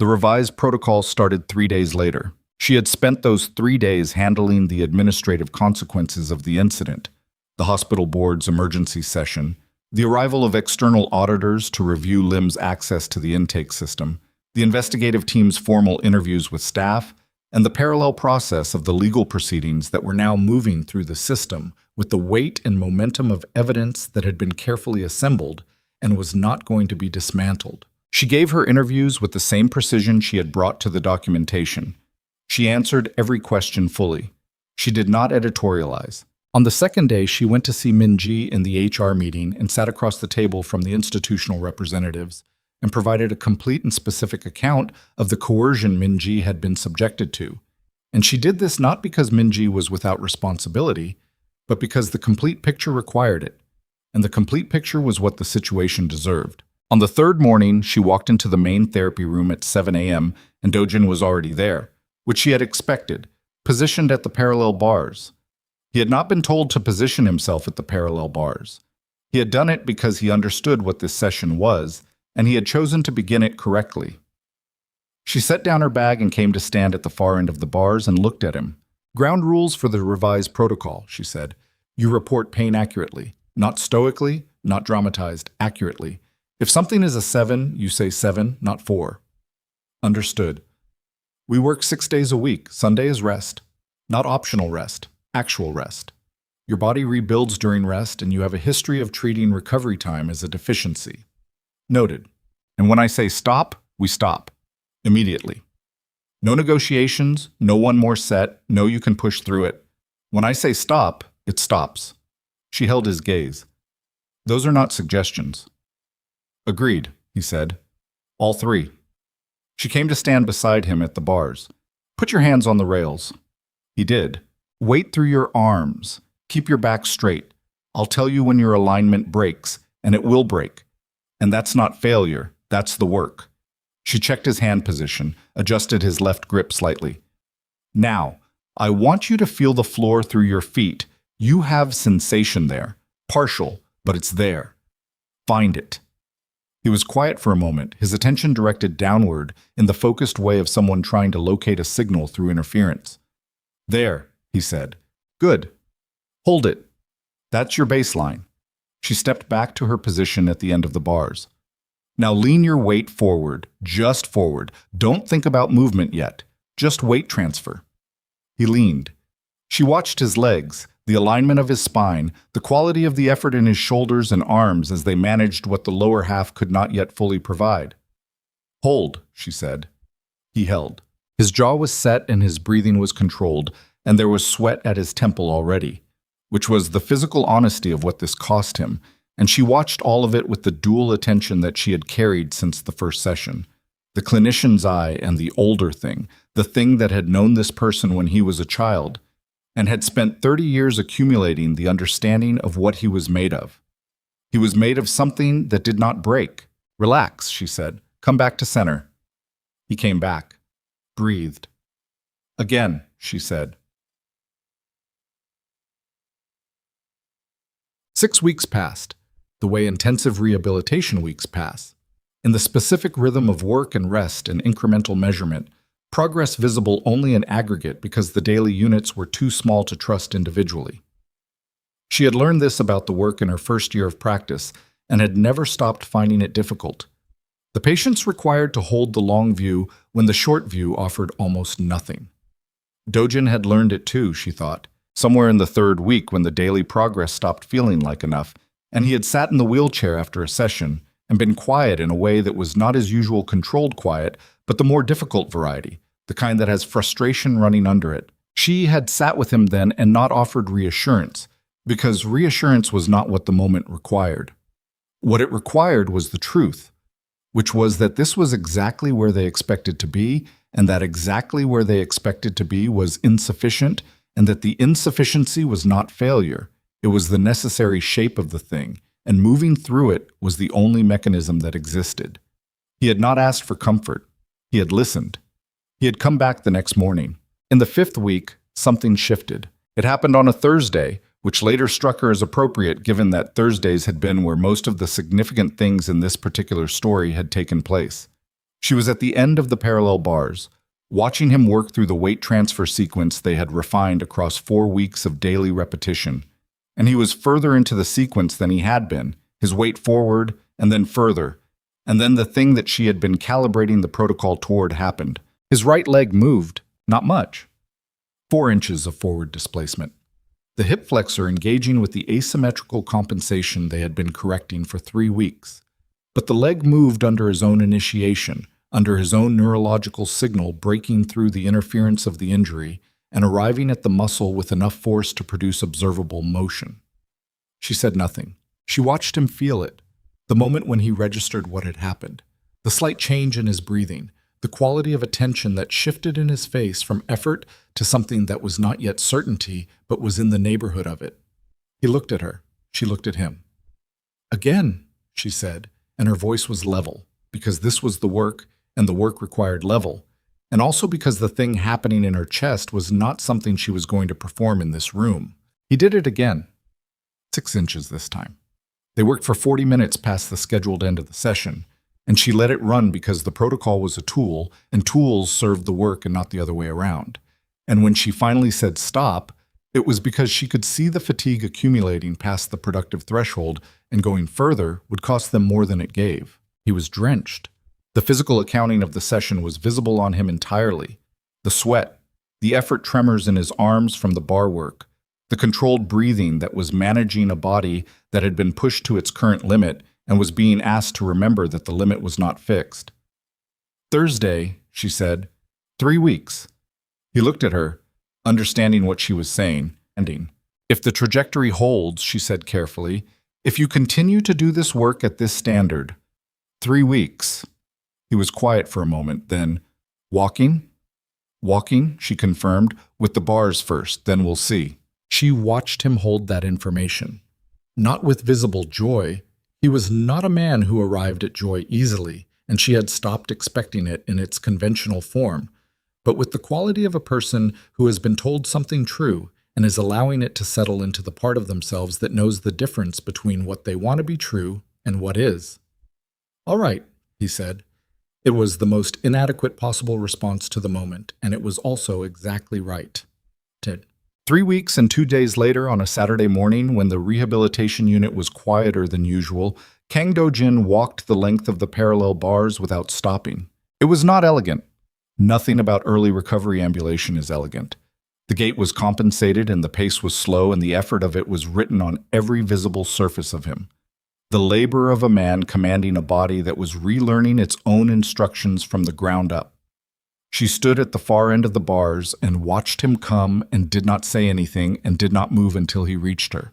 [SPEAKER 1] The revised protocol started 3 days later. She had spent those 3 days handling the administrative consequences of the incident, the hospital board's emergency session, the arrival of external auditors to review Lim's access to the intake system, the investigative team's formal interviews with staff, and the parallel process of the legal proceedings that were now moving through the system with the weight and momentum of evidence that had been carefully assembled and was not going to be dismantled. She gave her interviews with the same precision she had brought to the documentation. She answered every question fully. She did not editorialize. On the second day, she went to see Min-ji in the HR meeting and sat across the table from the institutional representatives and provided a complete and specific account of the coercion Min-ji had been subjected to. And she did this not because Min-ji was without responsibility, but because the complete picture required it. And the complete picture was what the situation deserved. On the third morning, she walked into the main therapy room at 7 a.m. and Dojin was already there, which she had expected, positioned at the parallel bars. He had not been told to position himself at the parallel bars. He had done it because he understood what this session was, and he had chosen to begin it correctly. She set down her bag and came to stand at the far end of the bars and looked at him. Ground rules for the revised protocol, she said. You report pain accurately, not stoically, not dramatized, accurately. If something is a 7, you say 7, not 4. Understood. We work 6 days a week. Sunday is rest, not optional rest. Actual rest. Your body rebuilds during rest, and you have a history of treating recovery time as a deficiency. Noted. And when I say stop, we stop. Immediately. No negotiations, no one more set, no you can push through it. When I say stop, it stops. She held his gaze. Those are not suggestions. Agreed, he said. All 3. She came to stand beside him at the bars. Put your hands on the rails. He did. Weight through your arms. Keep your back straight. I'll tell you when your alignment breaks, and it will break. And that's not failure, that's the work. She checked his hand position, adjusted his left grip slightly. Now, I want you to feel the floor through your feet. You have sensation there. Partial, but it's there. Find it. He was quiet for a moment, his attention directed downward in the focused way of someone trying to locate a signal through interference. There, he said. Good. Hold it. That's your baseline. She stepped back to her position at the end of the bars. Now lean your weight forward, just forward. Don't think about movement yet, just weight transfer. He leaned. She watched his legs, the alignment of his spine, the quality of the effort in his shoulders and arms as they managed what the lower half could not yet fully provide. Hold, she said. He held. His jaw was set and his breathing was controlled, and there was sweat at his temple already, which was the physical honesty of what this cost him, and she watched all of it with the dual attention that she had carried since the first session. The clinician's eye and the older thing, the thing that had known this person when he was a child, and had spent 30 years accumulating the understanding of what he was made of. He was made of something that did not break. Relax, she said. Come back to center. He came back. Breathed. Again, she said. 6 weeks passed, the way intensive rehabilitation weeks pass. In the specific rhythm of work and rest and incremental measurement, progress visible only in aggregate because the daily units were too small to trust individually. She had learned this about the work in her first year of practice and had never stopped finding it difficult. The patients required to hold the long view when the short view offered almost nothing. Dojin had learned it too, she thought, somewhere in the 3rd week when the daily progress stopped feeling like enough, and he had sat in the wheelchair after a session and been quiet in a way that was not his usual controlled quiet, but the more difficult variety, the kind that has frustration running under it. She had sat with him then and not offered reassurance, because reassurance was not what the moment required. What it required was the truth, which was that this was exactly where they expected to be, and that exactly where they expected to be was insufficient, and that the insufficiency was not failure. It was the necessary shape of the thing, and moving through it was the only mechanism that existed. He had not asked for comfort. He had listened. He had come back the next morning. In the 5th week, something shifted. It happened on a Thursday, which later struck her as appropriate given that Thursdays had been where most of the significant things in this particular story had taken place. She was at the end of the parallel bars, watching him work through the weight transfer sequence they had refined across 4 weeks of daily repetition. And he was further into the sequence than he had been, his weight forward, and then further. And then the thing that she had been calibrating the protocol toward happened. His right leg moved, not much. 4 inches of forward displacement. The hip flexor engaging with the asymmetrical compensation they had been correcting for 3 weeks. But the leg moved under his own initiation, under his own neurological signal breaking through the interference of the injury and arriving at the muscle with enough force to produce observable motion. She said nothing. She watched him feel it, the moment when he registered what had happened, the slight change in his breathing, the quality of attention that shifted in his face from effort to something that was not yet certainty but was in the neighborhood of it. He looked at her. She looked at him. Again, she said, and her voice was level, because this was the work, and the work required level, and also because the thing happening in her chest was not something she was going to perform in this room. He did it again. 6 inches this time. They worked for 40 minutes past the scheduled end of the session, and she let it run because the protocol was a tool, and tools served the work and not the other way around. And when she finally said stop, it was because she could see the fatigue accumulating past the productive threshold, and going further would cost them more than it gave. He was drenched. The physical accounting of the session was visible on him entirely. The sweat, the effort tremors in his arms from the bar work, the controlled breathing that was managing a body that had been pushed to its current limit and was being asked to remember that the limit was not fixed. Thursday, she said, 3 weeks. He looked at her, understanding what she was saying, ending. If the trajectory holds, she said carefully, if you continue to do this work at this standard, 3 weeks. He was quiet for a moment, then, walking? Walking, she confirmed, with the bars first, then we'll see. She watched him hold that information. Not with visible joy. He was not a man who arrived at joy easily, and she had stopped expecting it in its conventional form, but with the quality of a person who has been told something true and is allowing it to settle into the part of themselves that knows the difference between what they want to be true and what is. "All right," he said. It was the most inadequate possible response to the moment, and it was also exactly right. 3 weeks and 2 days later, on a Saturday morning, when the rehabilitation unit was quieter than usual, Kang Do-jin walked the length of the parallel bars without stopping. It was not elegant. Nothing about early recovery ambulation is elegant. The gait was compensated and the pace was slow, and the effort of it was written on every visible surface of him. The labor of a man commanding a body that was relearning its own instructions from the ground up. She stood at the far end of the bars and watched him come and did not say anything and did not move until he reached her.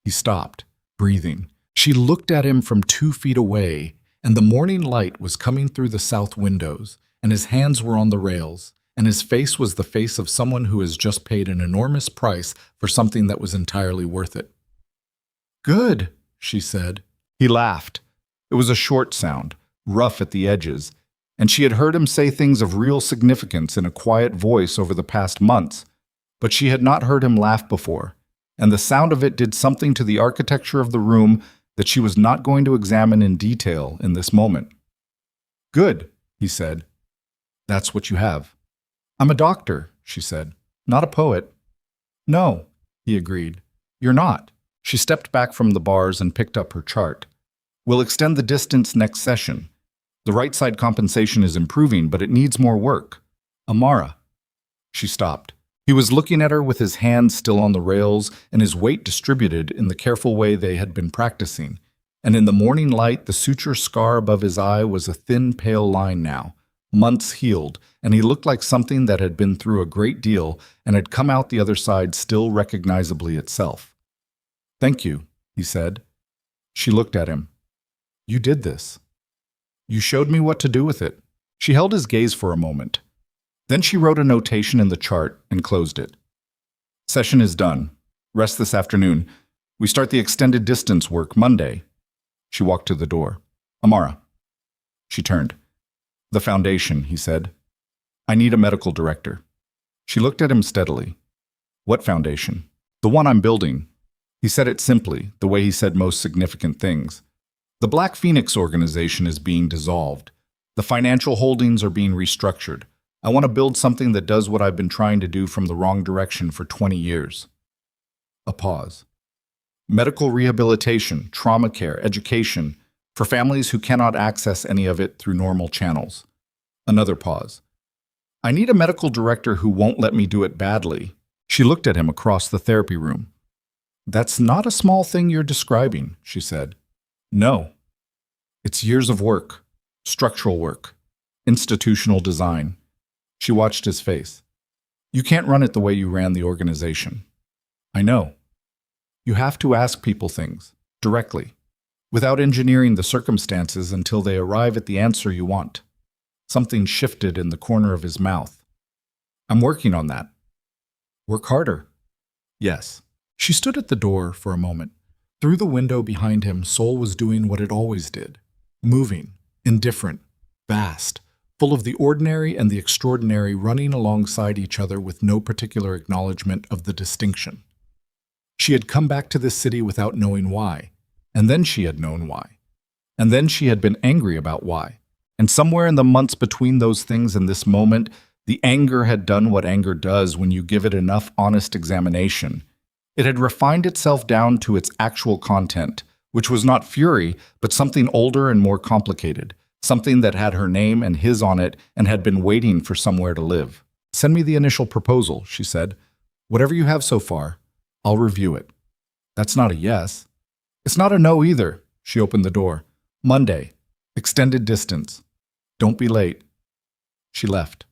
[SPEAKER 1] He stopped, breathing. She looked at him from 2 feet away, and the morning light was coming through the south windows, and his hands were on the rails, and his face was the face of someone who has just paid an enormous price for something that was entirely worth it. "Good," she said. He laughed. It was a short sound, rough at the edges, and she had heard him say things of real significance in a quiet voice over the past months, but she had not heard him laugh before, and the sound of it did something to the architecture of the room that she was not going to examine in detail in this moment. "Good," he said. "That's what you have." "I'm a doctor," she said, "not a poet." "No," he agreed. "You're not." She stepped back from the bars and picked up her chart. "We'll extend the distance next session. The right side compensation is improving, but it needs more work. Amara." She stopped. He was looking at her with his hands still on the rails and his weight distributed in the careful way they had been practicing. And in the morning light, the suture scar above his eye was a thin, pale line now, months healed, and he looked like something that had been through a great deal and had come out the other side still recognizably itself. "Thank you," he said. She looked at him. "You did this. You showed me what to do with it." She held his gaze for a moment. Then she wrote a notation in the chart and closed it. "Session is done. Rest this afternoon. We start the extended distance work Monday." She walked to the door. "Amara." She turned. "The foundation," he said. "I need a medical director." She looked at him steadily. "What foundation?" "The one I'm building." He said it simply, the way he said most significant things. "The Black Phoenix organization is being dissolved. The financial holdings are being restructured. I want to build something that does what I've been trying to do from the wrong direction for 20 years. A pause. Medical rehabilitation, trauma care, education, for families who cannot access any of it through normal channels. Another pause. "I need a medical director who won't let me do it badly." She looked at him across the therapy room. "That's not a small thing you're describing," she said. "No. It's years of work, structural work, institutional design." She watched his face. "You can't run it the way you ran the organization." "I know. You have to ask people things, directly, without engineering the circumstances until they arrive at the answer you want." Something shifted in the corner of his mouth. "I'm working on that." "Work harder." "Yes." She stood at the door for a moment. Through the window behind him, Seoul was doing what it always did, moving, indifferent, vast, full of the ordinary and the extraordinary running alongside each other with no particular acknowledgement of the distinction. She had come back to this city without knowing why, and then she had known why, and then she had been angry about why, and somewhere in the months between those things and this moment, the anger had done what anger does when you give it enough honest examination. It had refined itself down to its actual content, which was not fury, but something older and more complicated, something that had her name and his on it and had been waiting for somewhere to live. "Send me the initial proposal," she said. "Whatever you have so far, I'll review it." "That's not a yes." "It's not a no either." She opened the door. "Monday. Extended distance. Don't be late." She left.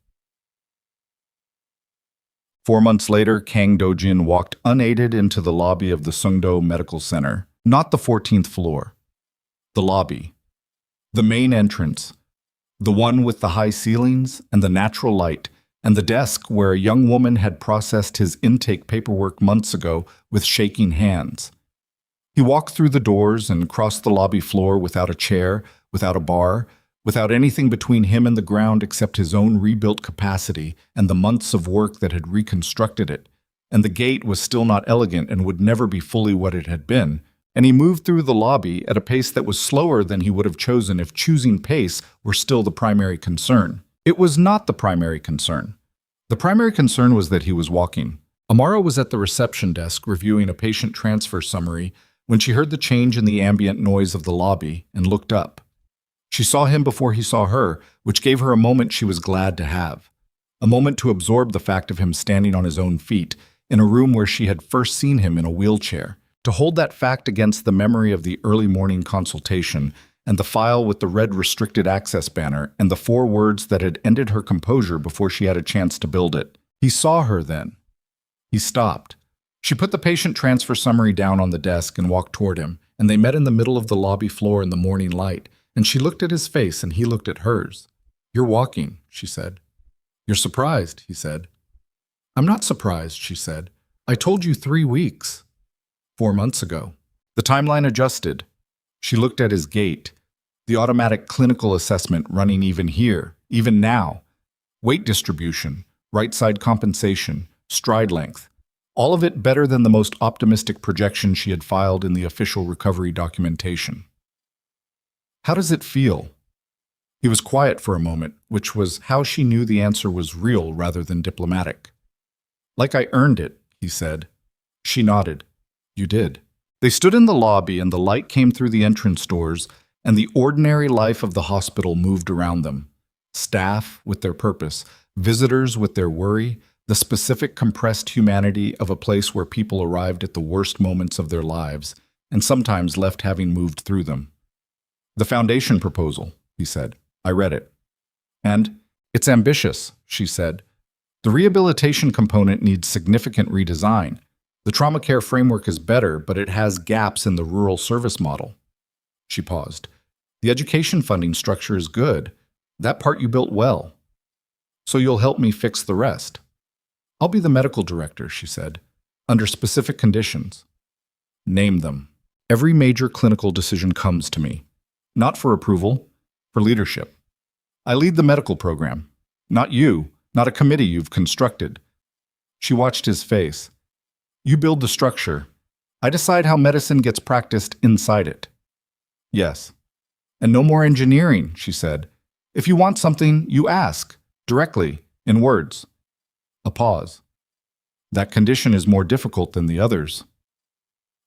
[SPEAKER 1] 4 months later, Kang Do-jin walked unaided into the lobby of the Sungdo Medical Center. Not the 14th floor. The lobby. The main entrance. The one with the high ceilings and the natural light, and the desk where a young woman had processed his intake paperwork months ago with shaking hands. He walked through the doors and crossed the lobby floor without a chair, without a bar, without anything between him and the ground except his own rebuilt capacity and the months of work that had reconstructed it. And the gate was still not elegant and would never be fully what it had been, and he moved through the lobby at a pace that was slower than he would have chosen if choosing pace were still the primary concern. It was not the primary concern. The primary concern was that he was walking. Amara was at the reception desk reviewing a patient transfer summary when she heard the change in the ambient noise of the lobby and looked up. She saw him before he saw her, which gave her a moment she was glad to have. A moment to absorb the fact of him standing on his own feet, in a room where she had first seen him in a wheelchair, to hold that fact against the memory of the early morning consultation and the file with the red restricted access banner and the 4 words that had ended her composure before she had a chance to build it. He saw her then. He stopped. She put the patient transfer summary down on the desk and walked toward him, and they met in the middle of the lobby floor in the morning light, and she looked at his face and he looked at hers. "You're walking," she said. "You're surprised," he said. "I'm not surprised," she said. "I told you 3 weeks. 4 months ago." The timeline adjusted. She looked at his gait, the automatic clinical assessment running even here, even now. Weight distribution, right side compensation, stride length. All of it better than the most optimistic projection she had filed in the official recovery documentation. "How does it feel?" He was quiet for a moment, which was how she knew the answer was real rather than diplomatic. "Like I earned it," he said. She nodded. "You did." They stood in the lobby and the light came through the entrance doors and the ordinary life of the hospital moved around them. Staff with their purpose, visitors with their worry, the specific compressed humanity of a place where people arrived at the worst moments of their lives and sometimes left having moved through them. "The foundation proposal," he said. "I read it." "And it's ambitious," she said. "The rehabilitation component needs significant redesign. The trauma care framework is better, but it has gaps in the rural service model." She paused. "The education funding structure is good. That part you built well. So you'll help me fix the rest." "I'll be the medical director," she said, "under specific conditions." "Name them." "Every major clinical decision comes to me. Not for approval, for leadership. I lead the medical program. Not you, not a committee you've constructed." She watched his face. "You build the structure. I decide how medicine gets practiced inside it." "Yes." "And no more engineering," she said. "If you want something, you ask, directly, in words." A pause. "That condition is more difficult than the others."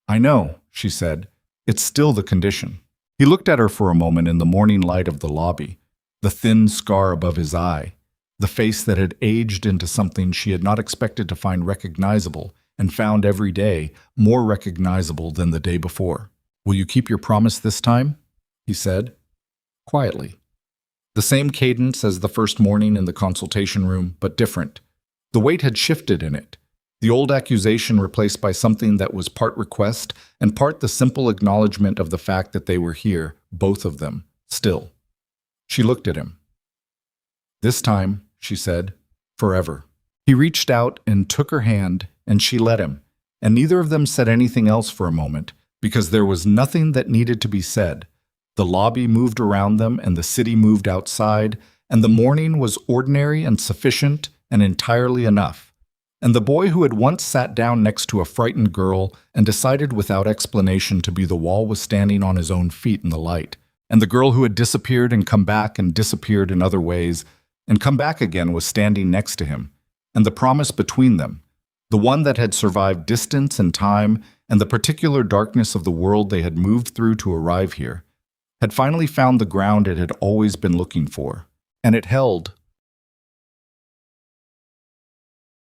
[SPEAKER 1] "I know," she said. "It's still the condition." He looked at her for a moment in the morning light of the lobby, the thin scar above his eye, the face that had aged into something she had not expected to find recognizable and found every day more recognizable than the day before. "Will you keep your promise this time?" he said, quietly. The same cadence as the first morning in the consultation room, but different. The weight had shifted in it. The old accusation replaced by something that was part request and part the simple acknowledgement of the fact that they were here, both of them, still. She looked at him. "This time," she said, "forever." He reached out and took her hand, and she let him, and neither of them said anything else for a moment, because there was nothing that needed to be said. The lobby moved around them, and the city moved outside, and the morning was ordinary and sufficient and entirely enough. And the boy who had once sat down next to a frightened girl and decided without explanation to be the wall was standing on his own feet in the light. And the girl who had disappeared and come back and disappeared in other ways and come back again was standing next to him. And the promise between them, the one that had survived distance and time and the particular darkness of the world they had moved through to arrive here, had finally found the ground it had always been looking for. And it held,